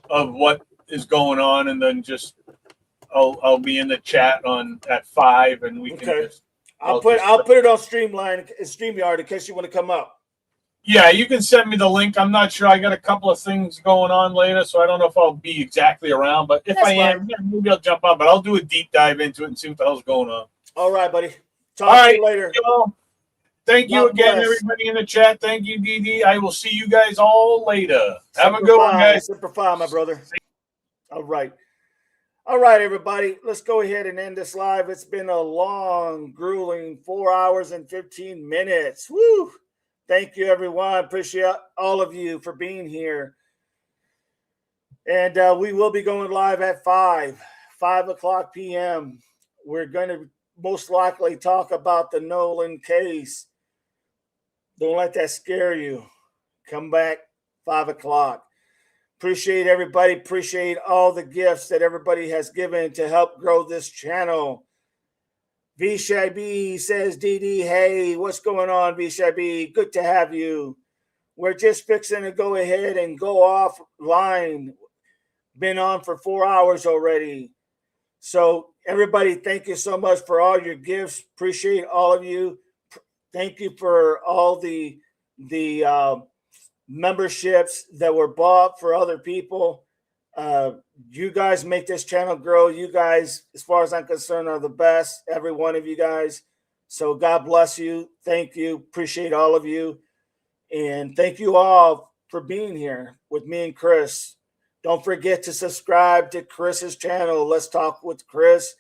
of what is going on, and then just I'll be in the chat at 5, and we can just. I'll put it on StreamYard in case you want to come up. Yeah, you can send me the link. I'm not sure. I got a couple of things going on later, so I don't know if I'll be exactly around. But if I am, maybe I'll jump on. But I'll do a deep dive into it and see what the hell's going on. All right, buddy. Talk to you later. Thank you again, everybody in the chat. Thank you, DD. I will see you guys all later. Have a good one, guys. Semper Fi, my brother. All right. All right, everybody. Let's go ahead and end this live. It's been a long, grueling 4 hours and 15 minutes. Woo! Thank you, everyone. Appreciate all of you for being here. And we will be going live at 5 o'clock p.m. We're going to most likely talk about the Nolan case. Don't let that scare you. Come back 5 o'clock. Appreciate everybody. Appreciate all the gifts that everybody has given to help grow this channel. V-Shy-B says, DD, hey, what's going on, V-Shy-B? Good to have you. We're just fixing to go ahead and go offline. Been on for 4 hours already. So everybody, thank you so much for all your gifts. Appreciate all of you. Thank you for all the memberships that were bought for other people. You guys make this channel grow. You guys, as far as I'm concerned, are the best, every one of you guys. So God bless you. Thank you. Appreciate all of you. And thank you all for being here with me and Chris. Don't forget to subscribe to Chris's channel. Let's Talk with Chris.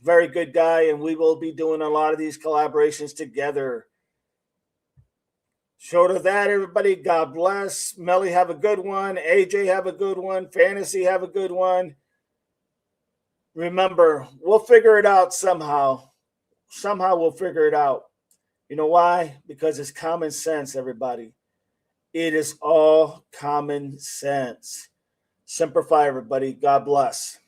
Very good guy, and we will be doing a lot of these collaborations together. Short of that, everybody, God bless. Melly, have a good one. AJ, have a good one. Fantasy, have a good one. Remember, we'll figure it out somehow. Somehow we'll figure it out. You know why? Because it's common sense, everybody. It is all common sense. Semper Fi, everybody. God bless.